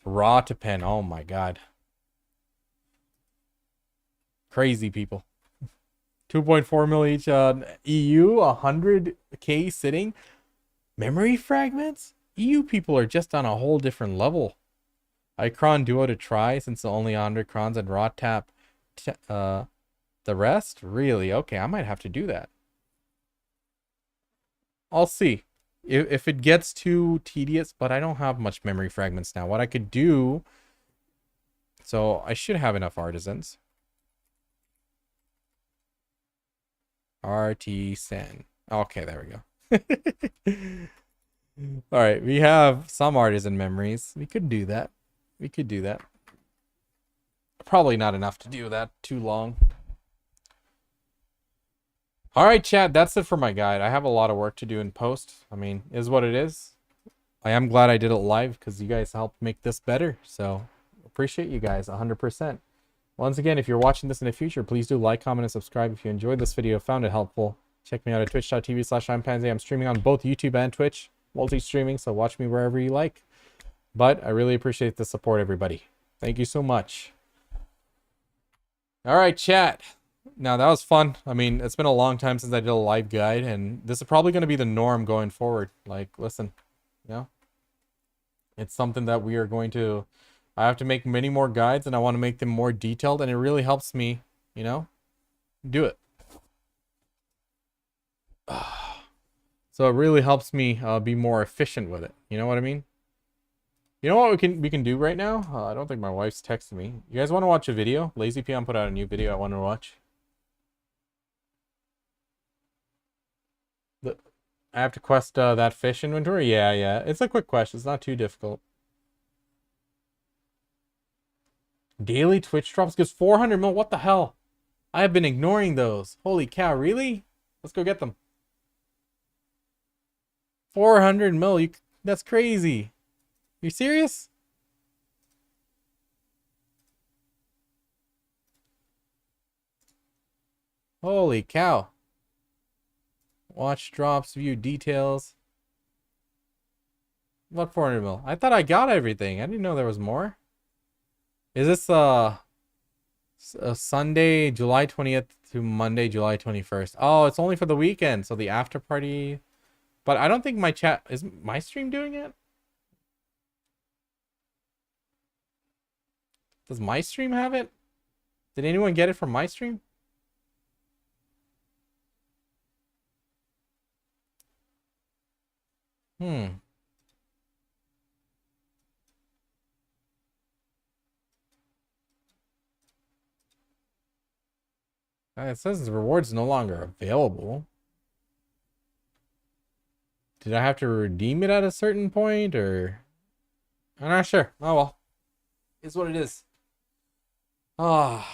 Raw to pen. Oh my god. Crazy people. 2.4 mil each EU, 100k sitting. Memory fragments? EU people are just on a whole different level. Icron Duo to try since only 100 crons and raw tap the rest? Really? Okay, I might have to do that. I'll see. If it gets too tedious, but I don't have much memory fragments now. What I could do... So, I should have enough artisans. RT Sen. Okay, there we go. Alright, we have some artisan memories. We could do that. We could do that. Probably not enough to do that too long. Alright, chat, that's it for my guide. I have a lot of work to do in post. I mean, is what it is. I am glad I did it live because you guys helped make this better. So, appreciate you guys 100%. Once again, if you're watching this in the future, please do like, comment, and subscribe if you enjoyed this video, found it helpful. Check me out at twitch.tv/Pansy. I'm streaming on both YouTube and Twitch, multi-streaming, so watch me wherever you like. But I really appreciate the support, everybody. Thank you so much. All right, chat. Now, that was fun. I mean, it's been a long time since I did a live guide, and this is probably going to be the norm going forward. Like, listen, you know, it's something that we are going to... I have to make many more guides, and I want to make them more detailed, and it really helps me, you know, do it. So it really helps me be more efficient with it. You know what I mean? You know what we can do right now? I don't think my wife's texting me. You guys want to watch a video? Lazy Peon put out a new video I want to watch. I have to quest that fish inventory? Yeah. It's a quick quest. It's not too difficult. Daily Twitch drops gives 400 mil. What the hell? I have been ignoring those. Holy cow, really? Let's go get them. 400 mil. That's crazy. You serious? Holy cow. Watch drops, view details. What 400 mil? I thought I got everything. I didn't know there was more. Is this Sunday, July 20th to Monday, July 21st? Oh, it's only for the weekend, so the after party. But I don't think my chat... Is my stream doing it? Does my stream have it? Did anyone get it from my stream? It says the reward's no longer available. Did I have to redeem it at a certain point, or... I'm not sure. Oh well. It's what it is. Ah.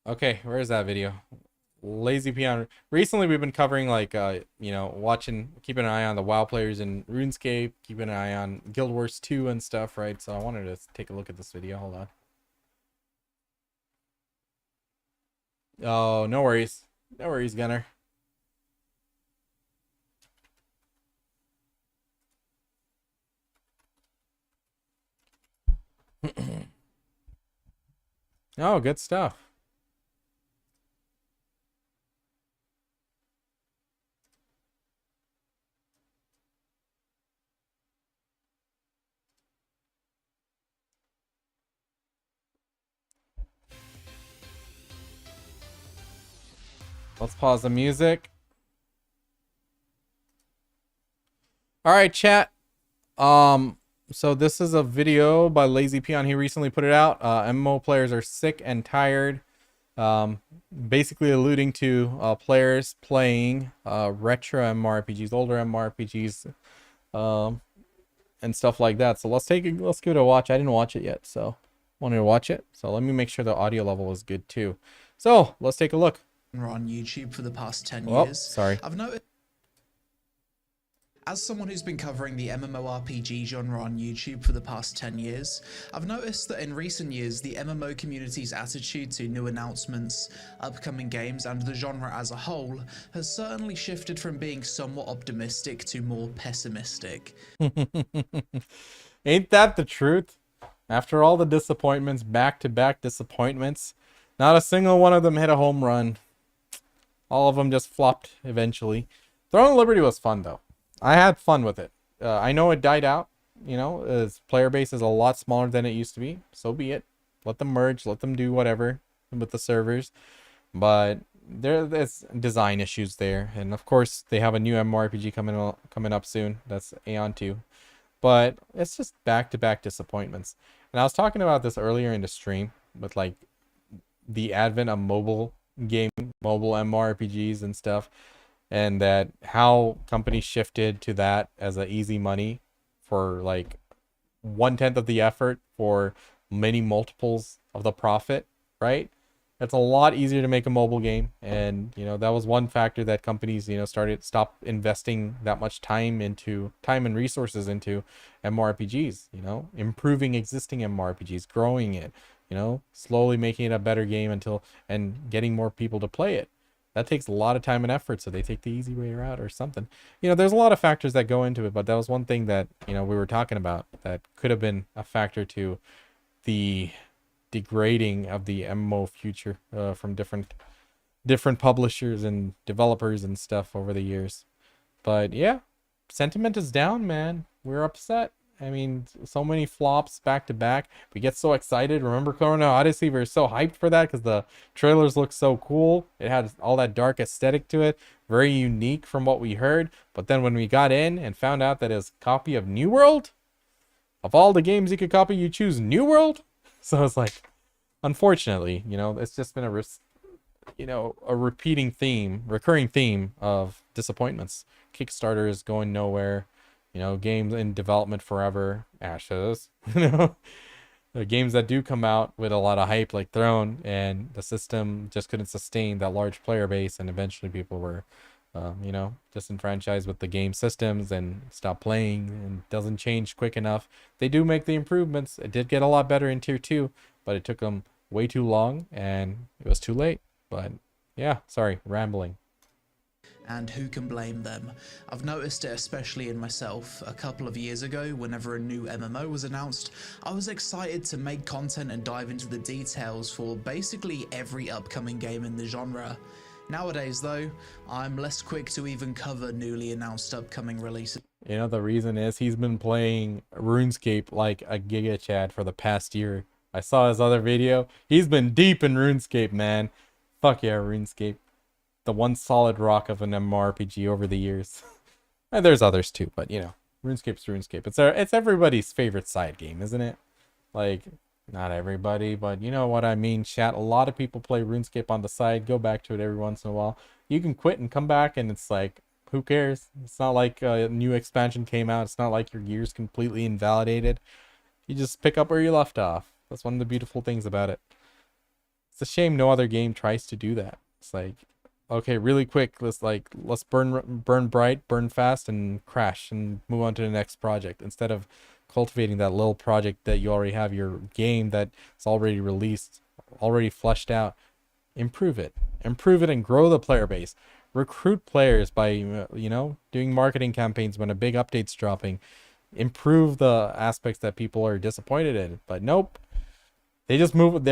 Okay, where is that video? Lazy Peon. Recently we've been covering, like, you know, keeping an eye on the WoW players in RuneScape, keeping an eye on Guild Wars 2 and stuff, right? So I wanted to take a look at this video. Hold on. Oh, no worries. No worries, Gunner. Oh, good stuff. Let's pause the music. All right, chat. So this is a video by Lazy Peon. He recently put it out. MMO players are sick and tired. Basically alluding to players playing retro MMORPGs, older MMORPGs, and stuff like that. So let's give it a watch. I didn't watch it yet, so wanted to watch it. So let me make sure the audio level is good too. So let's take a look. On YouTube for the past 10 Oh, years. sorry. I've noticed, as someone who's been covering the MMORPG genre on YouTube for the past 10 years, I've noticed that in recent years, the MMO community's attitude to new announcements, upcoming games, and the genre as a whole has certainly shifted from being somewhat optimistic to more pessimistic. Ain't that the truth? After all the disappointments, back-to-back disappointments, Not a single one of them hit a home run. All of them just flopped eventually. Throne of Liberty was fun though. I had fun with it. I know it died out. You know, its player base is a lot smaller than it used to be. So be it. Let them merge. Let them do whatever with the servers. But there's design issues there, and of course they have a new MMORPG coming up soon. That's Aeon 2. But it's just back-to-back disappointments. And I was talking about this earlier in the stream with like the advent of mobile MMORPGs and stuff, and that how companies shifted to that as a easy money for like 1/10 of the effort for many multiples of the profit, right? It's a lot easier to make a mobile game, and you know that was one factor that companies stop investing that much time and resources into MMORPGs. You know, improving existing MMORPGs, growing it, you know, slowly making it a better game and getting more people to play it. That takes a lot of time and effort, so they take the easy way out or something. You know, there's a lot of factors that go into it, but that was one thing that, you know, we were talking about that could have been a factor to the degrading of the MMO future from different publishers and developers and stuff over the years. But yeah, sentiment is down, man. We're upset. I mean, so many flops back to back. We get so excited. Remember Chrono Odyssey? We were so hyped for that because the trailers looked so cool. It had all that dark aesthetic to it. Very unique from what we heard. But then when we got in and found out that it's a copy of New World, of all the games you could copy, you choose New World? So it's like, unfortunately, you know, it's just been a recurring theme of disappointments. Kickstarter is going nowhere. You know, games in development forever, ashes. You know, the games that do come out with a lot of hype, like Throne, and the system just couldn't sustain that large player base, and eventually people were, disenfranchised with the game systems and stopped playing, and doesn't change quick enough. They do make the improvements. It did get a lot better in Tier 2, but it took them way too long, and it was too late. But yeah, sorry, rambling. And who can blame them? I've noticed it especially in myself. A couple of years ago, whenever a new MMO was announced, I was excited to make content and dive into the details for basically every upcoming game in the genre. Nowadays though, I'm less quick to even cover newly announced upcoming releases. You know, the reason is he's been playing RuneScape like a Giga Chad for the past year. I saw his other video. He's been deep in RuneScape, man. Fuck yeah, RuneScape. The one solid rock of an MMORPG over the years. And there's others too, but you know, RuneScape's RuneScape. It's everybody's favorite side game, isn't it? Like, not everybody, but you know what I mean, chat. A lot of people play RuneScape on the side, go back to it every once in a while. You can quit and come back, and it's like, who cares? It's not like a new expansion came out. It's not like your gear's completely invalidated. You just pick up where you left off. That's one of the beautiful things about it. It's a shame no other game tries to do that. It's like, okay, really quick, let's burn bright, burn fast, and crash and move on to the next project, instead of cultivating that little project that you already have, your game that's already released, already fleshed out. Improve it and grow the player base. Recruit players by doing marketing campaigns when a big update's dropping. Improve the aspects that people are disappointed in. But nope, they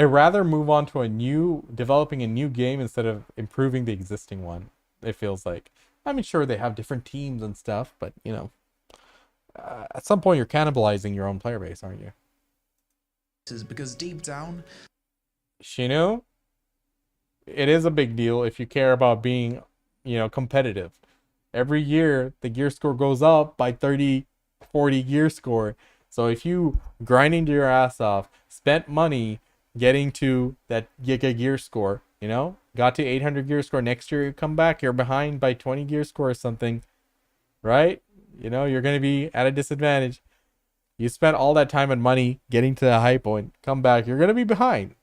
rather move on to developing a new game instead of improving the existing one. It feels like. I mean, sure, they have different teams and stuff, but you know, at some point you're cannibalizing your own player base, aren't you? Because deep down, Shino, it is a big deal if you care about being, competitive. Every year the gear score goes up by 30, 40 gear score. So if you grinding your ass off, spent money getting to that giga gear score, got to 800 gear score, next year you come back, you're behind by 20 gear score or something, right? You're going to be at a disadvantage. You spent all that time and money getting to the high point, come back, you're going to be behind.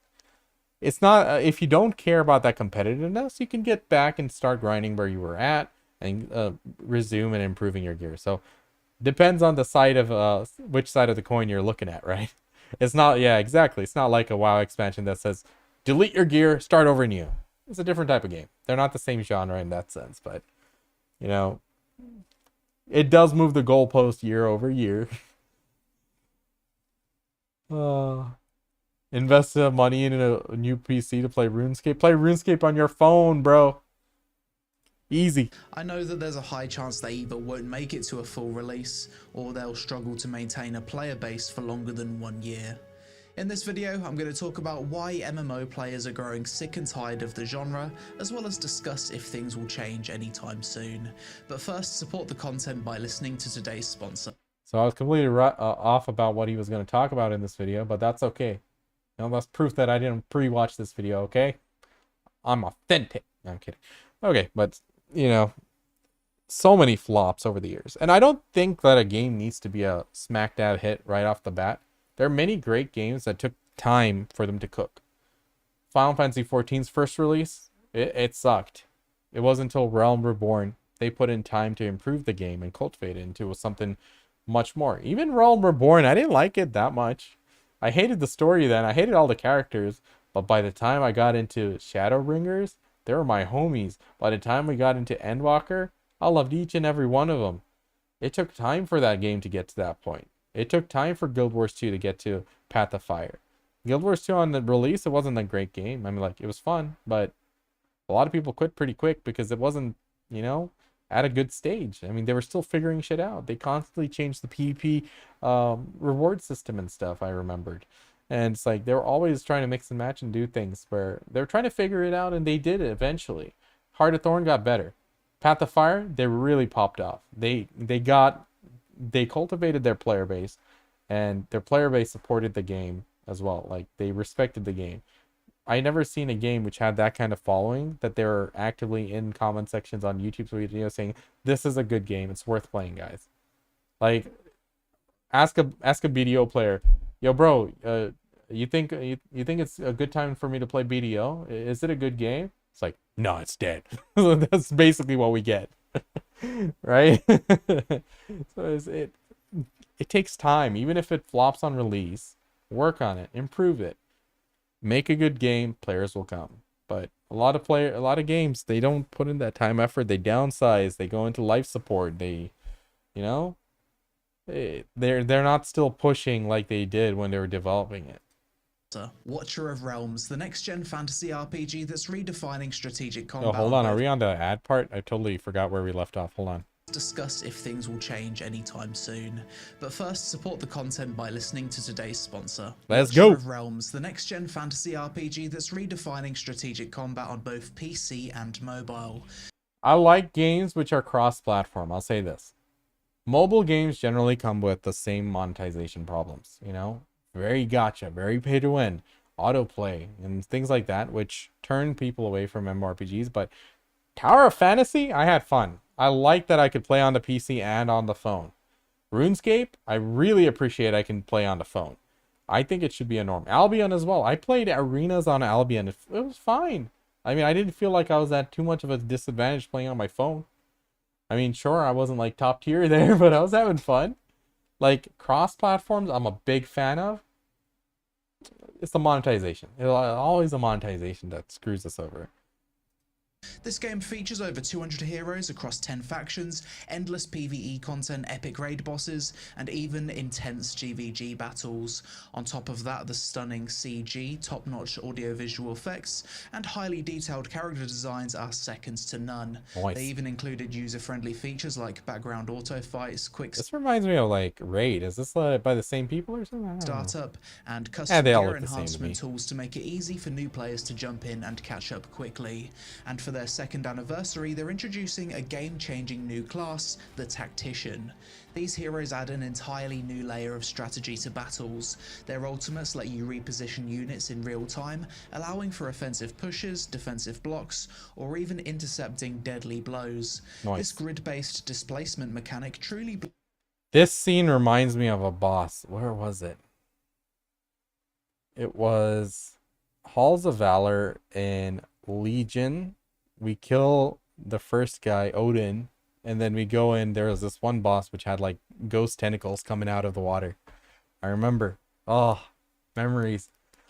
It's not, if you don't care about that competitiveness, you can get back and start grinding where you were at and resume and improving your gear. So depends on the side of which side of the coin you're looking at, right? It's not, yeah, exactly. It's not like a WoW expansion that says delete your gear, start over new. It's a different type of game. They're not the same genre in that sense, but it does move the goalpost year over year. Invest money in a new PC to play RuneScape. Play RuneScape on your phone, bro. Easy. I know that there's a high chance they either won't make it to a full release, or they'll struggle to maintain a player base for longer than 1 year. In this video, I'm going to talk about why MMO players are growing sick and tired of the genre, as well as discuss if things will change anytime soon. But first, support the content by listening to today's sponsor. So I was completely off about what he was going to talk about in this video, but that's okay. You know, that's proof that I didn't pre-watch this video, okay? I'm authentic. No, I'm kidding. Okay, but, you know, so many flops over the years. And I don't think that a game needs to be a smack dab hit right off the bat. There are many great games that took time for them to cook. Final Fantasy XIV's first release, it sucked. It wasn't until Realm Reborn they put in time to improve the game and cultivate it into something much more. Even Realm Reborn, I didn't like it that much. I hated the story then. I hated all the characters. But by the time I got into Shadowbringers, they were my homies. By the time we got into Endwalker, I loved each and every one of them. It took time for that game to get to that point. It took time for Guild Wars 2 to get to Path of Fire. Guild Wars 2 on the release, it wasn't a great game. I mean, like, it was fun, but a lot of people quit pretty quick because it wasn't, you know, at a good stage. I mean, they were still figuring shit out. They constantly changed the PvP reward system and stuff, I remembered. And it's like, they were always trying to mix and match and do things where they were trying to figure it out, and they did it eventually. Heart of Thorn got better. Path of Fire, they really popped off. They cultivated their player base, and their player base supported the game as well. Like, they respected the game. I never seen a game which had that kind of following that they're actively in comment sections on YouTube's videos saying this is a good game, it's worth playing, guys. Like, ask a BDO player, yo, bro, you think it's a good time for me to play BDO? Is it a good game? It's like, no, it's dead. That's basically what we get. Right? So it takes time. Even if it flops on release, work on it, improve it, make a good game, players will come. But a lot of games, they don't put in that time effort. They downsize, they go into life support, they, you know, they're not still pushing like they did when they were developing it. Watcher of Realms, the next-gen fantasy RPG that's redefining strategic combat. Oh, hold on. Are we on the ad part? I totally forgot where we left off. Hold on. Discuss if things will change anytime soon. But first, support the content by listening to today's sponsor. Let's go. Watcher of Realms, the next-gen fantasy RPG that's redefining strategic combat on both PC and mobile. I like games which are cross-platform. I'll say this. Mobile games generally come with the same monetization problems, you know? Very gacha, very pay to win, autoplay, and things like that, which turn people away from MMORPGs. But Tower of Fantasy, I had fun. I like that I could play on the PC and on the phone. RuneScape, I really appreciate I can play on the phone. I think it should be a norm. Albion as well. I played arenas on Albion. It was fine. I mean, I didn't feel like I was at too much of a disadvantage playing on my phone. I mean, sure, I wasn't like top tier there, but I was having fun. Like, cross platforms, I'm a big fan of. It's the monetization. It's always the monetization that screws us over. This game features over 200 heroes across 10 factions, endless PvE content, epic raid bosses, and even intense GVG battles. On top of that, the stunning CG, top-notch audio-visual effects, and highly detailed character designs are second to none. Nice. They even included user-friendly features like background auto-fights, quick This reminds me of like Raid. Is this by the same people or something? startup, and custom they all gear look the same to enhancement me. tools to make it easy for new players to jump in and catch up quickly. And for their second anniversary, they're introducing a game-changing new class, the Tactician. These heroes add an entirely new layer of strategy to battles. Their ultimates let you reposition units in real time, allowing for offensive pushes, defensive blocks, or even intercepting deadly blows. Nice. This grid-based displacement mechanic truly... This scene reminds me of a boss. Where was it? It was Halls of Valor in Legion. We kill the first guy, Odin, and then we go in. There was this one boss which had like ghost tentacles coming out of the water. I remember. Oh, memories.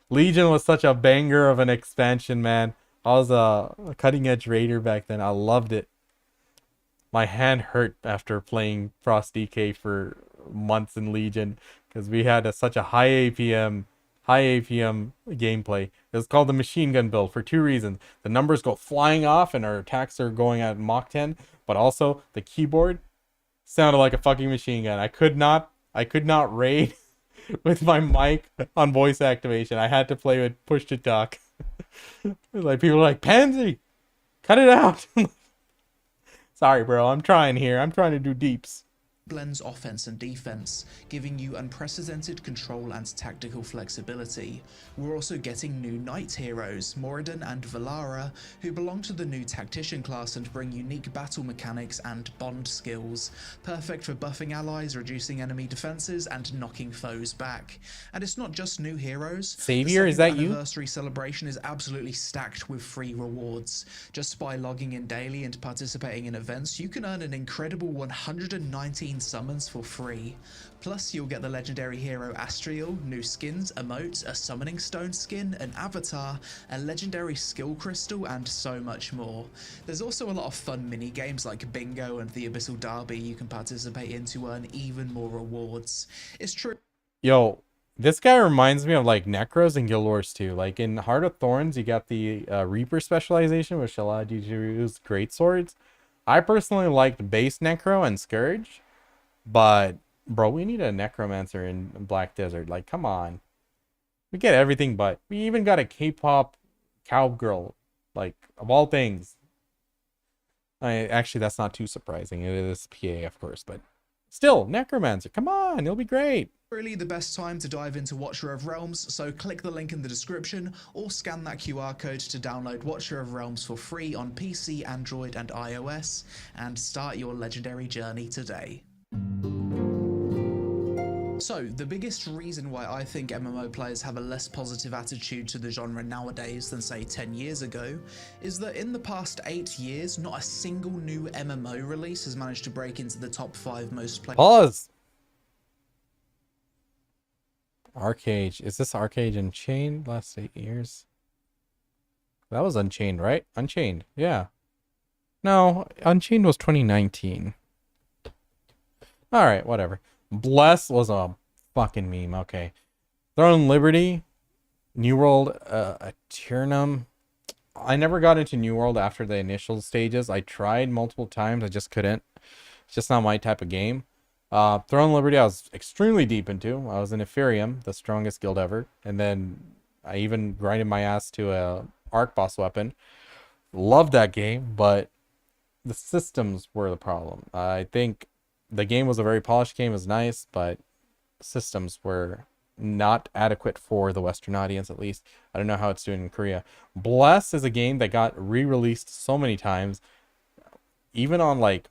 Legion was such a banger of an expansion, man. I was a cutting edge raider back then. I loved it. My hand hurt after playing Frost DK for months in Legion because we had such a high APM high APM gameplay. It's called the machine gun build for two reasons. The numbers go flying off and our attacks are going at Mach 10, but also the keyboard sounded like a fucking machine gun. I could not raid with my mic on voice activation. I had to play with push to talk. Like people are like, Pansy, cut it out. Sorry, bro. I'm trying here. I'm trying to do deeps. Blends offense and defense, giving you unprecedented control and tactical flexibility. We're also getting new knight heroes, Moradin and Valara, who belong to the new tactician class and bring unique battle mechanics and bond skills, perfect for buffing allies, reducing enemy defenses, and knocking foes back. And it's not just new heroes. Savior, is that you? The anniversary celebration is absolutely stacked with free rewards. Just by logging in daily and participating in events, you can earn an incredible 119 summons for free. Plus, you'll get the legendary hero Astriel, new skins, emotes, a summoning stone skin, an avatar, a legendary skill crystal, and so much more. There's also a lot of fun mini games like Bingo and the Abyssal Derby you can participate in to earn even more rewards. It's true. Yo, this guy reminds me of like Necros and Guild Wars 2. Like in Heart of Thorns, you got the Reaper specialization, which allowed you to use great swords. I personally liked base Necro and Scourge. But, bro, we need a Necromancer in Black Desert. Like, come on. We get everything but. We even got a K-pop cowgirl. Like, of all things. Actually, that's not too surprising. It is PA, of course. But still, Necromancer. Come on. It'll be great. Really the best time to dive into Watcher of Realms, so click the link in the description or scan that QR code to download Watcher of Realms for free on PC, Android, and iOS, and start your legendary journey today. So, the biggest reason why I think MMO players have a less positive attitude to the genre nowadays than say 10 years ago is that in the past 8 years, not a single new MMO release has managed to break into the top 5 most played. Pause. Arcade. Is this Arcade Unchained? Last 8 years? That was Unchained, right? Unchained. Yeah. No, Unchained was 2019. Alright, whatever. Bless was a fucking meme. Okay. Throne Liberty, New World, Eternum. I never got into New World after the initial stages. I tried multiple times. I just couldn't. It's just not my type of game. Throne Liberty I was extremely deep into. I was in Ethereum, the strongest guild ever. And then I even grinded my ass to a Arc Boss weapon. Loved that game, but the systems were the problem. I think the game was a very polished game, it was nice, but systems were not adequate for the Western audience, at least. I don't know how it's doing in Korea. Bless is a game that got re-released so many times, even on like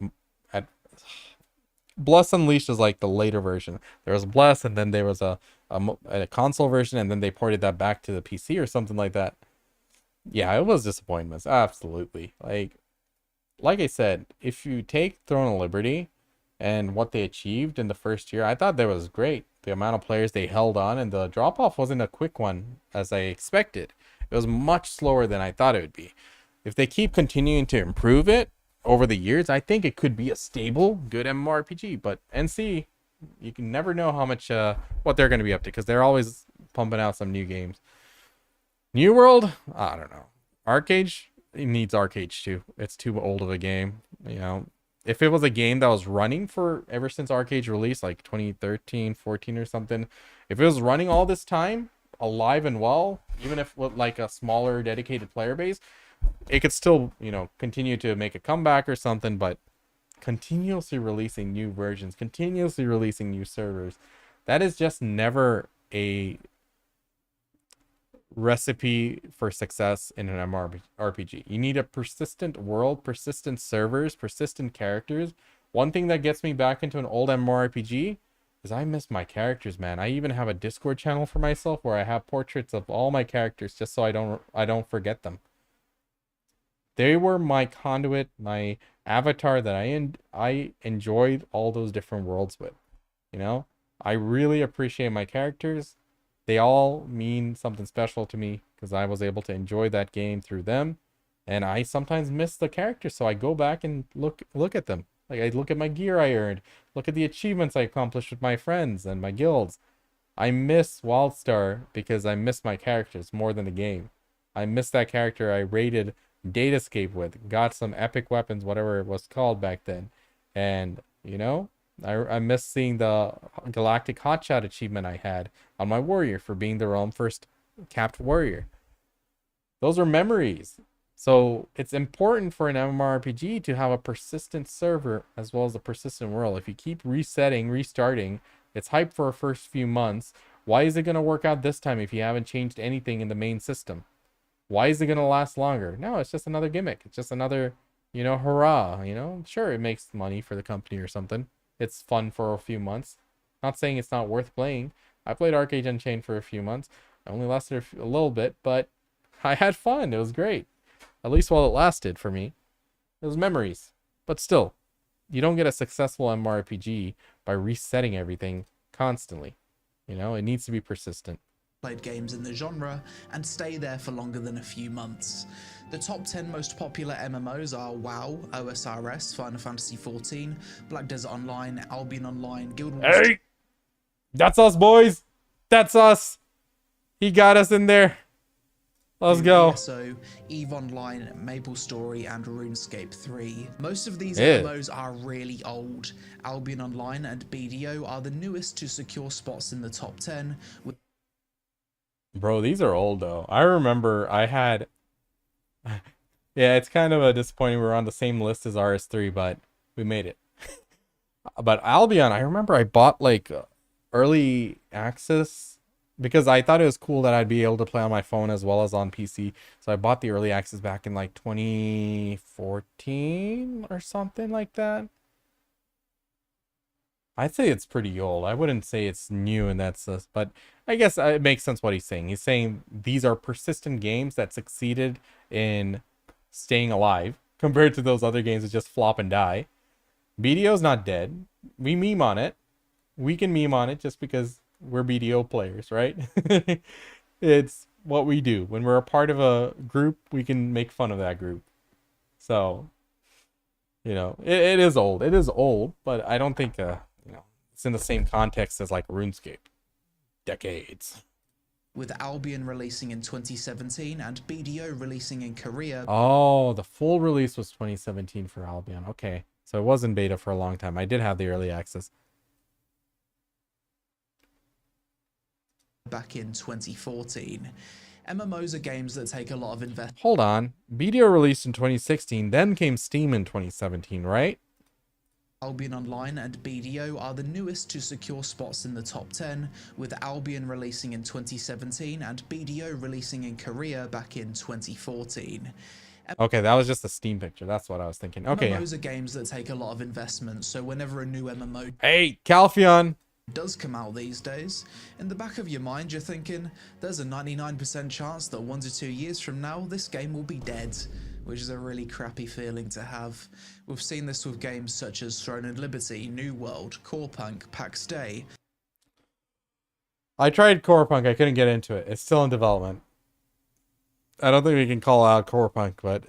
Bless Unleashed is like the later version. There was Bless, and then there was a console version, and then they ported that back to the PC or something like that. Yeah, it was disappointments, absolutely. Like I said, if you take Throne of Liberty and what they achieved in the first year, I thought that was great. The amount of players they held on, and the drop-off wasn't a quick one as I expected. It was much slower than I thought it would be. If they keep continuing to improve it over the years, I think it could be a stable, good MMORPG. But NC, you can never know how much, what they're going to be up to, because they're always pumping out some new games. New World, I don't know. Arcade, it needs Arcade too. It's too old of a game, you know. If it was a game that was running for ever since Arcade release, like 2013, 14 or something, if it was running all this time, alive and well, even if with like a smaller dedicated player base, it could still, you know, continue to make a comeback or something. But continuously releasing new versions, continuously releasing new servers, that is just never a recipe for success in an MMORPG. You need a persistent world, persistent servers, persistent characters. One thing that gets me back into an old MMORPG is I miss my characters, man. I even have a Discord channel for myself where I have portraits of all my characters just so I don't forget them. They were my conduit, my avatar that I enjoyed all those different worlds with. You know, I really appreciate my characters. They all mean something special to me because I was able to enjoy that game through them. And I sometimes miss the characters, so I go back and look at them. Like I look at my gear I earned, look at the achievements I accomplished with my friends and my guilds. I miss Wildstar because I miss my characters more than the game. I miss that character I raided Datascape with, got some epic weapons, whatever it was called back then. And, you know, I miss seeing the Galactic Hotshot achievement I had on my warrior for being the realm first capped warrior. Those are memories. So it's important for an MMORPG to have a persistent server as well as a persistent world. If you keep resetting, restarting, it's hype for the first few months. Why is it going to work out this time if you haven't changed anything in the main system? Why is it going to last longer? No, it's just another gimmick. It's just another, you know, hurrah, you know? Sure, it makes money for the company or something. It's fun for a few months. Not saying it's not worth playing. I played Arcade Unchained for a few months. I only lasted a little bit, but I had fun. It was great. At least while it lasted for me. It was memories. But still, you don't get a successful MMORPG by resetting everything constantly. You know, it needs to be persistent. Played games in the genre and stay there for longer than a few months. The top 10 most popular MMOs are WoW, OSRS, Final Fantasy XIV, Black Desert Online, Albion Online, Guild Wars. Hey! That's us, boys! That's us! He got us in there. Let's go. ESO, EVE Online, MapleStory, and RuneScape 3. Most of these Yeah. MMOs are really old. Albion Online and BDO are the newest to secure spots in the top 10. Bro, these are old though. I remember I had yeah, it's kind of a disappointing we're on the same list as RS3, but we made it. But Albion, I remember I bought like early access because I thought it was cool that I'd be able to play on my phone as well as on PC. So I bought the early access back in like 2014 or something like that. I'd say it's pretty old. I wouldn't say it's new in that sense, but I guess it makes sense what he's saying. He's saying these are persistent games that succeeded in staying alive compared to those other games that just flop and die. BDO's not dead. We meme on it. We can meme on it just because we're BDO players, right? It's what we do. When we're a part of a group, we can make fun of that group. So, you know, it is old. It is old, but I don't think it's in the same context as like RuneScape. Decades. With Albion releasing in 2017 and BDO releasing in Korea. Oh, the full release was 2017 for Albion. Okay. So it was in beta for a long time. I did have the early access. Back in 2014. MMOs are games that take a lot of investment. Hold on. BDO released in 2016, then came Steam in 2017, right? Albion Online and BDO are the newest to secure spots in the top 10, with Albion releasing in 2017 and BDO releasing in Korea back in 2014. Okay, that was just a Steam picture. That's what I was thinking. Okay. MMOs are games that take a lot of investment, so whenever a new MMO Hey, Calpheon. does come out these days, in the back of your mind you're thinking, there's a 99% chance that 1 to 2 years from now this game will be dead, which is a really crappy feeling to have. We've seen this with games such as Throne and Liberty, New World, Corepunk, PAX Day. I tried Corepunk. I couldn't get into it. It's still in development. I don't think we can call out Corepunk, but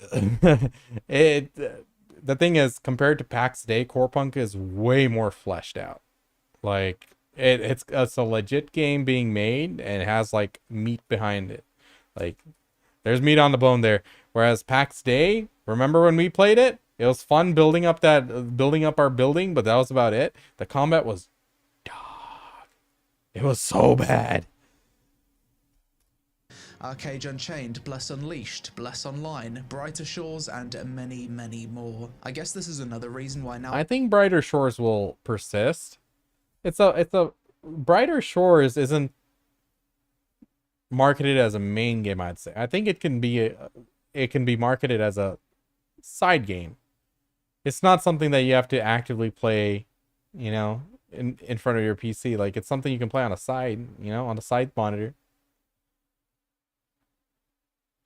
the thing is, compared to PAX Day, Corepunk is way more fleshed out. Like it's a legit game being made and it has like meat behind it. Like there's meat on the bone there. Whereas PAX Day, remember when we played it? It was fun building up our building, but that was about it. The combat was dog. It was so bad. Arcade Unchained, Bless Unleashed, Bless Online, Brighter Shores, and many, many more. I guess this is another reason why now I think Brighter Shores will persist. It's a Brighter Shores isn't marketed as a main game, I'd say. I think it can be marketed as a side game. It's not something that you have to actively play, you know, in front of your PC. Like it's something you can play on a side, you know, on the side monitor.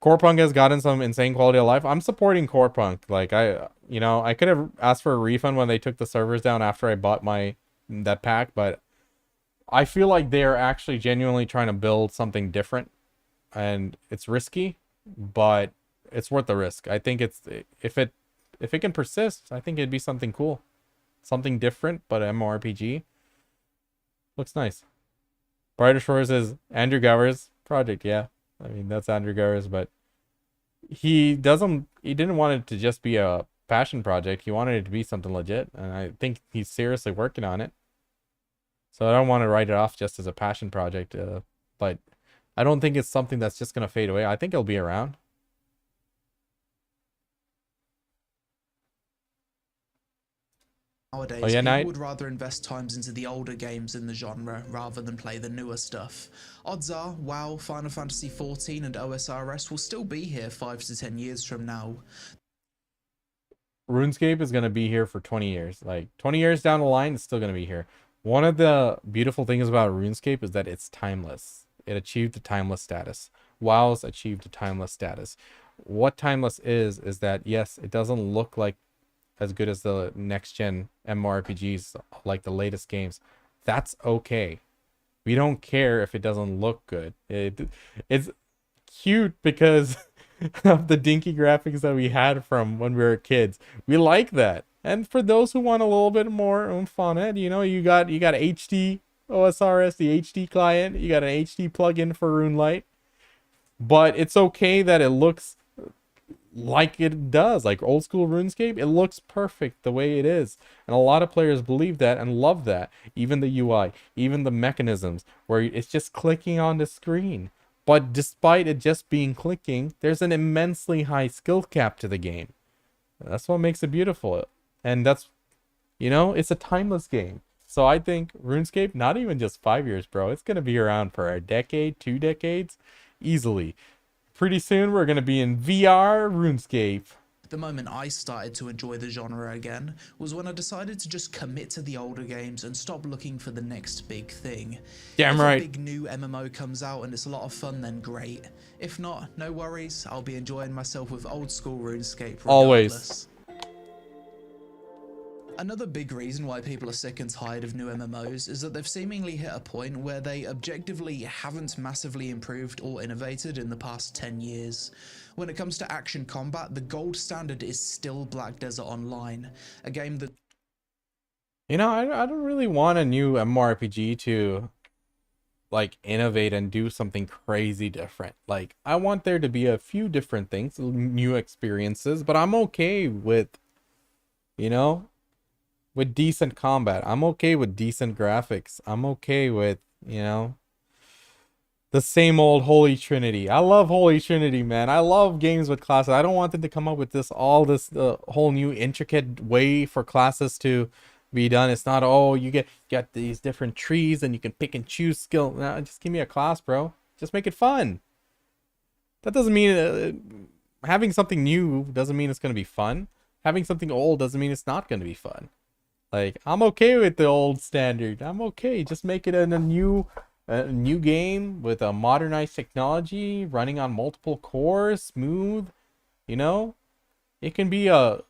Corepunk has gotten some insane quality of life. I'm supporting Corepunk. Like I could have asked for a refund when they took the servers down after I bought that pack, but I feel like they're actually genuinely trying to build something different, and it's risky, but it's worth the risk. I think if it can persist, I think it'd be something cool, something different, but MMORPG looks nice. Brighter Shores is Andrew Gower's project. Yeah, I mean that's Andrew Gower's, but he didn't want it to just be a passion project. He wanted it to be something legit, and I think he's seriously working on it. So I don't want to write it off just as a passion project, but I don't think it's something that's just gonna fade away. I think it'll be around. Oh Nowadays, yeah, people Knight. would rather invest times into the older games in the genre rather than play the newer stuff. Odds are, WoW, Final Fantasy XIV and OSRS will still be here 5 to 10 years from now. RuneScape is gonna be here for 20 years. Like 20 years down the line, it's still gonna be here. One of the beautiful things about RuneScape is that it's timeless. It achieved the timeless status. WoW's achieved the timeless status. What timeless is that yes, it doesn't look like as good as the next gen MMORPGs, like the latest games. That's okay. We don't care if it doesn't look good. It's cute because of the dinky graphics that we had from when we were kids. We like that. And for those who want a little bit more oomph on it, you know, you got HD OSRS, the HD client, you got an HD plugin for RuneLite. But it's okay that it looks like it does, like old school RuneScape. It looks perfect the way it is, and a lot of players believe that and love that. Even the UI, even the mechanisms where it's just clicking on the screen, but despite it just being clicking, there's an immensely high skill cap to the game. That's what makes it beautiful, and that's, you know, it's a timeless game. So I think RuneScape, not even just 5 years, bro, it's gonna be around for a decade, 2 decades, easily. Pretty soon we're going to be in VR RuneScape. The moment I started to enjoy the genre again was when I decided to just commit to the older games and stop looking for the next big thing. Damn if right. a big new MMO comes out and it's a lot of fun, then great. If not, no worries, I'll be enjoying myself with old school RuneScape regardless. Always. Another big reason why people are sick and tired of new MMOs is that they've seemingly hit a point where they objectively haven't massively improved or innovated in the past 10 years. When it comes to action combat, the gold standard is still Black Desert Online, a game that... You know, I don't really want a new MMORPG to like innovate and do something crazy different. Like I want there to be a few different things, new experiences, but I'm okay with, you know, with decent combat. I'm okay with decent graphics. I'm okay with, you know, the same old Holy Trinity. I love Holy Trinity, man. I love games with classes. I don't want them to come up with this whole new intricate way for classes to be done. It's not, oh, you get these different trees and you can pick and choose skill. Nah, just give me a class, bro. Just make it fun. That doesn't mean having something new doesn't mean it's going to be fun. Having something old doesn't mean it's not going to be fun. Like, I'm okay with the old standard. I'm okay. Just make it a new game with a modernized technology, running on multiple cores, smooth. You know, it can be a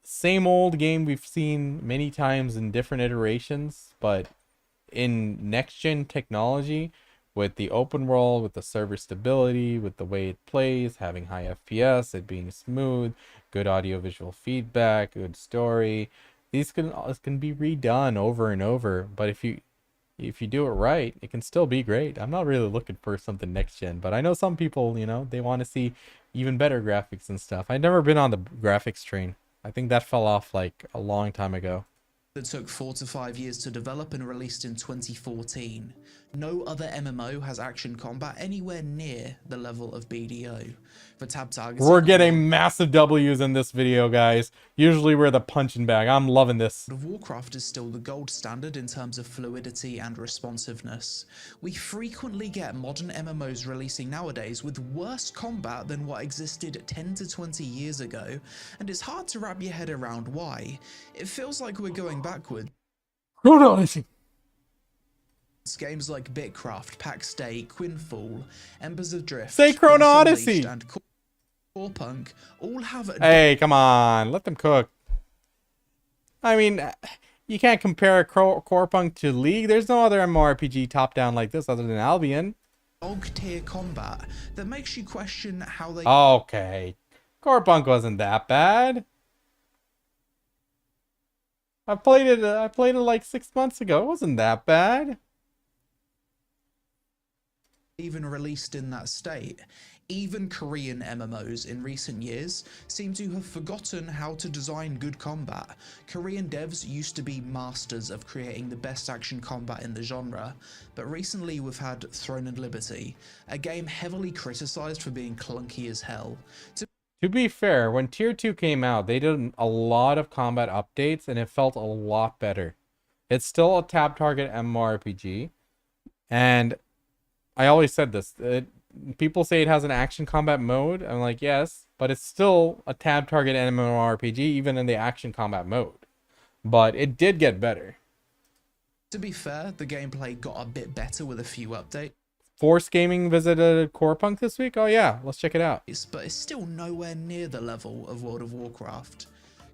same old game we've seen many times in different iterations, but in next gen technology, with the open world, with the server stability, with the way it plays, having high FPS, it being smooth, good audio visual feedback, good story. These can be redone over and over, but if you do it right, it can still be great. I'm not really looking for something next gen, but I know some people, you know, they want to see even better graphics and stuff. I've never been on the graphics train. I think that fell off like a long time ago. That took 4 to 5 years to develop and released in 2014. No other MMO has action combat anywhere near the level of BDO. For tab targeting, We're getting massive W's in this video, guys. Usually we're the punching bag. I'm loving this. World of Warcraft is still the gold standard in terms of fluidity and responsiveness. We frequently get modern MMOs releasing nowadays with worse combat than what existed 10 to 20 years ago, and it's hard to wrap your head around why. It feels like we're going backward. Games like Bitcraft, Pack Stay, Quinfall, Embers of Drift, Say Chrono Force Odyssey! Unleashed, and Core Punk all have a Hey, come on. Let them cook. I mean, you can't compare Corepunk to League. There's no other MMORPG top-down like this other than Albion. dog-tier combat that makes you question how they... Okay. Corepunk wasn't that bad. I played it like 6 months ago. It wasn't that bad. even released in that state. Even Korean MMOs in recent years seem to have forgotten how to design good combat. Korean devs used to be masters of creating the best action combat in the genre, but recently we've had Throne and Liberty, a game heavily criticized for being clunky as hell. To be fair, when Tier 2 came out, they did a lot of combat updates and it felt a lot better. It's still a tab target MMORPG, and I always said this. People say it has an action combat mode. I'm like, yes, but it's still a tab target MMORPG, even in the action combat mode. But it did get better. To be fair, the gameplay got a bit better with a few updates. Force Gaming visited Corepunk this week? Oh yeah, let's check it out. But it's still nowhere near the level of World of Warcraft.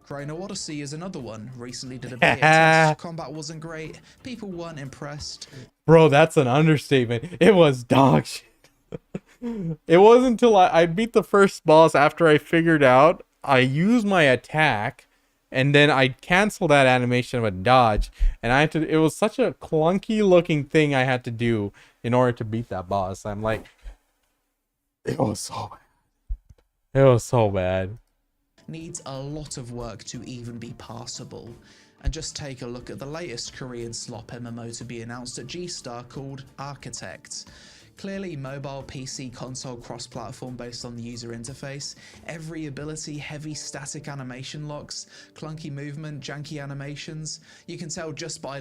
Chrono Odyssey is another one. Recently did a beta test. Combat wasn't great. People weren't impressed. Bro, that's an understatement. It was dog shit. It wasn't until I beat the first boss after I figured out I used my attack and then I canceled that animation with dodge, and I had to, it was such a clunky looking thing I had to do in order to beat that boss. I'm like, it was so bad. It was so bad. Needs a lot of work to even be passable. And just take a look at the latest Korean slop MMO to be announced at G-Star called Architect. Clearly mobile, PC, console, cross-platform based on the user interface, every ability, heavy static animation locks, clunky movement, janky animations. You can tell just by...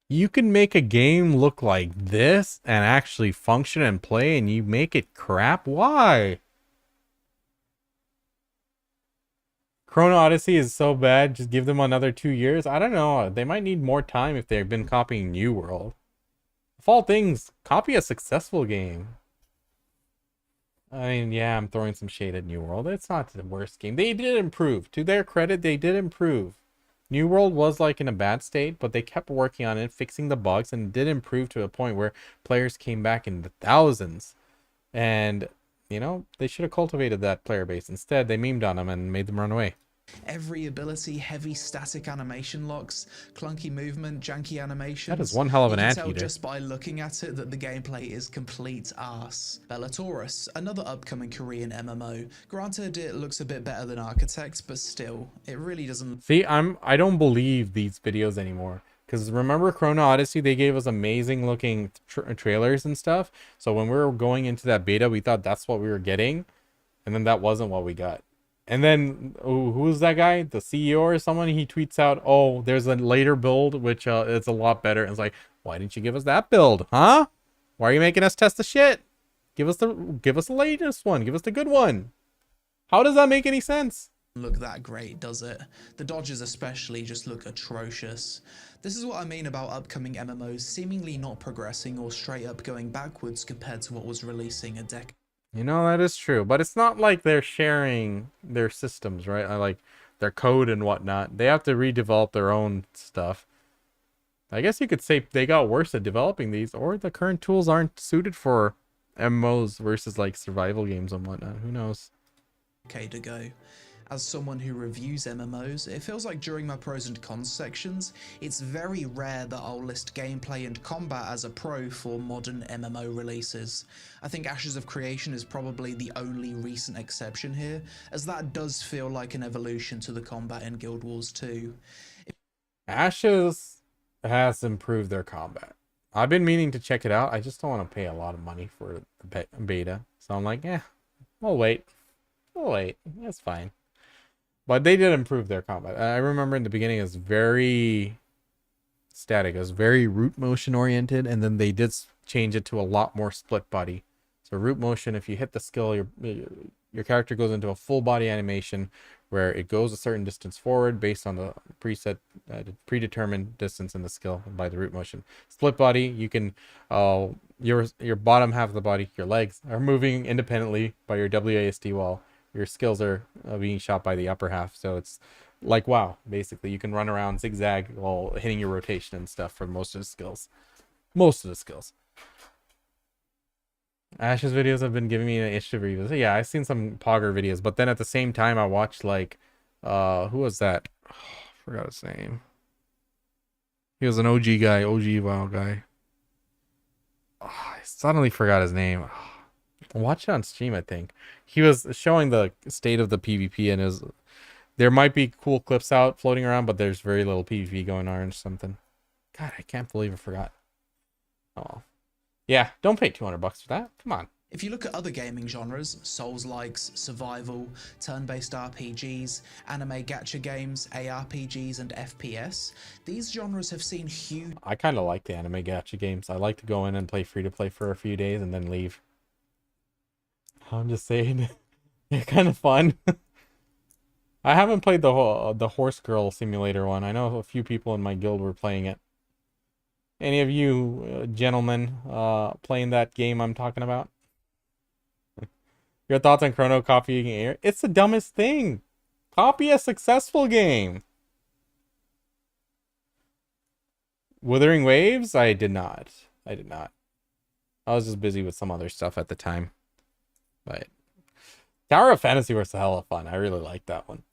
You can make a game look like this and actually function and play, and you make it crap? Why? Chrono Odyssey is so bad, just give them another 2 years? I don't know. They might need more time if they've been copying New World. Of all things, copy a successful game. I mean, yeah, I'm throwing some shade at New World. It's not the worst game. They did improve. To their credit, they did improve. New World was like in a bad state, but they kept working on it, fixing the bugs, and did improve to a point where players came back in the thousands. And, you know, they should have cultivated that player base. Instead, they memed on them and made them run away. Every ability, heavy static animation locks, clunky movement, janky animations. That is one hell of an anteater. You can tell anteater. just by looking at it that the gameplay is complete arse. Bellatorus, another upcoming Korean MMO. Granted, it looks a bit better than Architect, but still, it really doesn't... See, I don't believe these videos anymore. Because remember Chrono Odyssey, they gave us amazing looking trailers and stuff. So when we were going into that beta, we thought that's what we were getting. And then that wasn't what we got. And then, who's that guy? The CEO or someone? He tweets out, oh, there's a later build, which is a lot better. And it's like, why didn't you give us that build? Huh? Why are you making us test the shit? Give us the latest one. Give us the good one. How does that make any sense? Look that great, does it? The dodges especially just look atrocious. This is what I mean about upcoming MMOs seemingly not progressing or straight up going backwards compared to what was releasing a decade. You know, that is true, but it's not like they're sharing their systems, right? Like their code and whatnot. They have to redevelop their own stuff. I guess you could say they got worse at developing these, or the current tools aren't suited for MMOs versus like survival games and whatnot. Who knows? To go. As someone who reviews MMOs, it feels like during my pros and cons sections, it's very rare that I'll list gameplay and combat as a pro for modern MMO releases. I think Ashes of Creation is probably the only recent exception here, as that does feel like an evolution to the combat in Guild Wars 2. Ashes has improved their combat. I've been meaning to check it out. I just don't want to pay a lot of money for the beta. So I'm like, we'll wait. We'll wait. That's fine. But they did improve their combat. I remember in the beginning it was very static. It was very root motion oriented, and then they did change it to a lot more split body. So root motion, if you hit the skill, your character goes into a full body animation where it goes a certain distance forward based on the predetermined distance in the skill by the root motion. Split body, you can your bottom half of the body, your legs are moving independently by your WASD while your skills are being shot by the upper half. So it's like WoW, basically. You can run around zigzag while hitting your rotation and stuff for most of the skills. Ash's videos have been giving me an itch to review. So yeah, I've seen some Pogger videos, but then at the same time I watched like who was that? Oh, I forgot his name. He was an OG guy, OG WoW guy. Oh, Suddenly forgot his name. I watched it on stream, I think. He was showing the state of the PvP, and there might be cool clips out floating around, but there's very little PvP going on or something. God, I can't believe I forgot. Oh well. Yeah, don't pay 200 bucks for that. Come on. If you look at other gaming genres, Souls-likes, survival, turn-based RPGs, anime gacha games, ARPGs, and FPS, these genres have seen huge... I kind of like the anime gacha games. I like to go in and play free-to-play for a few days and then leave. I'm just saying, they're kind of fun. I haven't played the Horse Girl Simulator one. I know a few people in my guild were playing it. Any of you gentlemen playing that game I'm talking about? Your thoughts on Chrono copying Air? It's the dumbest thing. Copy a successful game. Wuthering Waves? I did not. I did not. I was just busy with some other stuff at the time. But Tower of Fantasy was a hell of fun. I really liked that one.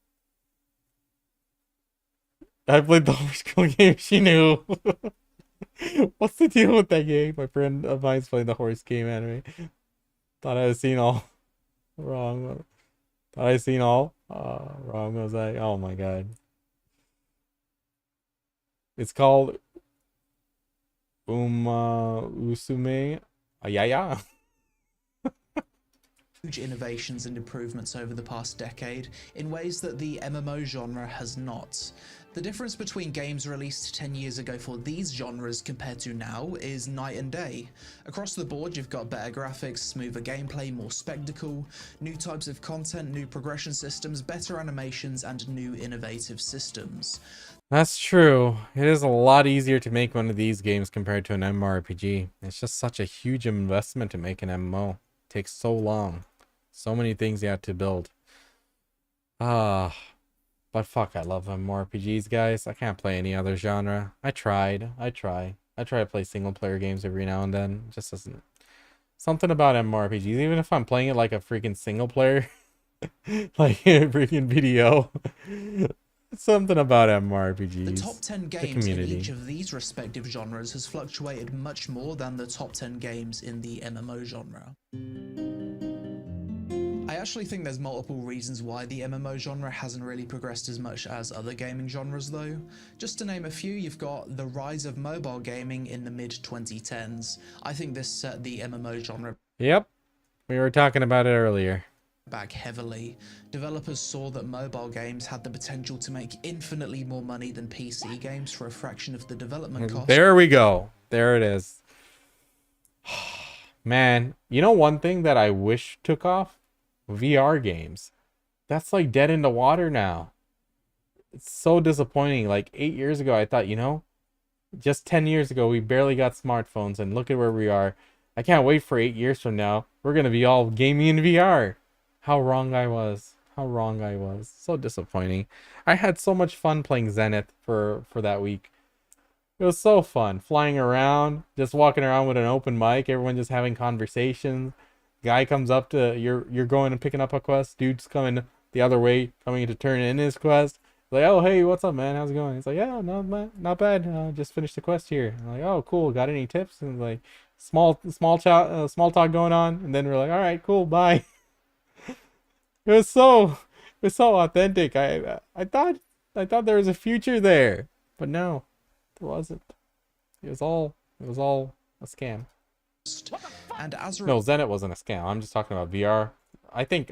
I played the Horse Girl game. She knew. What's the deal with that game? My friend of mine's playing the horse game anime. Thought I was seeing all wrong. Thought I seen all wrong. I was like, oh my god. It's called Usume Ayaya. Huge innovations and improvements over the past decade in ways that the MMO genre has not. The difference between games released 10 years ago for these genres compared to now is night and day. Across the board, you've got better graphics, smoother gameplay, more spectacle, new types of content, new progression systems, better animations, and new innovative systems. That's true. It is a lot easier to make one of these games compared to an MMORPG. It's just such a huge investment to make an MMO. It takes so long. So many things you have to build. But fuck, I love MMORPGs, guys. I can't play any other genre. I try to play single player games every now and then. It just doesn't. Something about MMORPGs, even if I'm playing it like a freaking single player, like a freaking video. Something about MMORPGs. The top 10 games in each of these respective genres has fluctuated much more than the top 10 games in the MMO genre. I actually think there's multiple reasons why the MMO genre hasn't really progressed as much as other gaming genres though. Just to name a few, you've got the rise of mobile gaming in the mid-2010s. I think this set the MMO genre Yep, we were talking about it earlier. Back heavily. Developers saw that mobile games had the potential to make infinitely more money than PC games for a fraction of the development cost. There we go. There it is. Man, you know one thing that I wish took off? VR games. That's like dead in the water now. It's so disappointing. Like 8 years ago, I thought, you know, just 10 years ago, we barely got smartphones, and look at where we are. I can't wait for 8 years from now. We're going to be all gaming in VR. How wrong I was. How wrong I was. So disappointing. I had so much fun playing Zenith for that week. It was so fun. Flying around, just walking around with an open mic, everyone just having conversations. Guy comes up to, you're going and picking up a quest. Dude's coming the other way, coming to turn in his quest. Like, oh, hey, what's up, man? How's it going? He's like, yeah, not bad. Just finished the quest here. I'm like, oh, cool. Got any tips? And like, small talk going on. And then we're like, all right, cool, bye. It was so authentic. I thought there was a future there, but no, there wasn't. It was all a scam. And as No, Zenit wasn't a scam. I'm just talking about VR. I think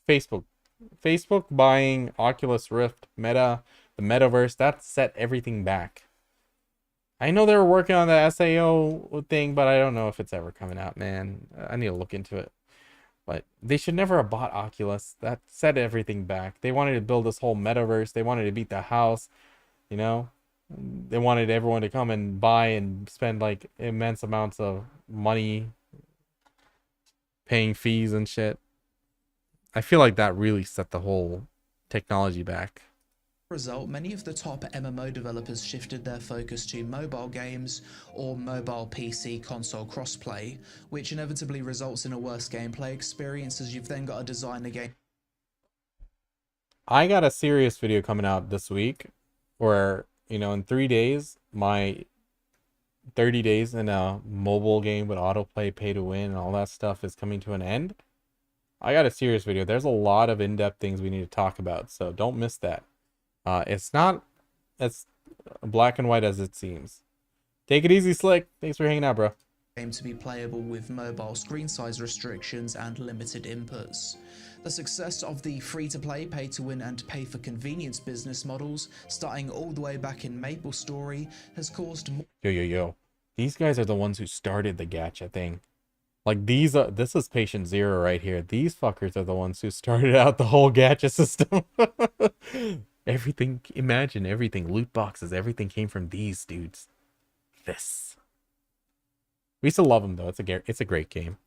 Facebook buying Oculus Rift, Meta, the metaverse, that set everything back. I know they were working on the SAO thing, but I don't know if it's ever coming out, man. I need to look into it. But they should never have bought Oculus. That set everything back. They wanted to build this whole metaverse. They wanted to beat the house, you know? They wanted everyone to come and buy and spend like immense amounts of money paying fees and shit. I feel like that really set the whole technology back. result, many of the top MMO developers shifted their focus to mobile games or mobile PC console crossplay, which inevitably results in a worse gameplay experience as you've then got to design a game. I got a serious video coming out this week where, you know, in 3 days, my 30 days in a mobile game with autoplay, pay to win, and all that stuff is coming to an end, I got a serious video. There's a lot of in-depth things we need to talk about, so don't miss that. It's not as black and white as it seems. Take it easy, Slick. Thanks for hanging out, bro. Game to be playable with mobile screen size restrictions and limited inputs. The success of the free-to-play, pay-to-win and pay-for-convenience business models, starting all the way back in MapleStory, has caused Yo. These guys are the ones who started the gacha thing. Like, this is patient zero right here. These fuckers are the ones who started out the whole gacha system. Everything, imagine everything, loot boxes, everything came from these dudes. This. We still love them though. It's a great game.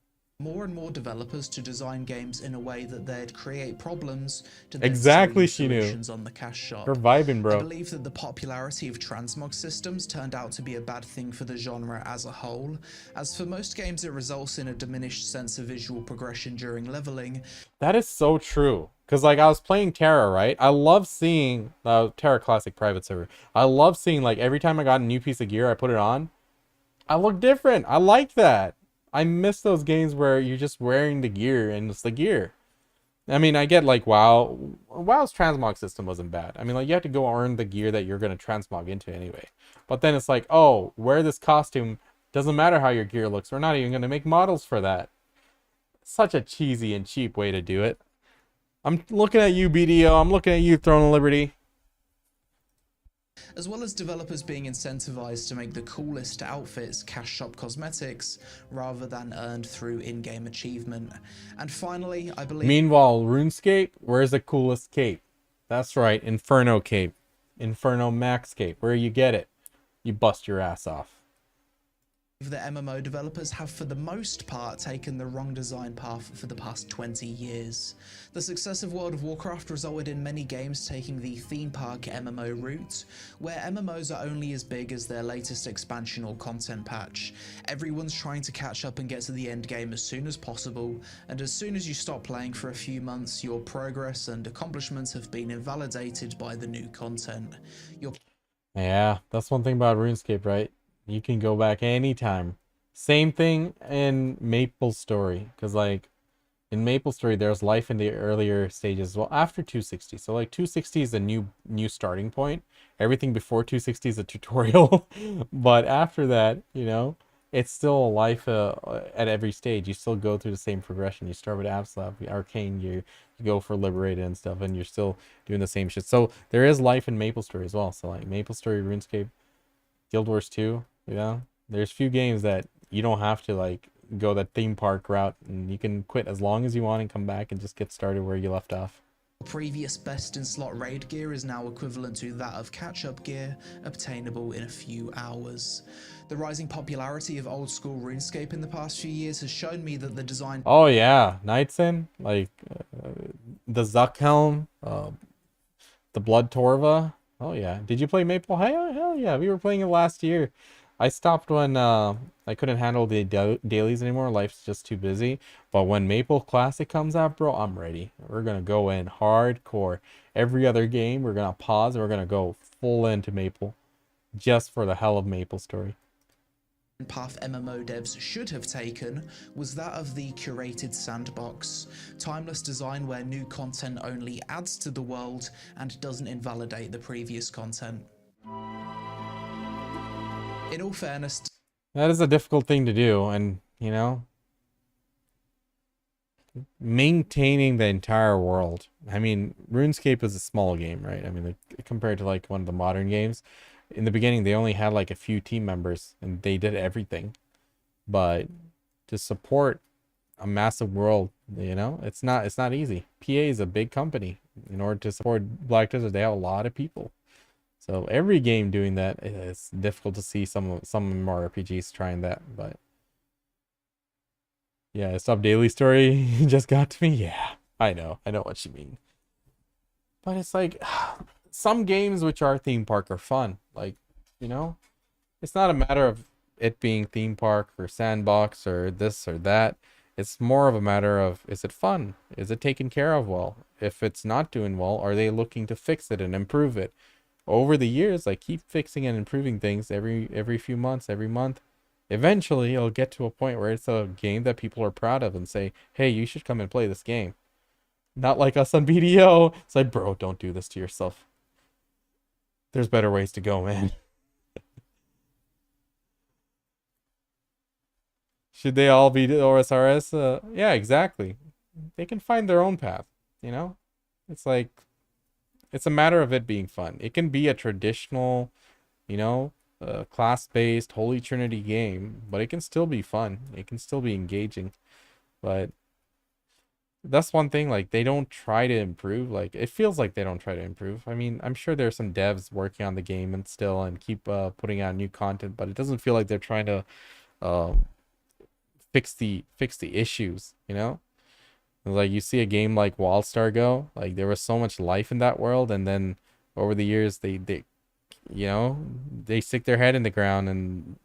more and more developers to design games in a way that they'd create problems to then Exactly, sell Shinu. solutions on the cash shop. You're vibing, I bro. believe that the popularity of transmog systems turned out to be a bad thing for the genre as a whole, as for most games it results in a diminished sense of visual progression during leveling. That is so true. Because, like, I was playing Terra, right? I love seeing Terra Classic Private Server. I love seeing, like, every time I got a new piece of gear, I put it on. I look different. I like that. I miss those games where you're just wearing the gear and it's the gear. I mean, I get, like, WoW's transmog system wasn't bad. I mean, like, you have to go earn the gear that you're going to transmog into anyway. But then it's like, oh, wear this costume. Doesn't matter how your gear looks. We're not even going to make models for that. Such a cheesy and cheap way to do it. I'm looking at you, BDO. I'm looking at you, Throne of Liberty. As well as developers being incentivized to make the coolest outfits cash shop cosmetics rather than earned through in-game achievement. And finally, I believe... Meanwhile, RuneScape, where's the coolest cape? That's right, Inferno cape. Inferno Max cape. Where you get it? You bust your ass off. The MMO developers have for the most part taken the wrong design path for the past 20 years. The success of World of Warcraft resulted in many games taking the theme park MMO route, where MMOs are only as big as their latest expansion or content patch. Everyone's trying to catch up and get to the end game as soon as possible, and as soon as you stop playing for a few months, your progress and accomplishments have been invalidated by the new content. Yeah, that's one thing about RuneScape, right? You can go back anytime. Same thing in MapleStory, because, like, in MapleStory, there's life in the earlier stages. Well, after 260, so like 260 is a new starting point. Everything before 260 is a tutorial, but after that, you know, it's still a life at every stage. You still go through the same progression. You start with Absolab, Arcane Gear, you go for Liberated and stuff, and you're still doing the same shit. So there is life in MapleStory as well. So like MapleStory, RuneScape, Guild Wars 2. You know, there's few games that you don't have to, like, go that theme park route, and you can quit as long as you want and come back and just get started where you left off. Previous best in slot raid gear is now equivalent to that of catch-up gear, obtainable in a few hours. The rising popularity of old school RuneScape in the past few years has shown me that the design... Oh yeah, Knightson, like the Zuck Helm, the Blood Torva. Oh yeah, did you play Maple? Hell yeah, we were playing it last year. I stopped when I couldn't handle the dailies anymore. Life's just too busy. But when Maple Classic comes out, bro, I'm ready. We're going to go in hardcore. Every other game, we're going to pause and we're going to go full into Maple. Just for the hell of MapleStory. Path MMO devs should have taken was that of the curated sandbox. Timeless design where new content only adds to the world and doesn't invalidate the previous content. In all fairness, that is a difficult thing to do, and, you know, maintaining the entire world. I mean, RuneScape is a small game, right? I mean, like, compared to, like, one of the modern games, in the beginning they only had like a few team members and they did everything. But to support a massive world, you know, it's not easy. PA is a big company. In order to support Black Desert, they have a lot of people. So every game doing that, it's difficult to see some more RPGs trying that. But yeah, Stop Daily Story just got to me. Yeah, I know what you mean. But it's like some games which are theme park are fun. Like, you know, it's not a matter of it being theme park or sandbox or this or that. It's more of a matter of, is it fun? Is it taken care of well? If it's not doing well, are they looking to fix it and improve it? over the years, like keep fixing and improving things every few months, every month. Eventually, it'll get to a point where it's a game that people are proud of and say, "Hey, you should come and play this game." Not like us on BDO. It's like, bro, don't do this to yourself. There's better ways to go, man. Should they all be OSRS? Yeah, exactly. They can find their own path, you know? It's like, it's a matter of it being fun. It can be a traditional, you know, class-based Holy Trinity game, but it can still be fun. It can still be engaging. But that's one thing, like, they don't try to improve. Like, it feels like they don't try to improve. I mean, I'm sure there's some devs working on the game and still and keep putting out new content, but it doesn't feel like they're trying to fix the issues, you know? Like, you see a game like Wildstar Go, like there was so much life in that world, and then over the years they you know, they stick their head in the ground, and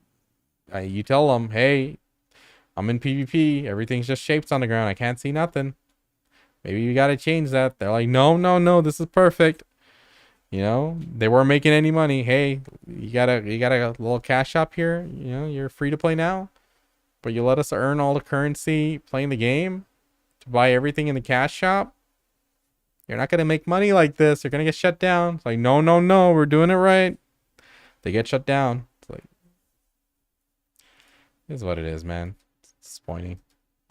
you tell them, hey, I'm in PvP, everything's just shapes on the ground, I can't see nothing, maybe you got to change that. They're like, no, this is perfect. You know, they weren't making any money. Hey, you got a little cash shop here, you know, you're free to play now, but you let us earn all the currency playing the game to buy everything in the cash shop. You're not going to make money like this. You're going to get shut down. It's like, no, we're doing it right. They get shut down. It's like, here's what it is, man. It's disappointing.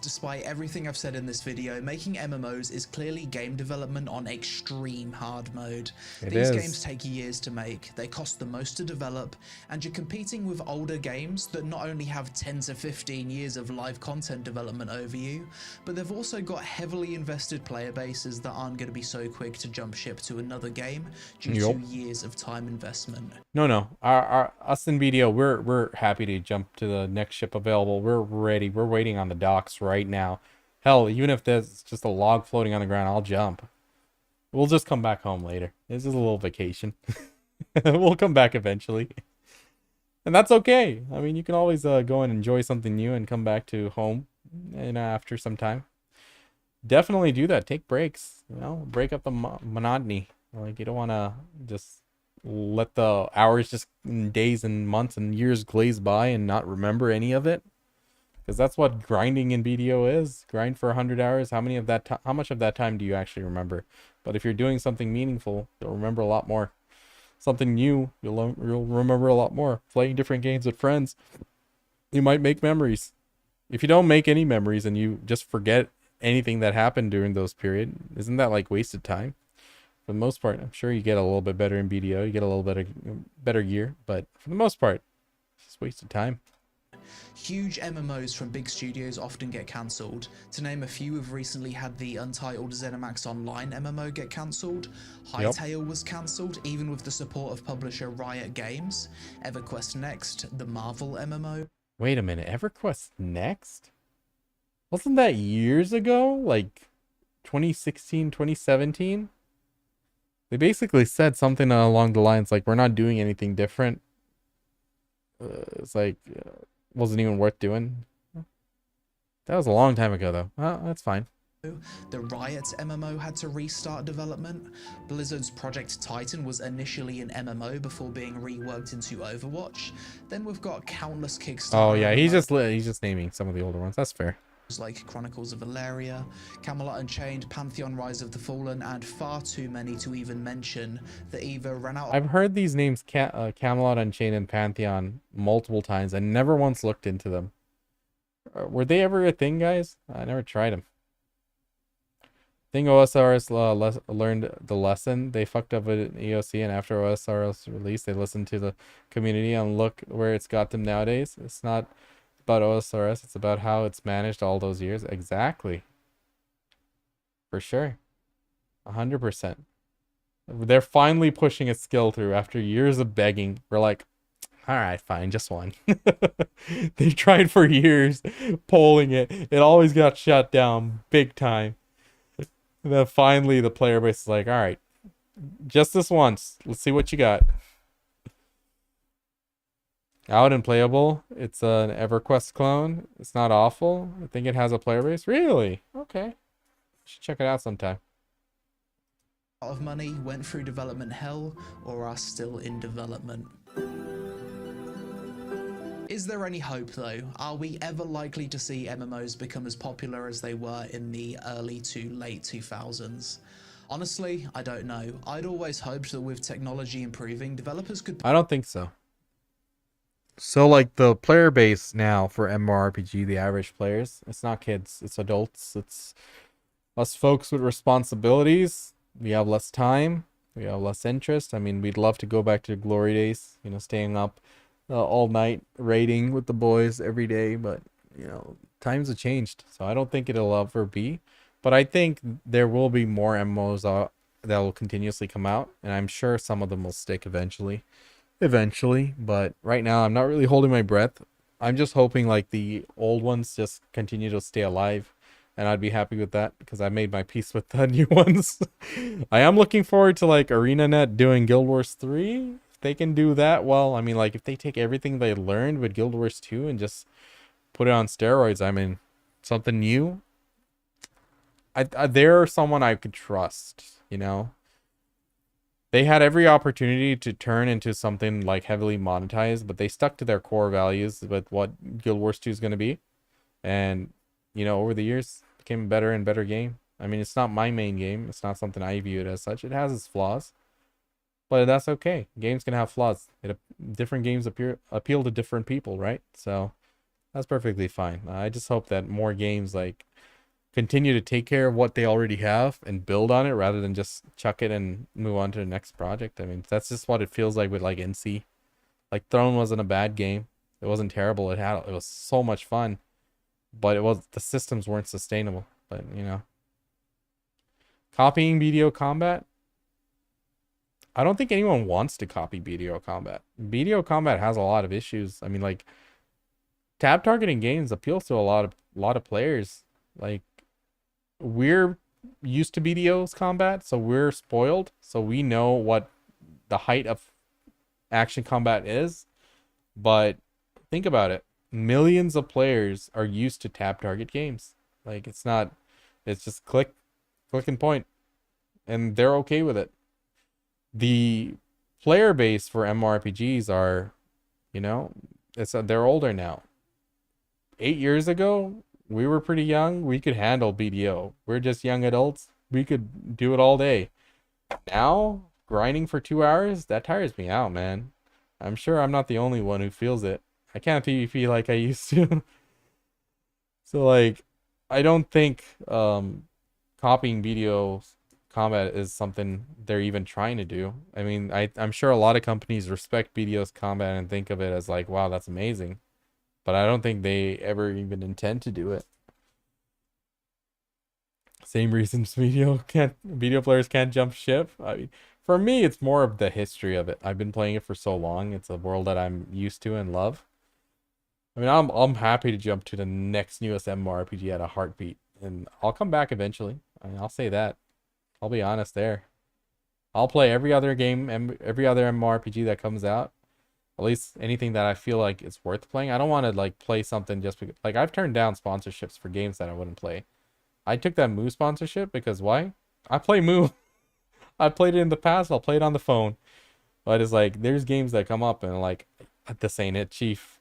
Despite everything I've said in this video, making MMOs is clearly game development on extreme hard mode. These games take years to make, they cost the most to develop, and you're competing with older games that not only have 10 to 15 years of live content development over you, but they've also got heavily invested player bases that aren't going to be so quick to jump ship to another game due to years of time investment. No. Us in BDO, we're happy to jump to the next ship available. We're ready. We're waiting on the docks right now. Hell, even if there's just a log floating on the ground, I'll jump. We'll just come back home later. This is a little vacation. We'll come back eventually. And that's okay. I mean, you can always go and enjoy something new and come back to home and after some time. Definitely do that. Take breaks, you know, break up the monotony. Like, you don't want to just let the hours just days and months and years glaze by and not remember any of it, because that's what grinding in BDO is. Grind for 100 hours. How much of that time do you actually remember? But if you're doing something meaningful, you'll remember a lot more. Something new, you'll remember a lot more. Playing different games with friends, you might make memories. If you don't make any memories and you just forget anything that happened during those period, isn't that like wasted time? For the most part, I'm sure you get a little bit better in BDO. You get a little better gear, but for the most part, it's just wasted time. Huge MMOs from big studios often get cancelled. To name a few, we've recently had the untitled ZeniMax Online MMO get cancelled. Hytale was cancelled, even with the support of publisher Riot Games. EverQuest Next, the Marvel MMO. Wait a minute, EverQuest Next? Wasn't that years ago? Like 2016, 2017? They basically said something along the lines like, we're not doing anything different. It's like, wasn't even worth doing. That was a long time ago, though. Well, that's fine. The Riot MMO had to restart development. Blizzard's Project Titan was initially an MMO before being reworked into Overwatch. Then we've got countless Kickstarter. Oh yeah, he's just naming some of the older ones. That's fair. Like Chronicles of Valeria, Camelot Unchained, Pantheon Rise of the Fallen, and far too many to even mention that either ran out. I've heard these names, Camelot Unchained and Pantheon, multiple times. I never once looked into them. Were they ever a thing, guys? I never tried them. I think OSRS learned the lesson. They fucked up with EOC, and after OSRS release, they listened to the community and look where it's got them nowadays. It's not about OSRS, it's about how it's managed all those years. Exactly. For sure. 100%. They're finally pushing a skill through after years of begging. We're like, all right, fine, just one. They tried for years polling it. It always got shut down big time. And then finally the player base is like, all right, just this once. Let's see what you got. Out and playable. It's an EverQuest clone. It's not awful. I think it has a player base. Really? Okay. Should check it out sometime. of money, went through development hell, or are still in development. Is there any hope though? Are we ever likely to see MMOs become as popular as they were in the early to late 2000s? Honestly, I don't know. I'd always hoped that with technology improving, developers could... I don't think so. So like the player base now for MMORPG, the average players, it's not kids, it's adults, it's us folks with responsibilities. We have less time, we have less interest. I mean, we'd love to go back to glory days, you know, staying up all night raiding with the boys every day, but you know, times have changed, so I don't think it'll ever be. But I think there will be more MMOs that will continuously come out, and I'm sure some of them will stick eventually. But right now I'm not really holding my breath. I'm just hoping like the old ones just continue to stay alive, and I'd be happy with that because I made my peace with the new ones. I am looking forward to like ArenaNet doing Guild Wars 3. If they can do that, well, I mean, like if they take everything they learned with Guild Wars 2 and just put it on steroids, I mean, something new. They're someone I could trust, you know. They had every opportunity to turn into something like heavily monetized, but they stuck to their core values with what Guild Wars 2 is going to be. And, you know, over the years, it became a better and better game. I mean, it's not my main game. It's not something I view it as such. It has its flaws, but that's okay. Games can have flaws. Different games appeal to different people, right? So that's perfectly fine. I just hope that more games like continue to take care of what they already have and build on it rather than just chuck it and move on to the next project. I mean, that's just what it feels like with like NC. Like Throne wasn't a bad game. It wasn't terrible. It was so much fun, but the systems weren't sustainable. But you know, copying BDO combat, I don't think anyone wants to copy BDO combat. BDO combat has a lot of issues. I mean, like tab targeting games appeals to a lot of players. Like, we're used to BDO's combat, so we're spoiled, so we know what the height of action combat is. But think about it, millions of players are used to tab target games. Like, it's just click and point, and they're okay with it. The player base for MMORPGs are, you know, they're older now. 8 years ago, we were pretty young. We could handle BDO. We're just young adults. We could do it all day. Now, grinding for 2 hours, that tires me out, man. I'm sure I'm not the only one who feels it. I can't PvP like I used to. So, like, I don't think copying BDO combat is something they're even trying to do. I mean, I'm sure a lot of companies respect BDO's combat and think of it as like, wow, that's amazing. But I don't think they ever even intend to do it. Same reasons BDO players can't jump ship. I mean, for me, it's more of the history of it. I've been playing it for so long. It's a world that I'm used to and love. I mean, I'm happy to jump to the next newest MMORPG at a heartbeat, and I'll come back eventually. I mean, I'll say that. I'll be honest there. I'll play every other game, every other MMORPG that comes out. At least anything that I feel like it's worth playing. I don't want to like play something just because, like, I've turned down sponsorships for games that I wouldn't play. I took that Moo sponsorship because why? I play Moo. I played it in the past. I'll play it on the phone. But it's like there's games that come up and like, this ain't it, Chief.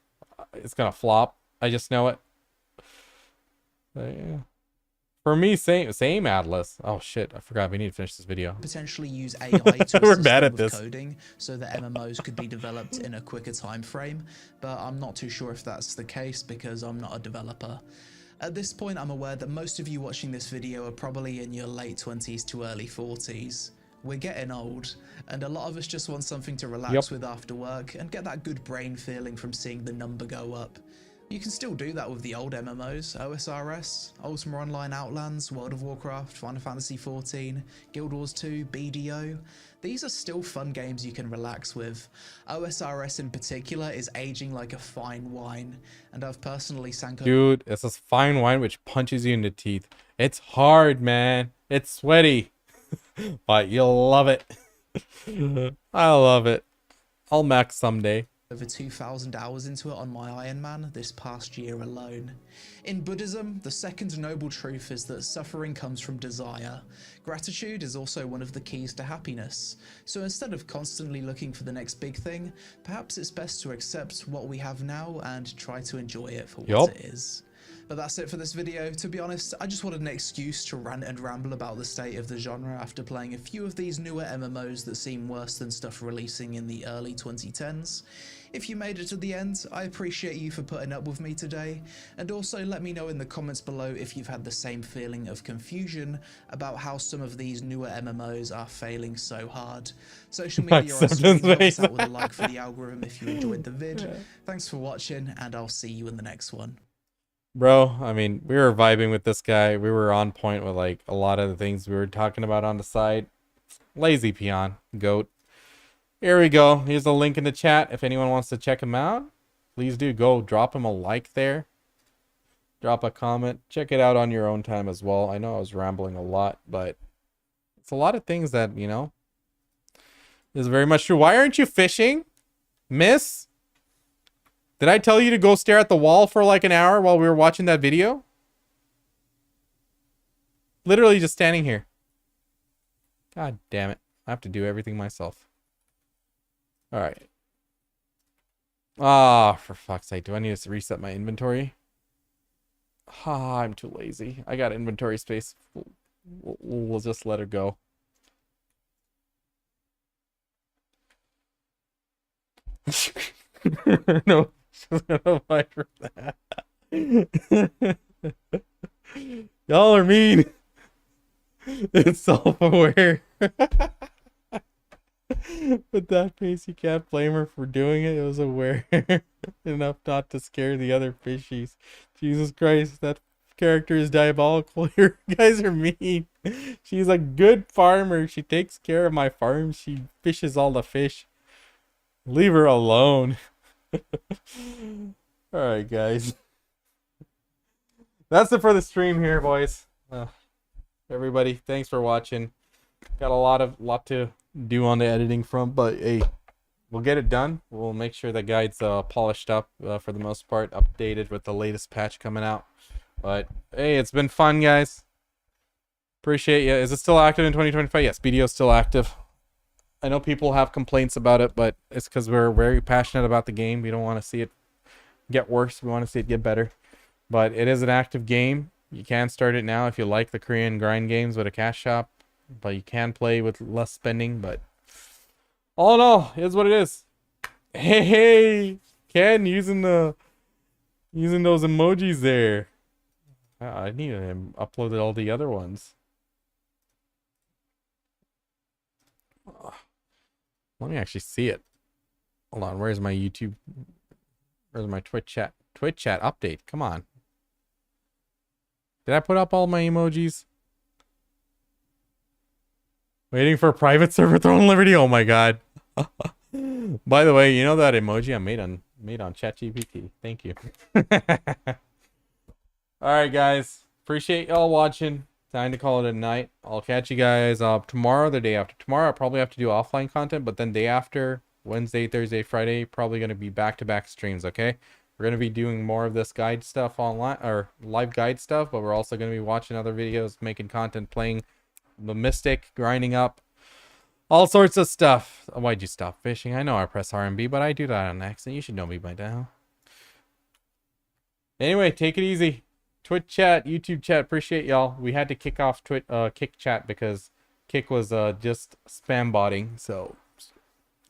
It's gonna flop. I just know it. But, yeah. For me, same Atlas. Oh shit, I forgot we need to finish this video. Potentially use AI to We're assist bad them at with this. coding so that MMOs could be developed in a quicker time frame, but I'm not too sure if that's the case because I'm not a developer. At this point, I'm aware that most of you watching this video are probably in your late 20s to early 40s. We're getting old, and a lot of us just want something to relax with after work and get that good brain feeling from seeing the number go up. You can still do that with the old MMOs, OSRS, Ultima Online Outlands, World of Warcraft, Final Fantasy XIV, Guild Wars 2, BDO. These are still fun games you can relax with. OSRS in particular is aging like a fine wine, and I've personally sank... Dude, it's this fine wine which punches you in the teeth. It's hard, man. It's sweaty. But you'll love it. I love it. I'll max someday. over 2,000 hours into it on my Iron Man this past year alone. In Buddhism, the second noble truth is that suffering comes from desire. Gratitude is also one of the keys to happiness. So instead of constantly looking for the next big thing, perhaps it's best to accept what we have now and try to enjoy it for what it is. But that's it for this video. To be honest, I just wanted an excuse to rant and ramble about the state of the genre after playing a few of these newer MMOs that seem worse than stuff releasing in the early 2010s. If you made it to the end, I appreciate you for putting up with me today, and also let me know in the comments below if you've had the same feeling of confusion about how some of these newer MMOs are failing so hard. Social media on screen, help us out with a like for the algorithm if you enjoyed the vid. Thanks for watching, and I'll see you in the next one. Bro, I mean, we were vibing with this guy. We were on point with like a lot of the things we were talking about on the side. Lazy peon, goat. Here we go. Here's a link in the chat. If anyone wants to check him out, please do go drop him a like there. Drop a comment. Check it out on your own time as well. I know I was rambling a lot, but it's a lot of things that, you know, is very much true. Why aren't you fishing, miss? Did I tell you to go stare at the wall for like an hour while we were watching that video? Literally just standing here. God damn it. I have to do everything myself. All right. Ah, for fuck's sake. Do I need to reset my inventory? Ah, I'm too lazy. I got inventory space. We'll just let her go. No. She's gonna fight for that. Y'all are mean. It's self-aware. But that face, you can't blame her for doing it. It was aware enough not to scare the other fishies. Jesus Christ, that character is diabolical. You guys are mean. She's a good farmer. She takes care of my farm. She fishes all the fish. Leave her alone. Alright, guys. That's it for the stream here, boys. Everybody, thanks for watching. Got a lot to do on the editing front, but hey, we'll get it done. We'll make sure the guide's polished up for the most part, updated with the latest patch coming out. But hey, it's been fun, guys. Appreciate you. Is it still active in 2025? Yes, BDO is still active. I know people have complaints about it, but it's because we're very passionate about the game. We don't want to see it get worse. We want to see it get better. But it is an active game. You can start it now if you like the Korean grind games with a cash shop. But you can play with less spending. But all in all, it is what it is. Hey, Ken, using those emojis there. I need to upload all the other ones. Let me actually see it. Hold on, where's my YouTube? Where's my Twitch chat? Twitch chat update. Come on. Did I put up all my emojis? Waiting for a private server throwing Liberty. Oh my god. By the way, you know that emoji I made on ChatGPT. Thank you. Alright, guys. Appreciate y'all watching. Time to call it a night. I'll catch you guys tomorrow, the day after. Tomorrow I'll probably have to do offline content, but then day after, Wednesday, Thursday, Friday, probably going to be back-to-back streams, okay? We're going to be doing more of this guide stuff online, or live guide stuff, but we're also going to be watching other videos, making content, playing the Mystic, grinding up, all sorts of stuff. Why'd you stop fishing? I know I press RMB, but I do that on accident. You should know me by now. Anyway, take it easy. Twitch chat, YouTube chat, appreciate y'all. We had to kick off Kick chat because Kick was just spam botting. So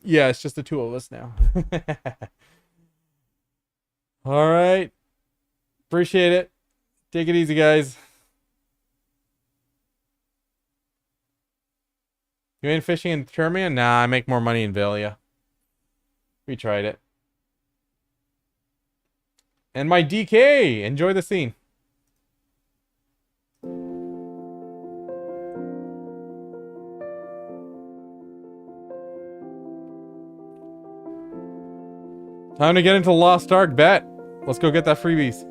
yeah, it's just the two of us now. All right. Appreciate it. Take it easy, guys. You ain't fishing in Termia? Nah, I make more money in Velia. We tried it. And my DK! Enjoy the scene. Time to get into Lost Ark, bet. Let's go get that freebies.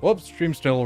Whoops, stream still